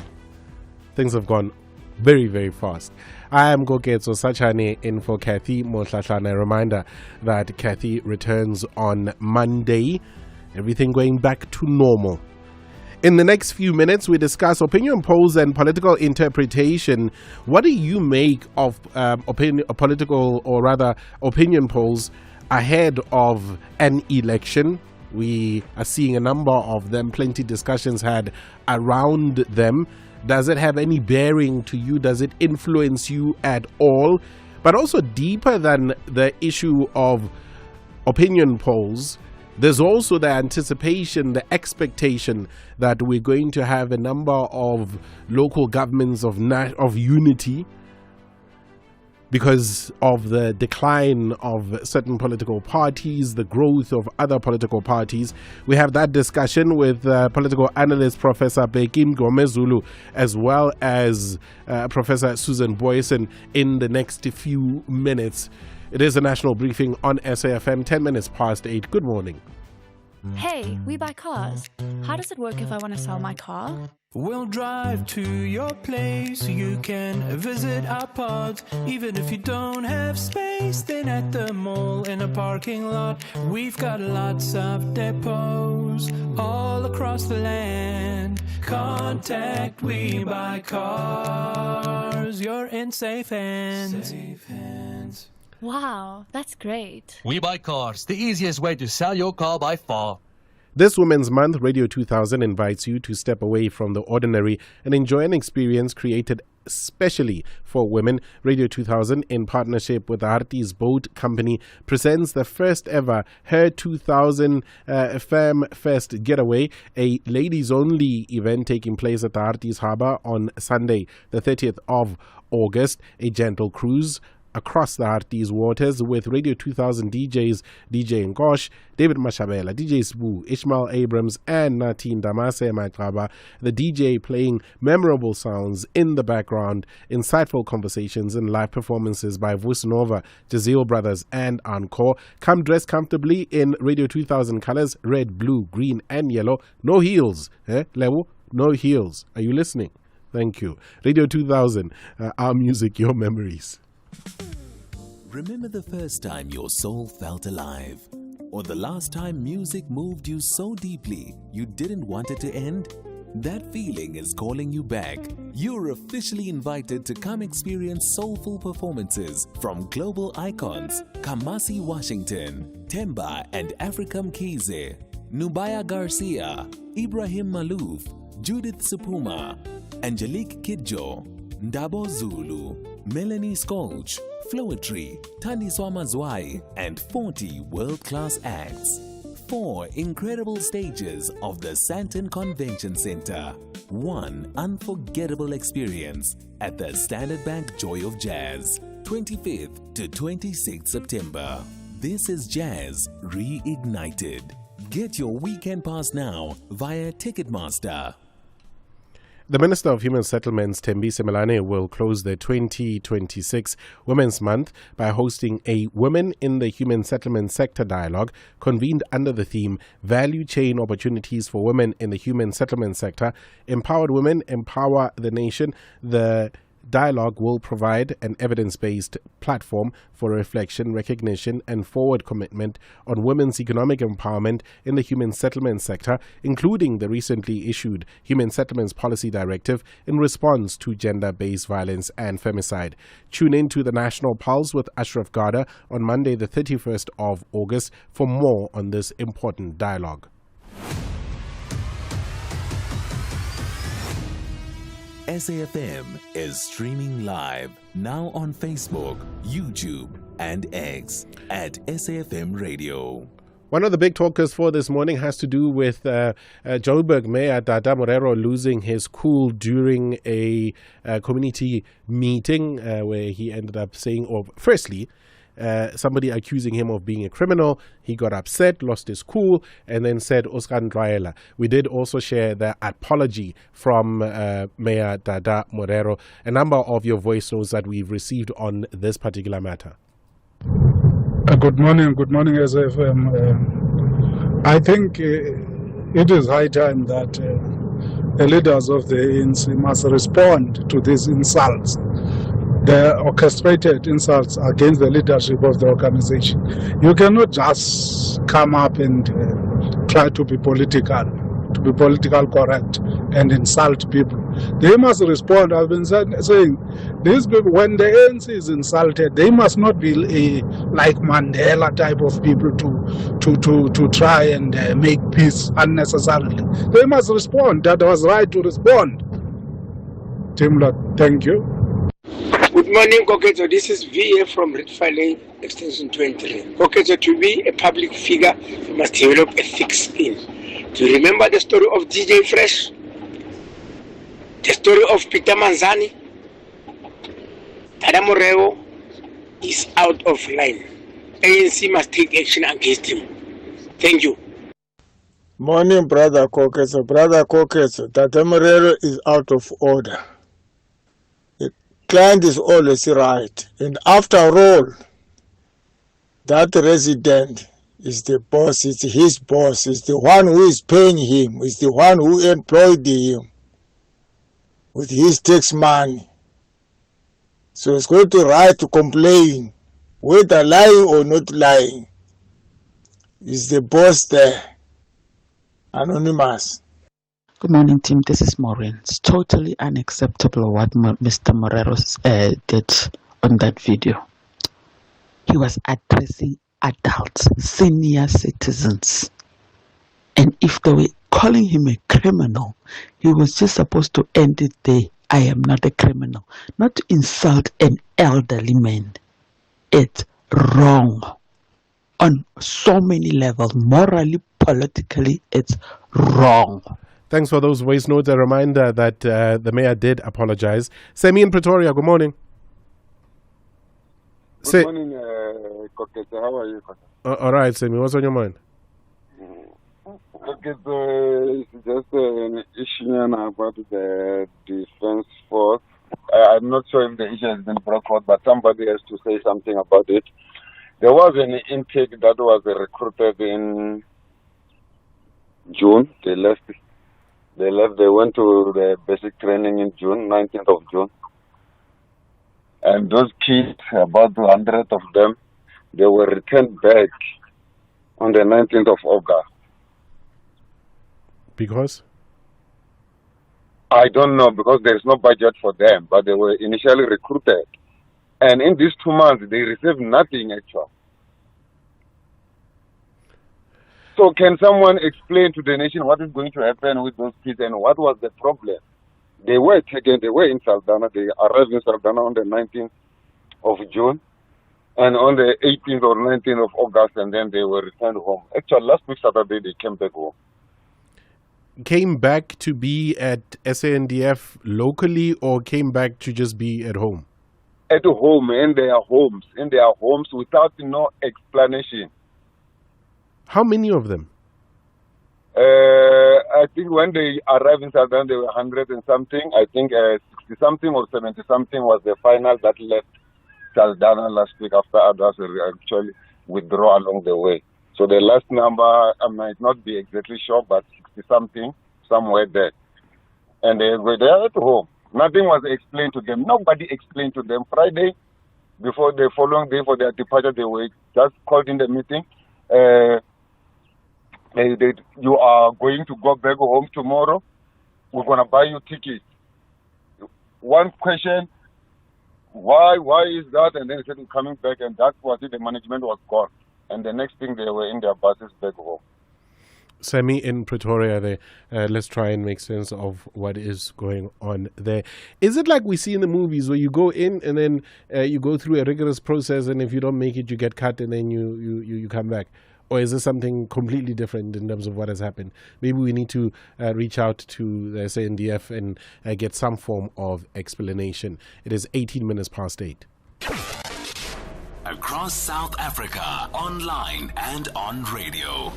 Things have gone very, very fast. I am Goketso Sachane in for Kathy Mohlahlana. A reminder that Kathy returns on Monday. Everything going back to normal. In the next few minutes, we discuss opinion polls and political interpretation. What do you make of opinion polls ahead of an election? We are seeing a number of them, plenty discussions had around them. Does it have any bearing to you? Does it influence you at all? But also deeper than the issue of opinion polls, there's also the anticipation, the expectation that we're going to have a number of local governments of unity because of the decline of certain political parties, the growth of other political parties. We have that discussion with political analyst Professor Bekim Gomezulu as well as Professor Susan Boyson in the next few minutes. It is a national briefing on SAfm, 10 minutes past 8. Good morning. Hey, we buy cars. How does it work if I want to sell my car? We'll drive to your place. You can visit our pods. Even if you don't have space, then at the mall in a parking lot, we've got lots of depots all across the land. Contact We Buy Cars. You're in safe hands. Safe hands. Wow, that's great. We Buy Cars, the easiest way to sell your car by far. This Women's Month, Radio 2000 invites you to step away from the ordinary and enjoy an experience created especially for women. Radio 2000, in partnership with the Artis Boat Company, presents the first ever Her 2000 Fam Fest Getaway, a ladies-only event taking place at the Artis Harbour on Sunday, the 30th of August. A gentle cruise across the Artis waters with Radio 2000 DJs, DJ Ngosh, David Mashabela, DJ Sbu, Ishmael Abrams, and Natin Damase Maklaba. The DJ playing memorable sounds in the background, insightful conversations and live performances by Vusnova, Jazeel Brothers, and Encore. Come dressed comfortably in Radio 2000 colors, red, blue, green, and yellow. No heels. Lewo? No heels. Are you listening? Thank you. Radio 2000, our music, your memories. Remember the first time your soul felt alive? Or the last time music moved you so deeply you didn't want it to end? That feeling is calling you back. You're officially invited to come experience soulful performances from global icons Kamasi Washington, Temba and Africa Mkhize, Nubaya Garcia, Ibrahim Malouf, Judith Supuma, Angelique Kidjo, Ndabo Zulu, Melanie Skolch, Floetry, Tandiswa Mazwai, and 40 world-class acts. 4 incredible stages of the Santon Convention Center. 1 unforgettable experience at the Standard Bank Joy of Jazz, 25th to 26th September. This is Jazz Reignited. Get your weekend pass now via Ticketmaster. The Minister of Human Settlements, Thembi Semelane, will close the 2026 Women's Month by hosting a Women in the Human Settlement Sector dialogue convened under the theme Value Chain Opportunities for Women in the Human Settlement Sector. Empowered Women, Empower the Nation. The dialogue will provide an evidence-based platform for reflection, recognition, and forward commitment on women's economic empowerment in the human settlement sector, including the recently issued Human Settlements Policy Directive in response to gender-based violence and femicide. Tune in to the National Pulse with Ashraf Garda on Monday, the 31st of August, for more on this important dialogue. SAfM is streaming live now on Facebook, YouTube, and X at SAfmRadio. One of the big talkers for this morning has to do with Joburg Mayor Dada Morero losing his cool during a community meeting where he ended up saying, firstly, somebody accusing him of being a criminal. He got upset, lost his cool, and then said, Oskan Draela. We did also share the apology from Mayor Dada Morero. A number of your voice notes that we've received on this particular matter. Good morning, SAfM. I think it is high time that the leaders of the ANC must respond to these insults, the orchestrated insults against the leadership of the organization. You cannot just come up and try to be political correct and insult people. They must respond. I've been saying, these people, when the ANC is insulted, they must not be like Mandela type of people to try and make peace unnecessarily. They must respond. That was right to respond. Timla, thank you. Good morning, Kokezo. This is VA from Ritfale Extension 23. Kokezo, to be a public figure, you must develop a thick skin. Do you remember the story of DJ Fresh? The story of Peter Manzani? Dada Moreo is out of line. ANC must take action against him. Thank you. Morning, Brother Kokeso. Brother Kokeso, Dada Moreo is out of order. The client is always right. And after all, that resident is the boss, it's his boss, it's the one who is paying him, it's the one who employed him with his tax money. So it's going to write to complain, whether lying or not lying. Is the boss there? Anonymous. Good morning, team. This is Maureen. It's totally unacceptable what Mr. Moreros did on that video. He was addressing adults, senior citizens. And if they were calling him a criminal, he was just supposed to end it there. I am not a criminal. Not to insult an elderly man. It's wrong. On so many levels, morally, politically, it's wrong. Thanks for those voice notes. A reminder that the mayor did apologize. Semi in Pretoria, good morning. Good morning, Kokete. How are you, Kokete? All right, Semi, what's on your mind? Kokete, it's just an issue about the defense force. I'm not sure if the issue has been brought out, but somebody has to say something about it. There was an intake that was recruited in June. They left. They went to the basic training in June, 19th of June. And those kids, about 100 of them, they were returned back on the 19th of August. Because? I don't know, because there is no budget for them, but they were initially recruited. And in these 2 months, they received nothing actually. So can someone explain to the nation what is going to happen with those kids and what was the problem? They were taken, they were in Saldanha. They arrived in Saldanha on the 19th of June and on the 18th or 19th of August, and then they were returned home. Actually, last week Saturday, they came back home. Came back to be at SANDF locally or came back to just be at home? At home, in their homes without no explanation. How many of them? I think when they arrived in Saldanha, there were 100 and something. I think 60 something or 70 something was the final that left Saldanha last week after others actually withdraw along the way. So the last number, I might not be exactly sure, but 60 something, somewhere there. And they were there at home. Nothing was explained to them. Nobody explained to them. Friday, before the following day for their departure, they were just called in the meeting. You are going to go back home tomorrow. We're going to buy you tickets. One question, why is that? And then they said, coming back, and that was it. The management was gone. And the next thing, they were in their buses back home. Semi in Pretoria there. Let's try and make sense of what is going on there. Is it like we see in the movies where you go in and then you go through a rigorous process, and if you don't make it, you get cut and then you come back? Or is this something completely different in terms of what has happened? Maybe we need to reach out to the SANDF and get some form of explanation. It is 18 minutes past 8. Across South Africa, online and on radio.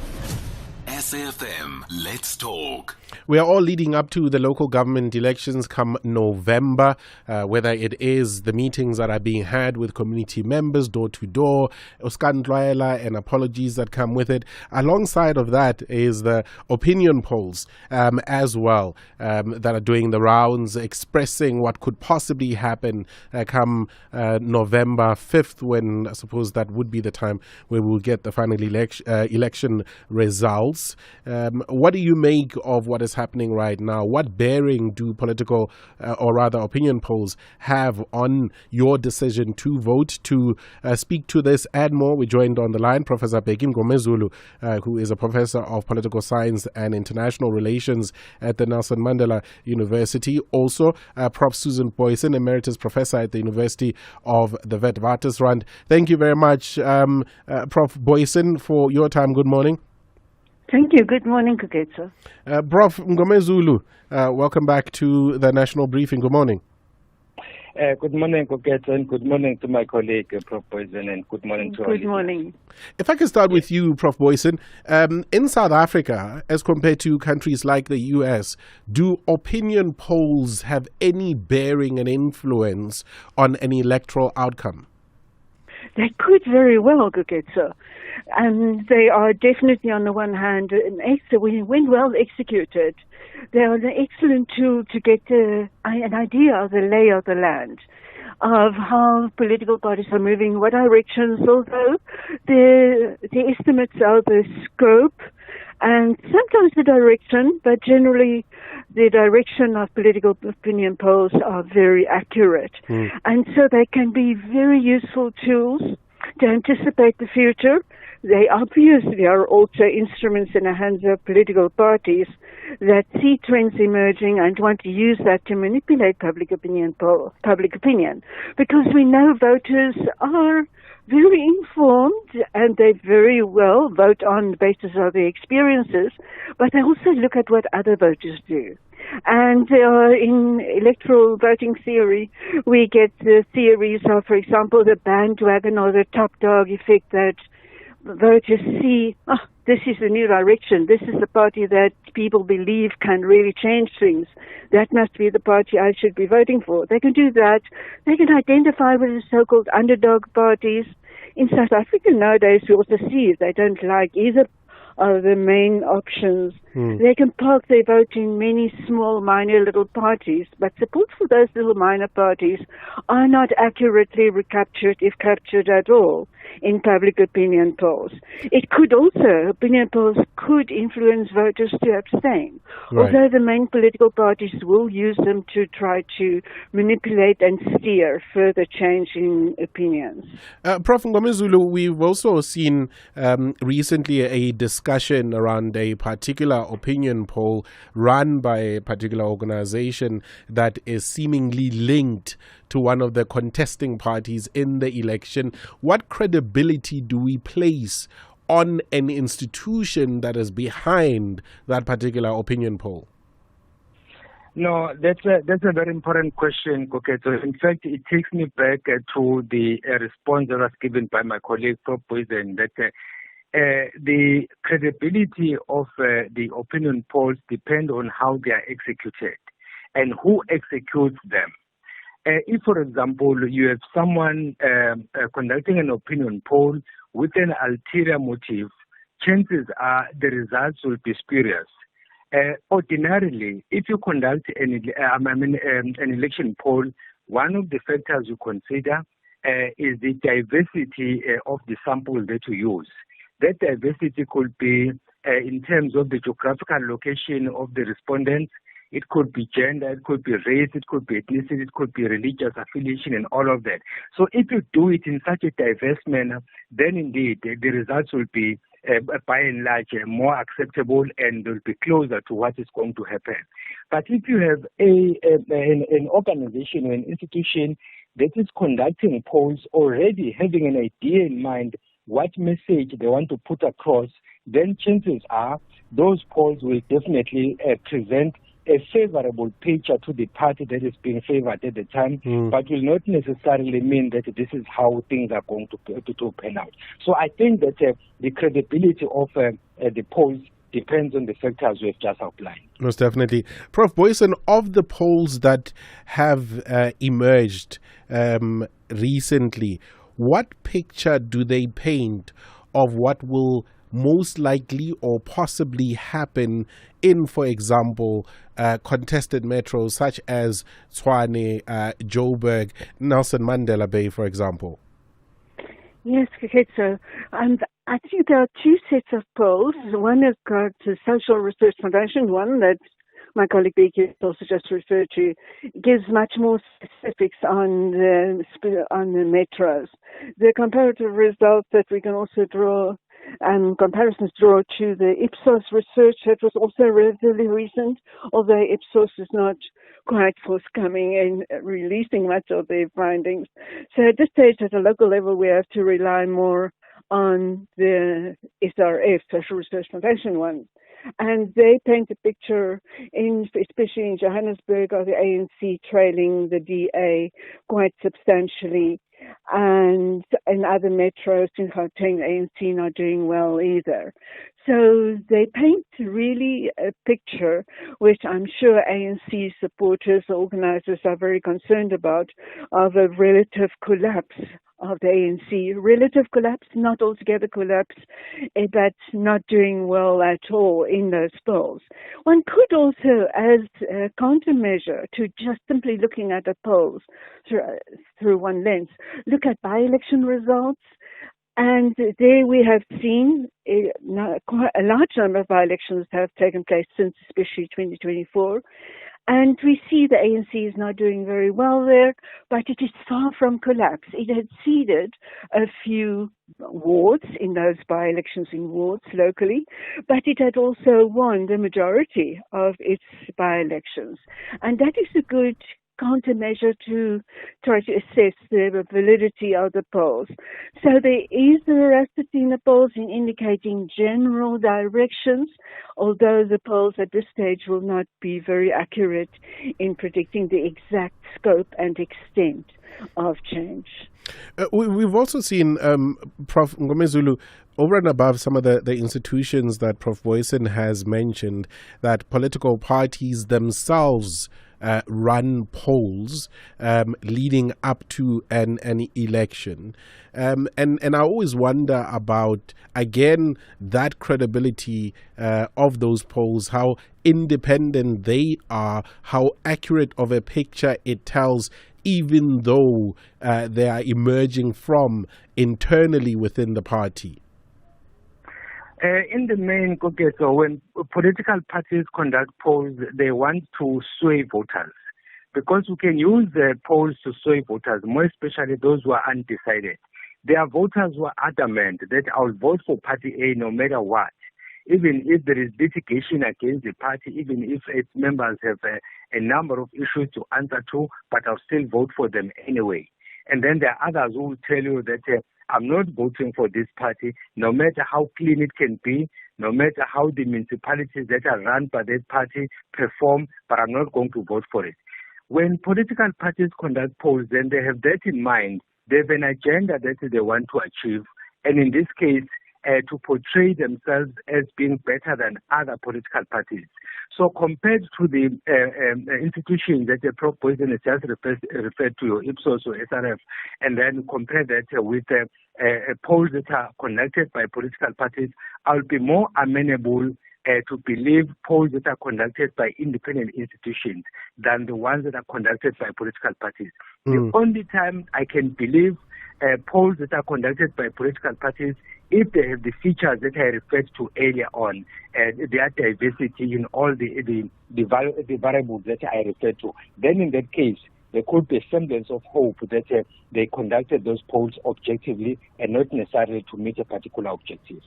SAfm, let's talk. We are all leading up to the local government elections come November, whether it is the meetings that are being had with community members door to door, uskandlwaela and apologies that come with it. Alongside of that is the opinion polls as well that are doing the rounds, expressing what could possibly happen come November 5th, when I suppose that would be the time where we'll get the final election results. What do you make of what is happening right now? What bearing do political or rather opinion polls have on your decision to vote? To speak to this and more, we joined on the line Professor Bheki Mngomezulu, who is a professor of political science and international relations at the Nelson Mandela University. Also, Prof. Susan Boyson, emeritus professor at the University of the Witwatersrand. Thank you very much, Prof. Boyson, for your time. Good morning. Thank you. Good morning, Kuketso. Prof. Mngomezulu, welcome back to the National Briefing. Good morning. Good morning, Kuketso, and good morning to my colleague, Prof. Boyson, and good morning to all. Good morning. If I can start with you, Prof. Boyson, in South Africa, as compared to countries like the US, do opinion polls have any bearing and influence on an electoral outcome? They could very well, Kuketso. And they are definitely, on the one hand, when well executed, they are an excellent tool to get an idea of the lay of the land, of how political parties are moving, what directions, although the estimates are the scope and sometimes the direction, but generally the direction of political opinion polls are very accurate. And so they can be very useful tools to anticipate the future. They obviously are also instruments in the hands of political parties that see trends emerging and want to use that to manipulate public opinion, because we know voters are very informed and they very well vote on the basis of their experiences, but they also look at what other voters do. And in electoral voting theory, we get the theories of, for example, the bandwagon or the top dog effect, that voters see, this is the new direction. This is the party that people believe can really change things. That must be the party I should be voting for. They can do that. They can identify with the so-called underdog parties. In South Africa nowadays, we also see if they don't like either of the main options, they can park their vote in many small, minor little parties, but support for those little minor parties are not accurately recaptured, if captured at all, in public opinion polls. It could also, opinion polls could influence voters to abstain, although the main political parties will use them to try to manipulate and steer further change in opinions. Prof. Mngomezulu, we've also seen recently a discussion around a particular opinion poll run by a particular organization that is seemingly linked to one of the contesting parties in the election. What credibility do we place on an institution that is behind that particular opinion poll? No, that's a very important question, Koketso. In fact, it takes me back to the response that was given by my colleague, Prof. Boyson, that the credibility of the opinion polls depend on how they are executed and who executes them. If, for example, you have someone conducting an opinion poll with an ulterior motive, chances are the results will be spurious. Ordinarily, if you conduct an election poll, one of the factors you consider is the diversity of the sample that you use. That diversity could be in terms of the geographical location of the respondents. It could be gender, it could be race, it could be ethnicity, it could be religious affiliation, and all of that. So if you do it in such a diverse manner, then indeed the results will be, by and large, more acceptable and will be closer to what is going to happen. But if you have an organization or an institution that is conducting polls already having an idea in mind what message they want to put across, then chances are those polls will definitely present a favorable picture to the party that is being favored at the time, but will not necessarily mean that this is how things are going to pan out. So I think that the credibility of the polls depends on the factors we've just outlined. Most definitely. Prof. Boyson, of the polls that have emerged recently, what picture do they paint of what will most likely or possibly happen in, for example, contested metros such as Tshwane, Joburg, Nelson Mandela Bay, for example? Yes, okay, so I think there are two sets of polls. One has got the Social Research Foundation one that my colleague Becky also just referred to, gives much more specifics on the metros. The comparative results that we can also draw, comparisons draw to the Ipsos research that was also relatively recent, although Ipsos is not quite forthcoming in releasing much of their findings. So at this stage, at a local level, we have to rely more on the SRF, Social Research Foundation one. And they paint a picture, especially in Johannesburg, of the ANC trailing the DA quite substantially. And in other metros, in Gauteng, the ANC not doing well either. So they paint really a picture which I'm sure ANC supporters, organizers are very concerned about, of a relative collapse of the ANC. Relative collapse, not altogether collapse, but not doing well at all in those polls. One could also, as a countermeasure to just simply looking at the polls through one lens, look at by-election results. And there we have seen quite a large number of by-elections have taken place since especially 2024. And we see the ANC is not doing very well there, but it is far from collapse. It had ceded a few wards in those by-elections in wards locally, but it had also won the majority of its by-elections. And that is a good countermeasure to try to assess the validity of the polls. So there is a veracity in the polls in indicating general directions, although the polls at this stage will not be very accurate in predicting the exact scope and extent of change. We've also seen, Prof. Ngomezulu, over and above some of the institutions that Prof. Boyson has mentioned, that political parties themselves run polls leading up to an election. And I always wonder about, again, that credibility of those polls, how independent they are, how accurate of a picture it tells, even though they are emerging from internally within the party. In the main, so when political parties conduct polls, they want to sway voters, because we can use the polls to sway voters, more especially those who are undecided. There are voters who are adamant that I'll vote for party A no matter what, even if there is litigation against the party, even if its members have a number of issues to answer to, but I'll still vote for them anyway. And then there are others who will tell you that I'm not voting for this party, no matter how clean it can be, no matter how the municipalities that are run by that party perform, but I'm not going to vote for it. When political parties conduct polls, then they have that in mind. They have an agenda that they want to achieve, and in this case, to portray themselves as being better than other political parties. So compared to the institutions that the Prof. Boyson has just referred to, Ipsos or SRF, and then compare that with polls that are conducted by political parties, I'll be more amenable to believe polls that are conducted by independent institutions than the ones that are conducted by political parties. The only time I can believe polls that are conducted by political parties, if they have the features that I referred to earlier on, their diversity in all the variables that I referred to, then in that case, there could be a semblance of hope that they conducted those polls objectively and not necessarily to meet a particular objective.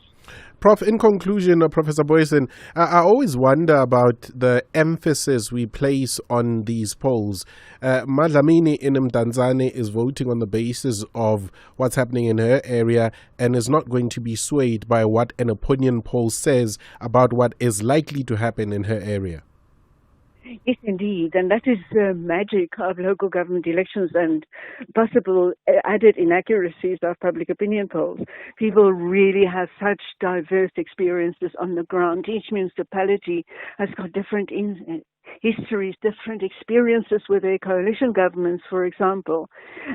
Prof, in conclusion, Professor Boyson, I always wonder about the emphasis we place on these polls. Madlamini in Mdantsane is voting on the basis of what's happening in her area and is not going to be swayed by what an opinion poll says about what is likely to happen in her area. Yes, indeed. And that is the magic of local government elections and possible added inaccuracies of public opinion polls. People really have such diverse experiences on the ground. Each municipality has got different histories, different experiences with their coalition governments, for example.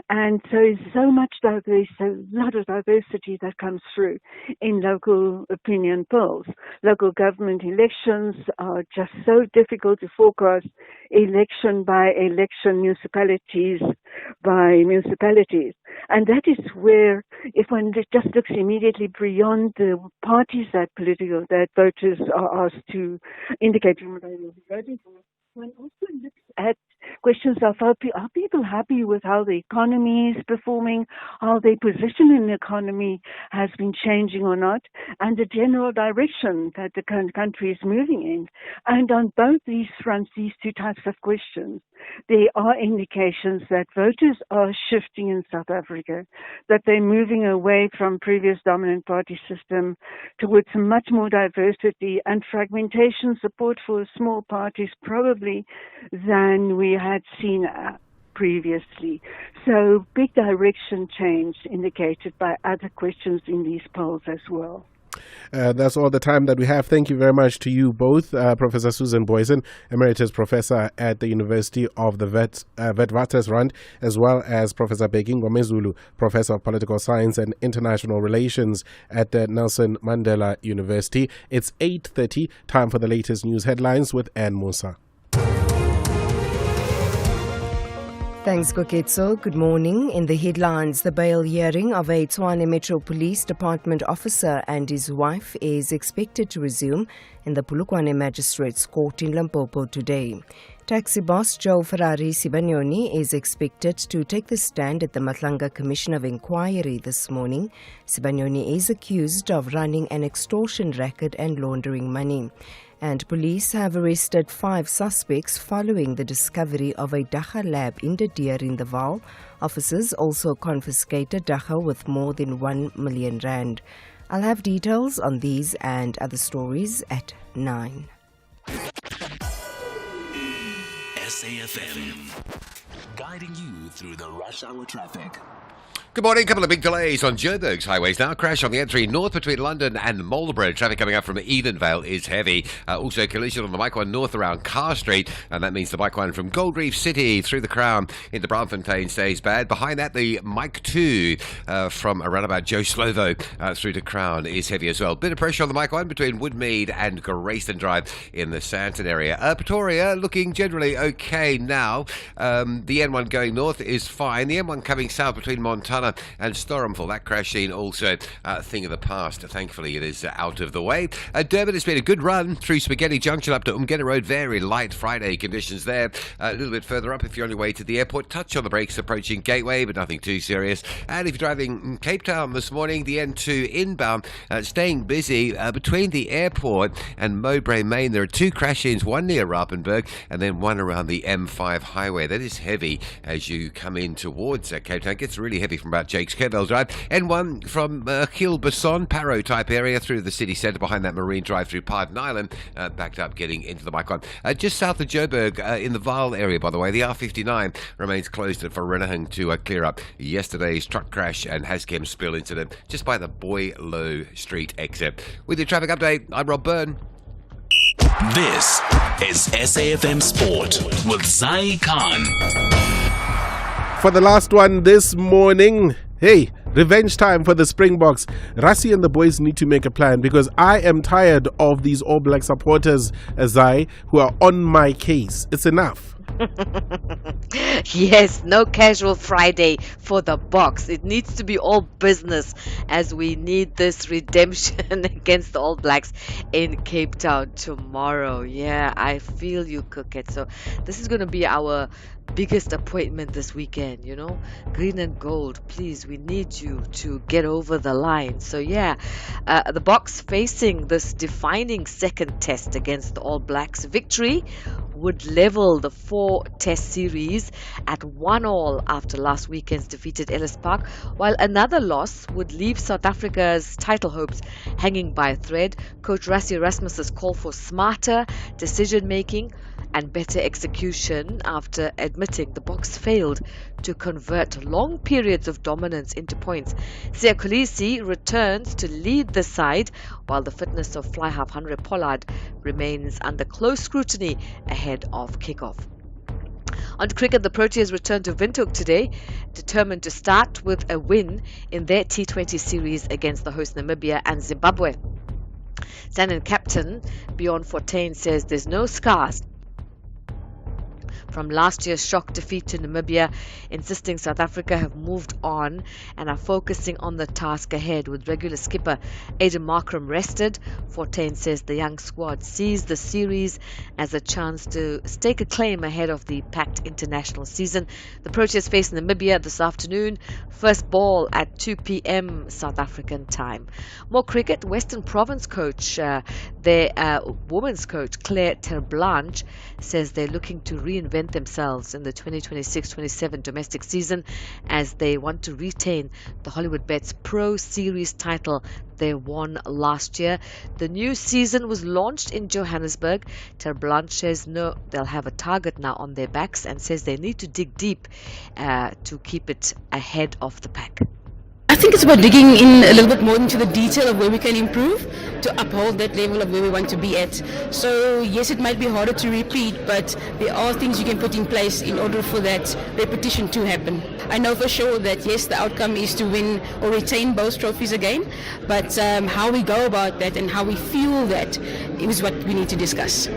And so there's so much diversity, a lot of diversity that comes through in local opinion polls. Local government elections are just so difficult to forecast election by election, municipalities by municipalities. And that is where, if one just looks immediately beyond the parties that voters are asked to indicate what they will be voting for, one also looks at questions of are people happy with how the economy is performing, how their position in the economy has been changing or not, and the general direction that the country is moving in. And on both these fronts, these two types of questions, there are indications that voters are shifting in South Africa, that they're moving away from previous dominant party system towards much more diversity and fragmentation, support for small parties probably than we had seen previously. So big direction change indicated by other questions in these polls as well. That's all the time that we have. Thank you very much to you both, Professor Susan Boysen, Emeritus Professor at the University of the Witwatersrand, as well as Professor Bheki Ngomezulu, Professor of Political Science and International Relations at the Nelson Mandela University. It's 8:30, time for the latest news headlines with Ann Musa. Thanks, Koketso. Good morning. In the headlines, the bail hearing of a Tshwane Metro Police Department officer and his wife is expected to resume in the Polokwane Magistrates Court in Limpopo today. Taxi boss Joe Ferrari Sibanyoni is expected to take the stand at the Matlanga Commission of Inquiry this morning. Sibanyoni is accused of running an extortion racket and laundering money. And police have arrested 5 suspects following the discovery of a dagga lab in De Deer in the Vaal. Officers also confiscated dagga with more than 1 million rand. I'll have details on these and other stories at 9. SAfm, guiding you through the rush hour traffic. Good morning. A couple of big delays on Joburg's highways now. Crash on the N3 north between London and Marlborough. Traffic coming up from Edenvale is heavy. Also collision on the Bike 1 north around Carr Street, and that means the Bike 1 from Gold Reef City through the Crown into Braamfontein stays bad. Behind that, the Mike 2 from around about Joe Slovo through to Crown is heavy as well. Bit of pressure on the Mike 1 between Woodmead and Grayston Drive in the Santon area. Pretoria looking generally okay now. The N1 going north is fine. The N1 coming south between Montana and Storenville. That crash scene also a thing of the past. Thankfully, it is out of the way. Durban has been a good run through Spaghetti Junction up to Umgeni Road. Very light Friday conditions there. A little bit further up if you're on your way to the airport. Touch on the brakes approaching Gateway, but nothing too serious. And if you're driving Cape Town this morning, the N2 inbound staying busy between the airport and Mowbray Main. There are 2 crash scenes, one near Rappenburg and then one around the M5 highway. That is heavy as you come in towards Cape Town. It gets really heavy from about Jake's Kerbell Drive. N1 from Kilbasson, Paro type area through the city centre behind that Marine Drive through Pardon Island, backed up getting into the Mike 1. Just south of Joburg in the Vaal area, by the way, the R59 remains closed for Renahang to clear up yesterday's truck crash and Haschem spill incident just by the Boylow Street exit. With your traffic update, I'm Rob Byrne. This is SAfm Sport with Zai Khan. For the last one this morning, hey, revenge time for the Springboks. Rassie and the boys need to make a plan because I am tired of these All Black supporters, Zai, who are on my case. It's enough. Yes, no casual Friday for the Boks. It needs to be all business as we need this redemption against the All Blacks in Cape Town tomorrow. Yeah, I feel you, Cookette. So this is going to be our biggest appointment this weekend, you know. Green and gold, please, we need you to get over the line. So yeah, the Boks facing this defining second test against the All Blacks. Victory would level the 4-test series at 1-1 after last weekend's defeat at Ellis Park, while another loss would leave South Africa's title hopes hanging by a thread. Coach Rassie Erasmus's call for smarter decision making and better execution after admitting the Boks failed to convert long periods of dominance into points. Siya Kolisi returns to lead the side, while the fitness of fly half Henry Pollard remains under close scrutiny ahead of kickoff. On to cricket, the Proteas return to Windhoek today, determined to start with a win in their T20 series against the host Namibia and Zimbabwe. Standing captain Bjorn Fortuin says there's no scars from last year's shock defeat to Namibia, insisting South Africa have moved on and are focusing on the task ahead. With regular skipper Aiden Markram rested, Fortuin says the young squad sees the series as a chance to stake a claim ahead of the packed international season. The Proteas face Namibia this afternoon, first ball at 2 p.m. South African time. More cricket, Western Province coach, their women's coach Claire Terblanche, says they're looking to reinvent themselves in the 2026-27 domestic season as they want to retain the Hollywood Bets Pro Series title they won last year. The new season was launched in Johannesburg. Terblanche says no, they'll have a target now on their backs and says they need to dig deep to keep it ahead of the pack. I think it's about digging in a little bit more into the detail of where we can improve to uphold that level of where we want to be at. So yes, it might be harder to repeat, but there are things you can put in place in order for that repetition to happen. I know for sure that yes, the outcome is to win or retain both trophies again, but how we go about that and how we fuel that is what we need to discuss.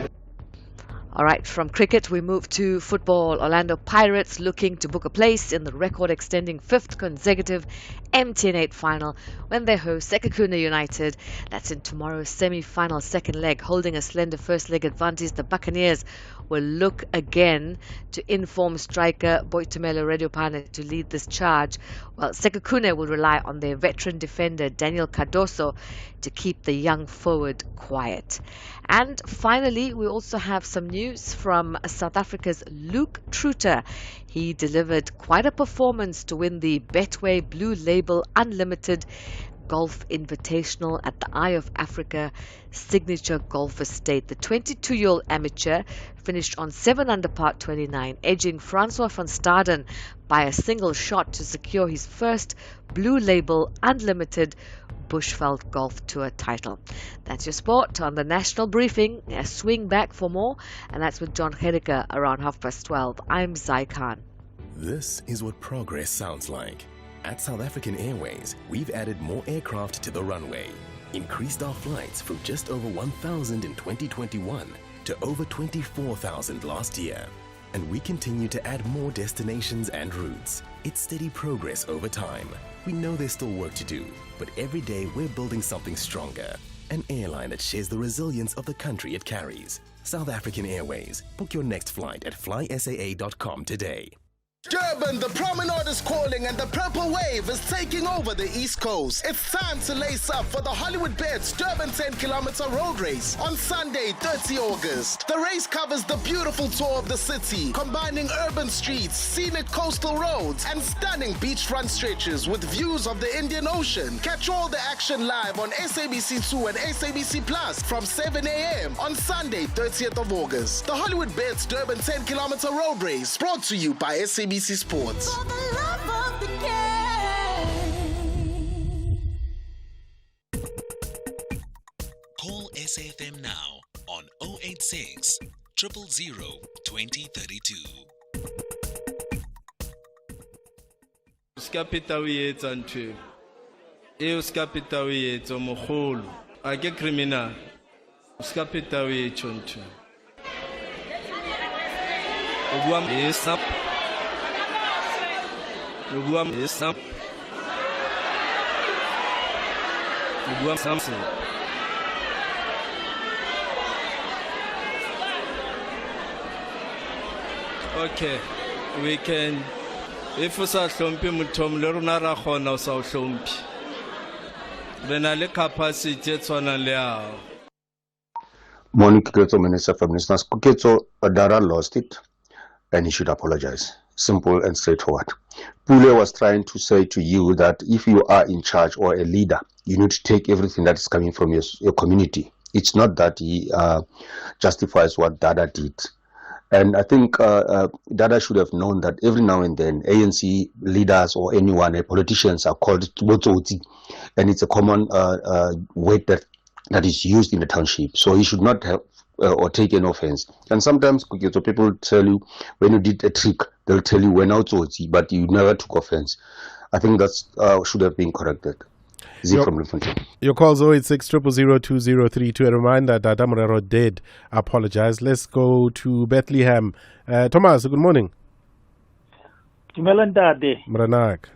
All right, from cricket we move to football. Orlando Pirates looking to book a place in the record-extending 5th consecutive MTN8 final when they host Sekhukhune United. That's in tomorrow's semi-final second leg. Holding a slender first leg advantage, the Buccaneers will look again to inform striker Boitumelo Rediopane to lead this charge, while Sekhukhune will rely on their veteran defender Daniel Cardoso to keep the young forward quiet. And finally, we also have some news from South Africa's Luke Truter. He delivered quite a performance to win the Betway Blue Label Unlimited Golf Invitational at the Eye of Africa Signature Golf Estate. The 22-year-old amateur finished on 7 under par 29, edging Francois van Staden by a single shot to secure his first Blue Label Unlimited Bushveld Golf Tour title. That's your sport on the National Briefing. A swing back for more, and that's with John Hediker around 12:30. I'm Zai Khan. This is what progress sounds like. At South African Airways, we've added more aircraft to the runway, increased our flights from just over 1,000 in 2021 to over 24,000 last year. And we continue to add more destinations and routes. It's steady progress over time. We know there's still work to do, but every day we're building something stronger. An airline that shares the resilience of the country it carries. South African Airways. Book your next flight at flysaa.com today. Durban, the promenade is calling and the purple wave is taking over the East Coast. It's time to lace up for the Hollywood Bets Durban 10-kilometer road race on Sunday, 30 August. The race covers the beautiful tour of the city, combining urban streets, scenic coastal roads, and stunning beachfront stretches with views of the Indian Ocean. Catch all the action live on SABC2 and SABC Plus from 7 a.m. on Sunday, 30th of August. The Hollywood Bets Durban 10-kilometer road race, brought to you by SABC Sports. Call SAFM now on 086 000 2032. Ska peta o etsa ntwe e ska peta o etsa mogolo a ke criminal ska peta o etsa ntwe o bua esa o bua esa o bua something. Okay, we can. If we sa hlompi muthom le rona ra khona o sa hlompi bena le capacity tsona le ao. Morning, Kuketso Minister from Listeners. Kuketso Adara lost it and he should apologize. Simple and straightforward. Pule was trying to say to you that if you are in charge or a leader, you need to take everything that is coming from your community. It's not that he justifies what Dada did. And I think Dada should have known that every now and then ANC leaders or anyone, politicians are called Botsotsi, and it's a common word that is used in the township. So he should not have or take any offense. And sometimes people tell you when you did a trick, they'll tell you when out, but you never took offense. I think that should have been corrected. Your call's 086 0002032. A reminder that Dada Morero did apologize. Let's go to Bethlehem. Thomas, good morning. Mranak.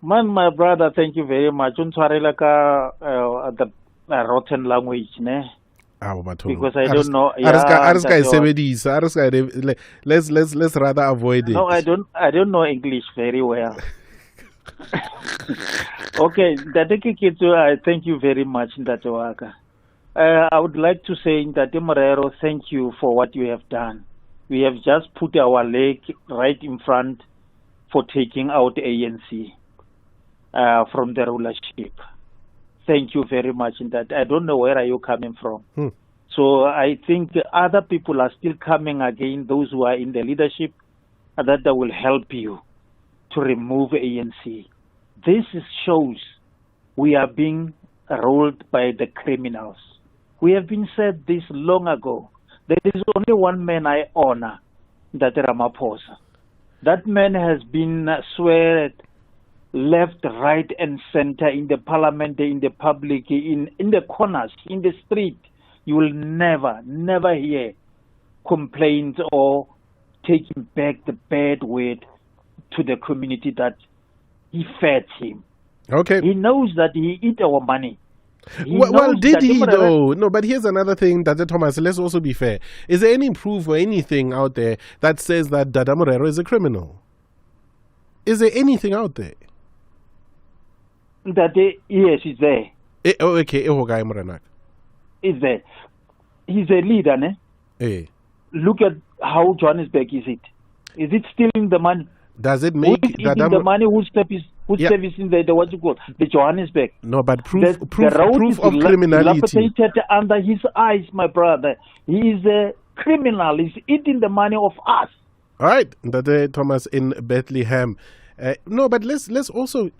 Man, my brother, thank you very much. The rotten language, ne? Because I don't know. Let's rather avoid it. No, I don't know English very well. Okay, I thank you very much, Ndatewaka. I would like to say that Morero, thank you for what you have done. We have just put our leg right in front for taking out ANC from the rulership. Thank you very much in that. I don't know where are you coming from. So I think other people are still coming again, those who are in the leadership, that will help you to remove ANC. This shows we are being ruled by the criminals. We have been said this long ago. There is only one man I honor, that Ramaphosa. That man has been sweared left, right, and center in the parliament, in the public, in the corners, in the street. You will never hear complaints or taking back the bad word to the community that he fed him. Okay. He knows that he eat our money. Well, did he though? No, but here's another thing, Dada Thomas. Let's also be fair. Is there any proof or anything out there that says that Dada Morero is a criminal? Is there anything out there? Yes, he's there. Okay, Is there. He's a leader, ne? Look at how Johannesburg is it. Is it stealing the money? Does it make the money? Whose servicing the what you call the Johannesburg? No, but proof of criminality. Dilapidated under his eyes, my brother. He is a criminal. He's eating the money of us. All right, Dada Thomas in Bethlehem. No, but let's also,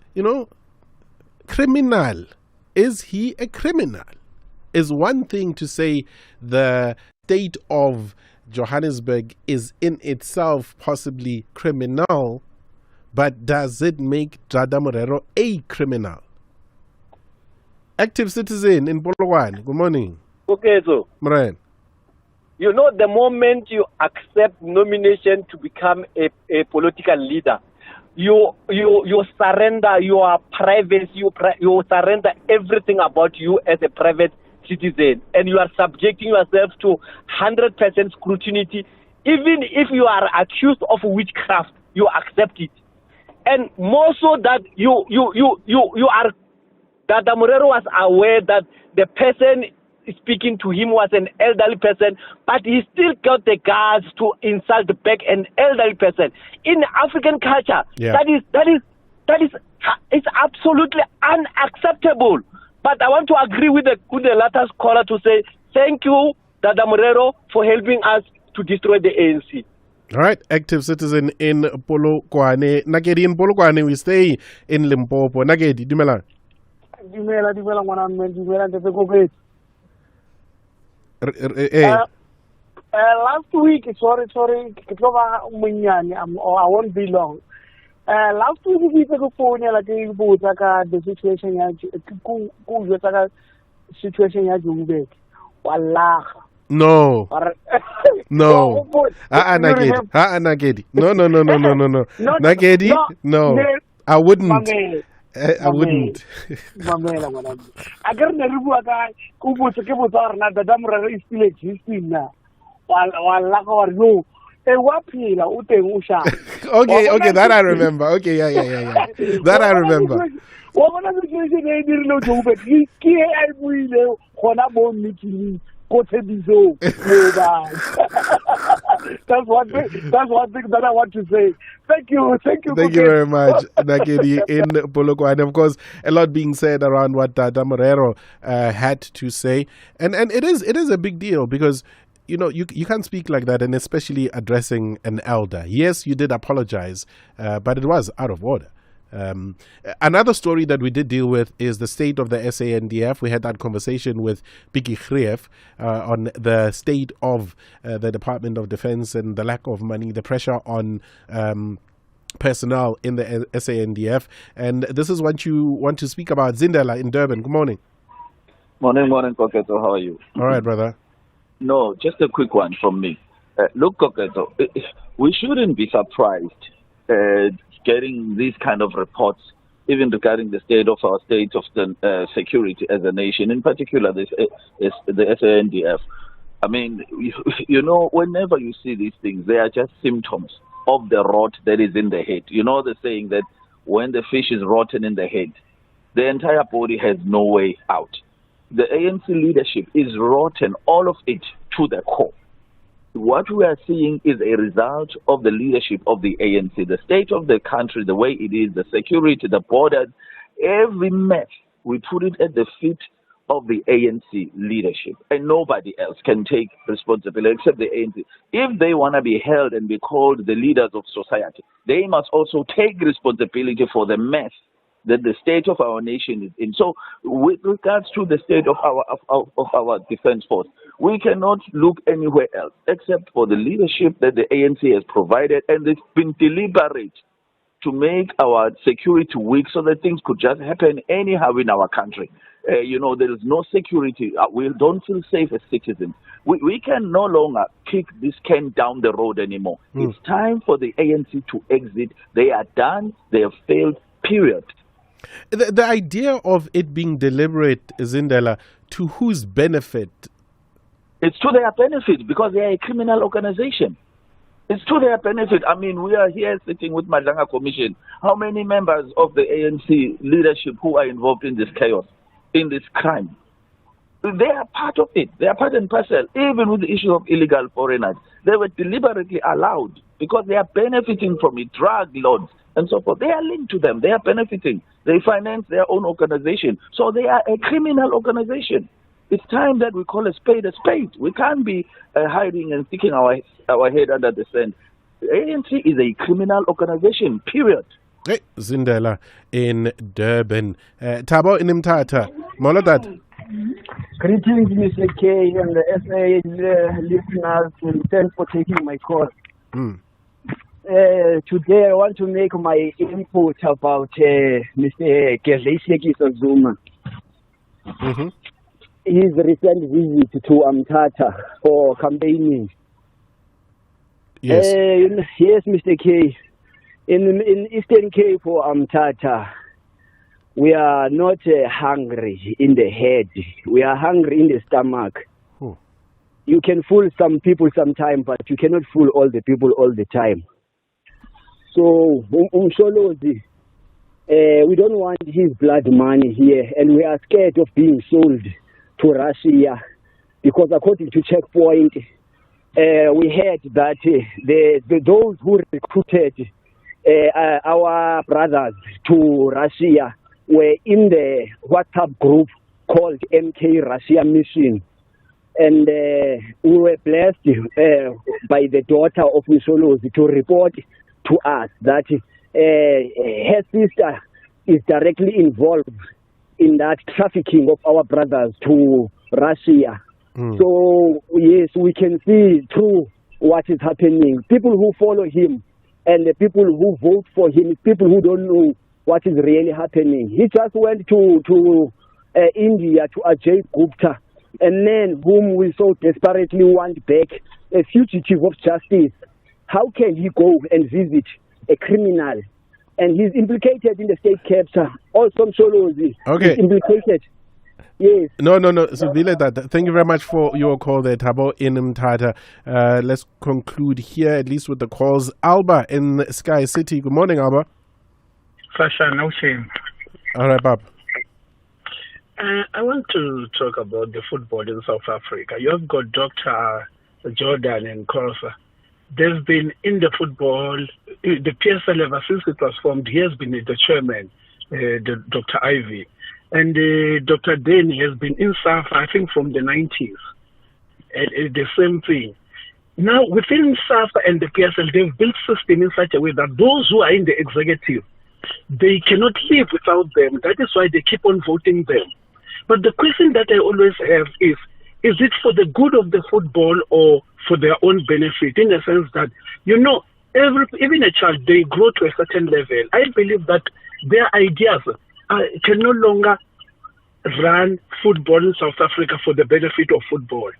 criminal. Is he a criminal? Is one thing to say the state of Johannesburg is in itself possibly criminal, but does it make Dada Morero a criminal? Active citizen in Polokwane, good morning. Okay, so Brian. You know, the moment you accept nomination to become a political leader, you surrender your privacy, you surrender everything about you as a private citizen, and you are subjecting yourself to 100% scrutiny. Even if you are accused of witchcraft, you accept it. And more so that you are, that Morero was aware that the person speaking to him was an elderly person, but he still got the guts to insult back an elderly person. In African culture, that is it's absolutely unacceptable. But I want to agree with the latest caller to say thank you, Dada Morero, for helping us to destroy the ANC. All right, active citizen in Polokwane. Nagedi in Polokwane, we stay in Limpopo. Nagedi, dumela. Dumela, dumela, dumela. Last week, sorry, I won't be long. Last week we took a phone like the situation No. No. Nagedi. No. Nagedi? No. I wouldn't. I wouldn't. Okay, that I remember. Okay, yeah. That I remember. That's one thing that I want to say. Thank you. Thank you very much, Nagedi in Polokwane. And of course, a lot being said around what Dada Morero had to say, and it is a big deal because you can't speak like that, and especially addressing an elder. Yes, you did apologize, but it was out of order. Another story that we did deal with is the state of the SANDF. We had that conversation with Biki Khrief on the state of the Department of Defense and the lack of money, the pressure on personnel in the SANDF. And this is what you want to speak about. Zindela in Durban. Good morning. Morning, Koketo. How are you? All right, brother. No, just a quick one from me. Look, Koketo, we shouldn't be surprised getting these kind of reports, even regarding the state of our state of the security as a nation, in particular this is the SANDF. I mean, whenever you see these things, they are just symptoms of the rot that is in the head. You know the saying that when the fish is rotten in the head, the entire body has no way out. The ANC leadership is rotten, all of it, to the core. What we are seeing is a result of the leadership of the ANC, the state of the country, the way it is, the security, the borders, every mess, we put it at the feet of the ANC leadership. And nobody else can take responsibility except the ANC. If they want to be held and be called the leaders of society, they must also take responsibility for the mess that the state of our nation is in. So with regards to the state of our defense force, we cannot look anywhere else except for the leadership that the ANC has provided, and it's been deliberate to make our security weak so that things could just happen anyhow in our country. There is no security. We don't feel safe as citizens. We can no longer kick this can down the road anymore. It's time for the ANC to exit. They are done. They have failed, period. The idea of it being deliberate, Zindela, to whose benefit? It's to their benefit because they are a criminal organization. It's to their benefit. I mean, we are here sitting with Madanga Commission. How many members of the ANC leadership who are involved in this chaos, in this crime? They are part of it. They are part and parcel. Even with the issue of illegal foreigners, they were deliberately allowed because they are benefiting from it, drug lords and so forth. They are linked to them. They are benefiting. They finance their own organization. So they are a criminal organization. It's time that we call a spade a spade. We can't be hiding and sticking our head under the sand. The ANC is a criminal organization, period. Hey, Zindela in Durban. Tabo in Mtata. Molodad. Greetings, Mr. K and the SA listeners, and thanks for taking my call. Today I want to make my input about Mr. Gedleyihlekisa Zuma. His recent visit to Mthatha for campaigning. Yes. Yes, Mr. K. In Eastern Cape for Mthatha, we are not hungry in the head. We are hungry in the stomach. You can fool some people sometime, but you cannot fool all the people all the time. So, Umsholozi, we don't want his blood money here, and we are scared of being sold to Russia, because according to Checkpoint, we heard that those who recruited our brothers to Russia were in the WhatsApp group called MK Russia Mission. And we were blessed by the daughter of Msholozi to report to us that her sister is directly involved in that trafficking of our brothers to Russia. So, yes, we can see through what is happening. People who follow him and the people who vote for him, people who don't know what is really happening. He just went to India, to Ajay Gupta, a man whom we so desperately want back, a fugitive of justice. How can he go and visit a criminal? And he's implicated in the state capture. Also, Msholozi is implicated. Yes. No. So, thank you very much for your call there, Tabo in Mthatha. Let's conclude here, at least with the calls. Alba in Sky City. Good morning, Alba. Sasha, no shame. All right, Bob. I want to talk about the football in South Africa. You've got Dr. Jordan and Kosa. There's been in the football, the PSL ever since it was formed, he has been the chairman, Dr. Ivy. And Dr. Denny has been in SAF, I think, from the 90s. the same thing. Now, within SAFA and the PSL, they've built system in such a way that those who are in the executive, they cannot live without them. That is why they keep on voting them. But the question that I always have is it for the good of the football or for their own benefit? In the sense that, even a child, they grow to a certain level. I believe that their ideas can no longer run football in South Africa for the benefit of football.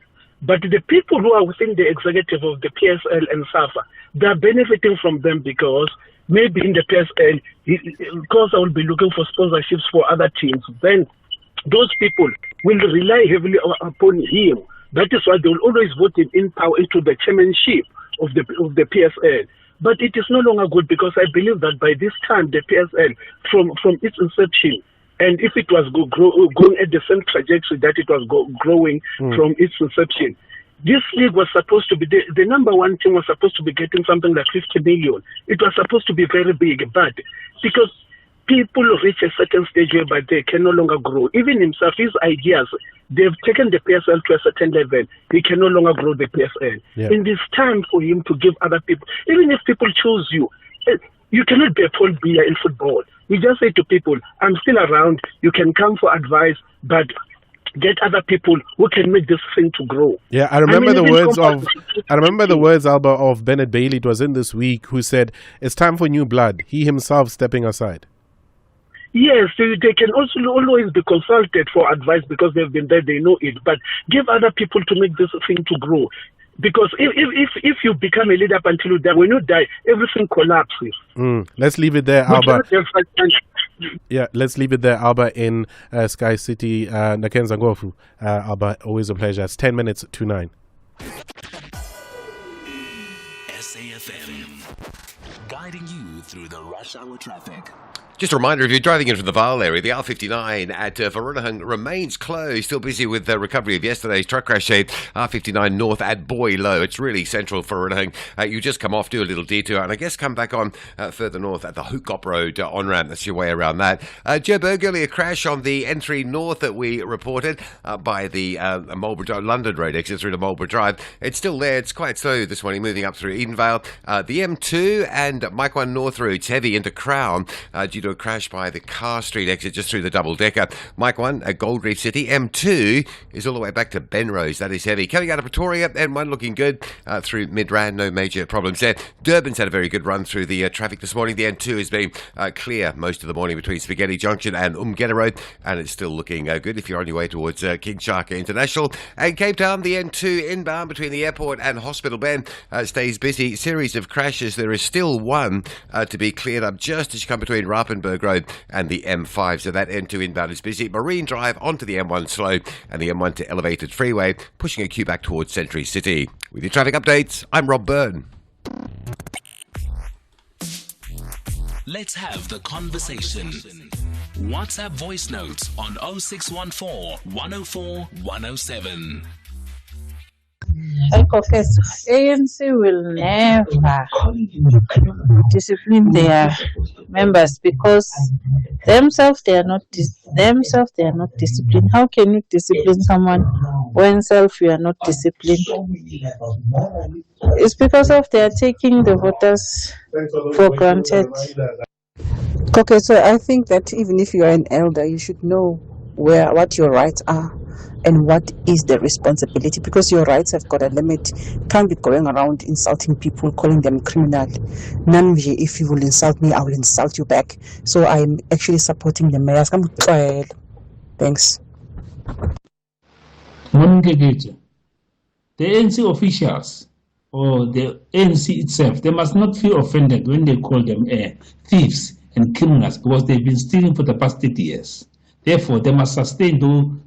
But the people who are within the executive of the PSL and SAFA, they are benefiting from them because maybe in the PSL, because I will be looking for sponsorships for other teams, then those people will rely heavily upon him. That is why they will always vote him in power into the chairmanship of the PSL. But it is no longer good because I believe that by this time, the PSL, from its inception, and if it was going at the same trajectory that it was growing from its inception, this league was supposed to be, the number one team was supposed to be getting something like 50 million. It was supposed to be very big, but because people reach a certain stage whereby they can no longer grow. Even himself, his ideas, they've taken the PSL to a certain level. He can no longer grow the PSL. Yeah. In this time for him to give other people, even if people choose you, you cannot be a Paul Biya in football. You just say to people, I'm still around, you can come for advice, but get other people who can make this thing to grow. Yeah, I remember the words, Alba, of Bennett Bailey. It was in this week, who said, it's time for new blood. He himself stepping aside. Yes, they can also always be consulted for advice because they've been there, they know it. But give other people to make this thing to grow. Because if you become a leader up until you die, when you die, everything collapses. Let's leave it there, Alba. Yeah, let's leave it there, Alba, in Sky City, Nakenza Ngofu. Alba, always a pleasure. It's 10 minutes to 9. SAfm, guiding you through the rush hour traffic. Just a reminder, if you're driving in from the Vaal area, the R59 at Vereeniging remains closed. Still busy with the recovery of yesterday's truck crash. R59 north at Boy Low. It's really central Vereeniging. You just come off, do a little detour, and I guess come back on further north at the Hoekop Road on-ramp. That's your way around that. Joburg, earlier crash on the N3 north that we reported by the Marlborough London Road exit through to Marlborough Drive. It's still there. It's quite slow this morning, moving up through Edenvale. The M2 and Mike 1 North routes heavy into Crown due to a crash by the Car Street exit just through the double-decker. Mike 1 at Gold Reef City. M2 is all the way back to Benrose. That is heavy. Coming out of Pretoria, M1 looking good through Midrand. No major problems there. Durban's had a very good run through the traffic this morning. The N2 has been clear most of the morning between Spaghetti Junction and Umgeda Road, and it's still looking good if you're on your way towards King Shaka International. And Cape Town, the N2 inbound between the airport and Hospital Bend stays busy. Series of crashes. There is still one to be cleared up just as you come between Rappenberg Road and the M5, so that N2 inbound is busy. Marine Drive onto the M1 slow, and the M1 to Elevated Freeway, pushing a queue back towards Century City. With your traffic updates, I'm Rob Byrne. Let's have the conversation. WhatsApp voice notes on 0614 104 107. ANC will never discipline their members because themselves they are not disciplined. How can you discipline someone when self you are not disciplined? It's because of they are taking the voters for granted. Okay, so I think that even if you are an elder, you should know what your rights are and what is the responsibility, because your rights have got a limit. Can't be going around insulting people, calling them criminal. If you will insult me, I will insult you back. So I'm actually supporting the mayors. Thanks. The ANC officials or the ANC itself, they must not feel offended when they call them thieves and criminals, because they've been stealing for the past 30 years. Therefore, they must sustain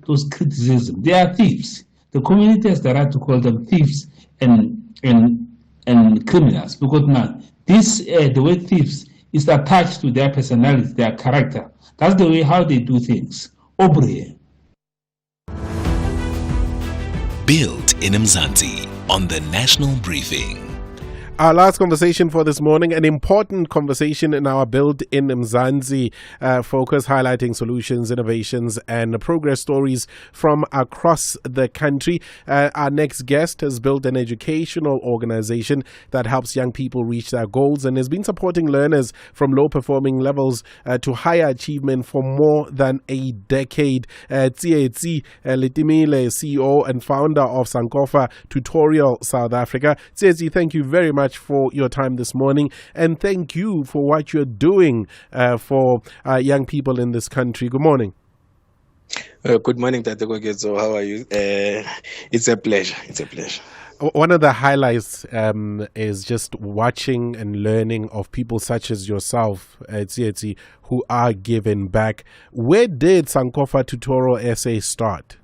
those criticisms. They are thieves. The community has the right to call them thieves and criminals, because now this the way thieves is attached to their personality, their character. That's the way how they do things. Aubrey. Built in Mzansi on the National Briefing. Our last conversation for this morning, an important conversation in our Build in Mzansi focus, highlighting solutions, innovations, and progress stories from across the country. Our next guest has built an educational organization that helps young people reach their goals and has been supporting learners from low-performing levels to higher achievement for more than a decade. Tsietsi Letimile, CEO and founder of Sankofa Tutorial South Africa. Tsietsi, thank you very much for your time this morning, and thank you for what you're doing for young people in this country. Good morning. Good morning, Tate Kogetso. How are you? It's a pleasure. It's a pleasure. One of the highlights is just watching and learning of people such as yourself, Tsietsi, who are giving back. Where did Sankofa Tutorial SA start?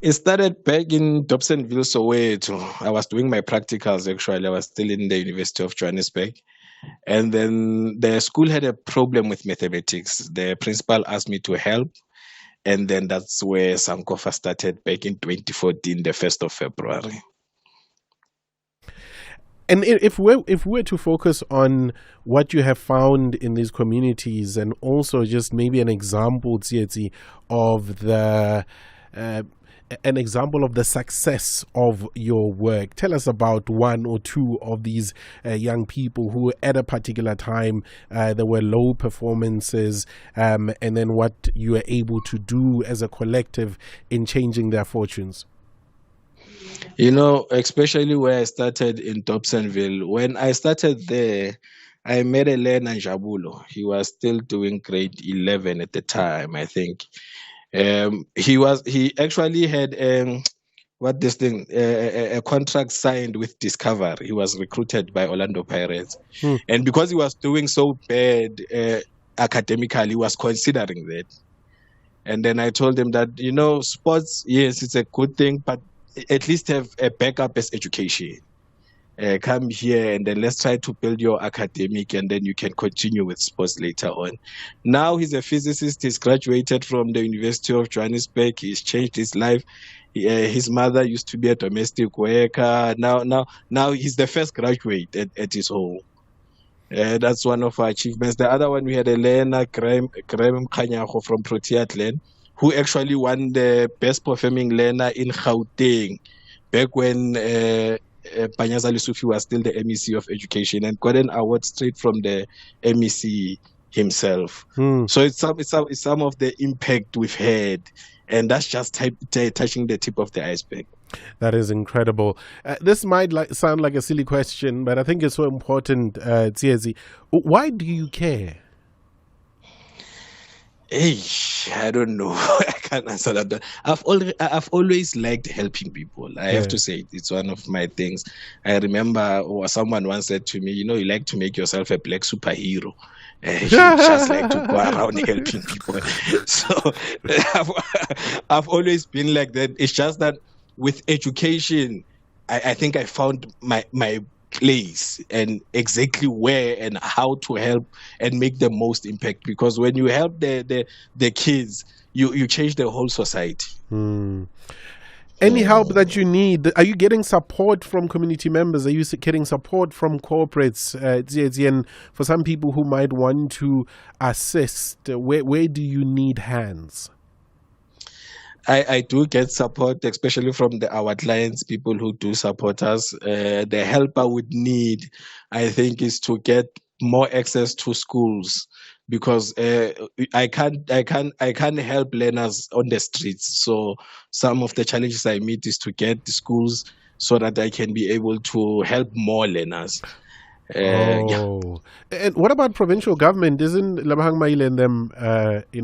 It started back in Dobsonville, Soweto. I was doing my practicals, actually. I was still in the University of Johannesburg. And then the school had a problem with mathematics. The principal asked me to help. And then that's where Sankofa started back in 2014, the 1st of February. And if we're to focus on what you have found in these communities, and also just maybe an example, Tsietsi, of the... an example of the success of your work. Tell us about one or two of these young people who at a particular time there were low performances, and then what you were able to do as a collective in changing their fortunes. You know, especially where I started in Dobsonville. When I started there, I met a learner, Jabulo. He was still doing grade 11 at the time, I think. He actually had a contract signed with Discover. He was recruited by Orlando Pirates, and because he was doing so bad academically, he was considering that. And then I told him that, you know, sports, yes, it's a good thing, but at least have a backup as education. Come here and then let's try to build your academic, and then you can continue with sports later on. Now he's a physicist. He's graduated from the University of Johannesburg. He's changed his life. His mother used to be a domestic worker. Now he's the first graduate at his home. That's one of our achievements. The other one, we had a learner, Graham Mkhanyago from Proteathlon, who actually won the best performing learner in Gauteng back when Panyaza Lusufi was still the MEC of Education, and got an award straight from the MEC himself. So it's some of the impact we've had, and that's just touching the tip of the iceberg. That is incredible. This might sound like a silly question, but I think it's so important, Tsietsi. Why do you care? I don't know. I can't answer that. I've always liked helping people. I have to say it's one of my things. I remember someone once said to me, you know, you like to make yourself a black superhero. You just like to go around helping people. So I've always been like that. It's just that with education, I think I found my place and exactly where and how to help and make the most impact, because when you help the kids, you change the whole society. Any help that you need, are you getting support from community members? Are you getting support from corporates? And for some people who might want to assist, where do you need hands? I do get support, especially from our clients, people who do support us. The help I would need, I think, is to get more access to schools, because I can't help learners on the streets. So some of the challenges I meet is to get the schools so that I can be able to help more learners. And what about provincial government? Isn't Lamahang Maile and them,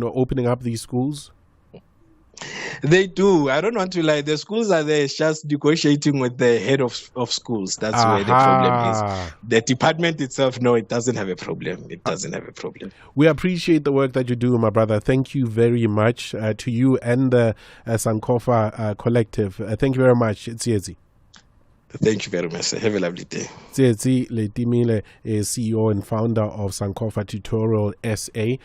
opening up these schools? They do. I don't want to lie. The schools are there. It's just negotiating with the head of schools. That's where the problem is. The department itself, no, it doesn't have a problem. It doesn't have a problem. We appreciate the work that you do, my brother. Thank you very much to you and the Sankofa collective. Thank you very much. It's Tsietsi. Thank you very much, sir. Have a lovely day. Tsietsi Letimile is CEO and founder of Sankofa Tutorial SA.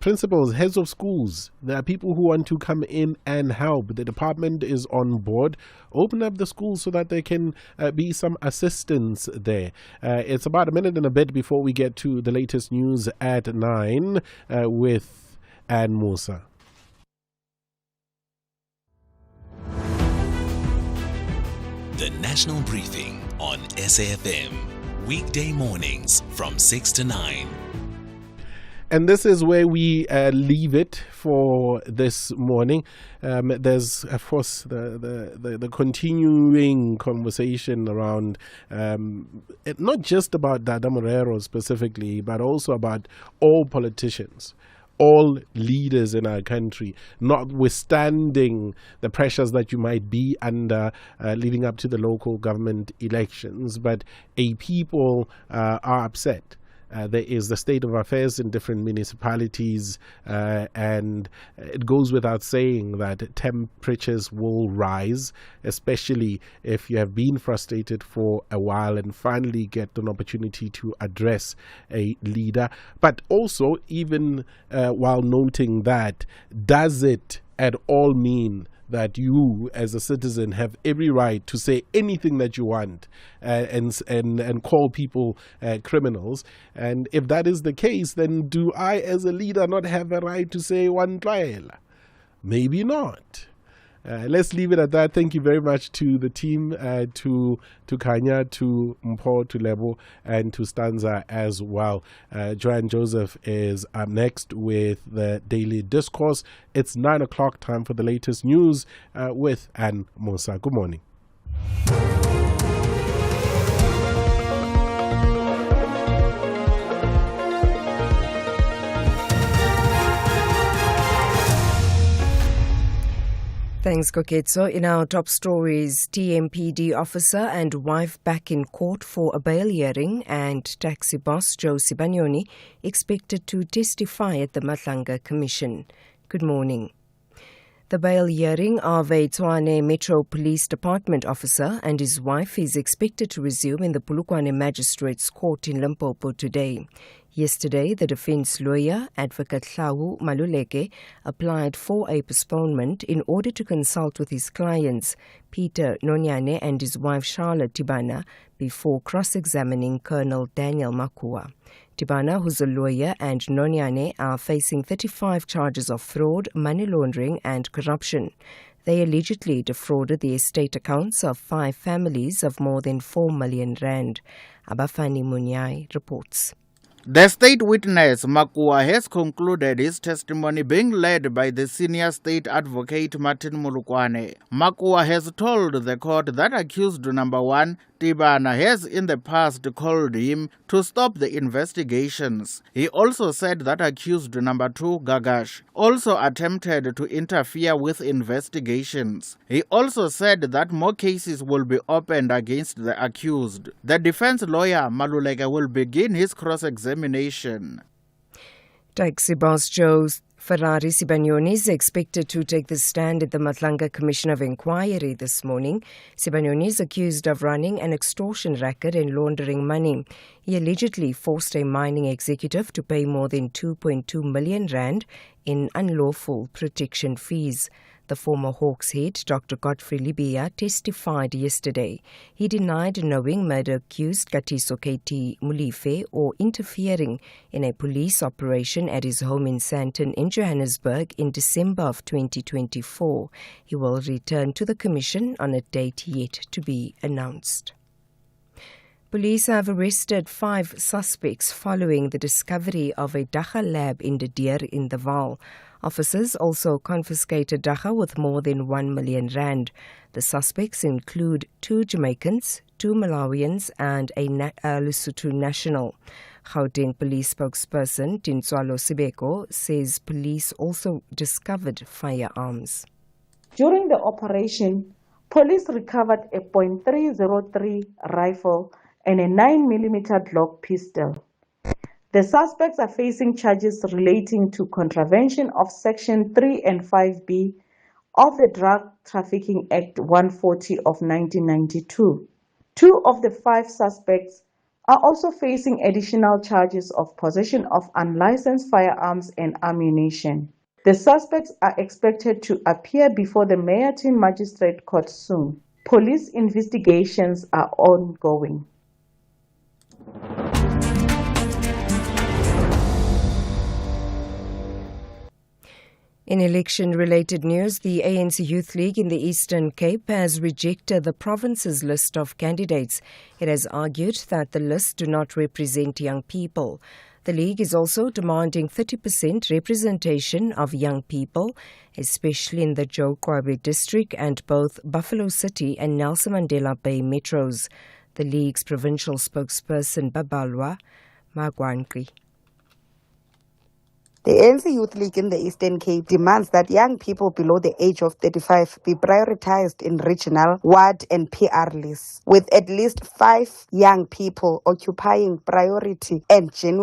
Principals, heads of schools, there are people who want to come in and help. The department is on board. Open up the schools so that there can be some assistance there. It's about a minute and a bit before we get to the latest news at 9 with Ann Musa. The National Briefing on SAfm. Weekday mornings from 6 to 9. And this is where we leave it for this morning. There's, of course, the continuing conversation around not just about Dada Morero specifically, but also about all politicians, all leaders in our country, notwithstanding the pressures that you might be under leading up to the local government elections. But a people are upset. There is the state of affairs in different municipalities, and it goes without saying that temperatures will rise, especially if you have been frustrated for a while and finally get an opportunity to address a leader. But also, even while noting that, does it at all mean that you as a citizen have every right to say anything that you want and call people criminals? And if that is the case, then do I as a leader not have a right to say one trial? Maybe not. Let's leave it at that. Thank you very much to the team, to Kanya, to Mpho, to Lebo, and to Stanza as well. Joanne Joseph is up next with the Daily Discourse. It's 9 o'clock, time for the latest news with Ann Musa. Good morning. Thanks, Koketso. In our top stories, TMPD officer and wife back in court for a bail hearing, and taxi boss Joe Sibanyoni expected to testify at the Matlanga Commission. Good morning. The bail hearing of a Tshwane Metro Police Department officer and his wife is expected to resume in the Polokwane Magistrates Court in Limpopo today. Yesterday, the defense lawyer, Advocate Hlawu Maluleke, applied for a postponement in order to consult with his clients, Peter Nonyane and his wife Charlotte Tibana, before cross-examining Colonel Daniel Makua. Tibana, who's a lawyer, and Nonyane are facing 35 charges of fraud, money laundering and corruption. They allegedly defrauded the estate accounts of 5 families of more than 4 million rand. Abafani Munyai reports. The state witness, Makua, has concluded his testimony being led by the senior state advocate Martin Mulukwane. Makua has told the court that accused number 1, Tibana, has in the past called him to stop the investigations. He also said that accused number 2, Gagash, also attempted to interfere with investigations. He also said that more cases will be opened against the accused. The defense lawyer, Maluleke, will begin his cross-examination. Taxi boss Joe Ferrari Sibanyoni is expected to take the stand at the Matlanga Commission of Inquiry this morning. Sibanyoni is accused of running an extortion racket and laundering money. He allegedly forced a mining executive to pay more than 2.2 million rand in unlawful protection fees. The former Hawks head, Dr. Godfrey Libya, testified yesterday. He denied knowing murder-accused Katiso KT Mulife or interfering in a police operation at his home in Sandton in Johannesburg in December of 2024. He will return to the Commission on a date yet to be announced. Police have arrested 5 suspects following the discovery of a dagga lab in De Deer in the Vaal. Officers also confiscated dagga with more than 1 million rand. The suspects include 2 Jamaicans, 2 Malawians and a Lesotho national. Gauteng police spokesperson Tinswalo Sibeko says police also discovered firearms. During the operation, police recovered a .303 rifle and a 9mm Glock pistol. The suspects are facing charges relating to contravention of Section 3 and 5B of the Drug Trafficking Act 140 of 1992. 2 of the 5 suspects are also facing additional charges of possession of unlicensed firearms and ammunition. The suspects are expected to appear before the Meyatin Magistrate Court soon. Police investigations are ongoing. In election-related news, the ANC Youth League in the Eastern Cape has rejected the province's list of candidates. It has argued that the lists do not represent young people. The League is also demanding 30% representation of young people, especially in the Joe Kwabe district and both Buffalo City and Nelson Mandela Bay metros. The League's provincial spokesperson Babalwa Magwanki. The ANC Youth League in the Eastern Cape demands that young people below the age of 35 be prioritized in regional, ward and PR lists, with at least 5 young people occupying priority and genuine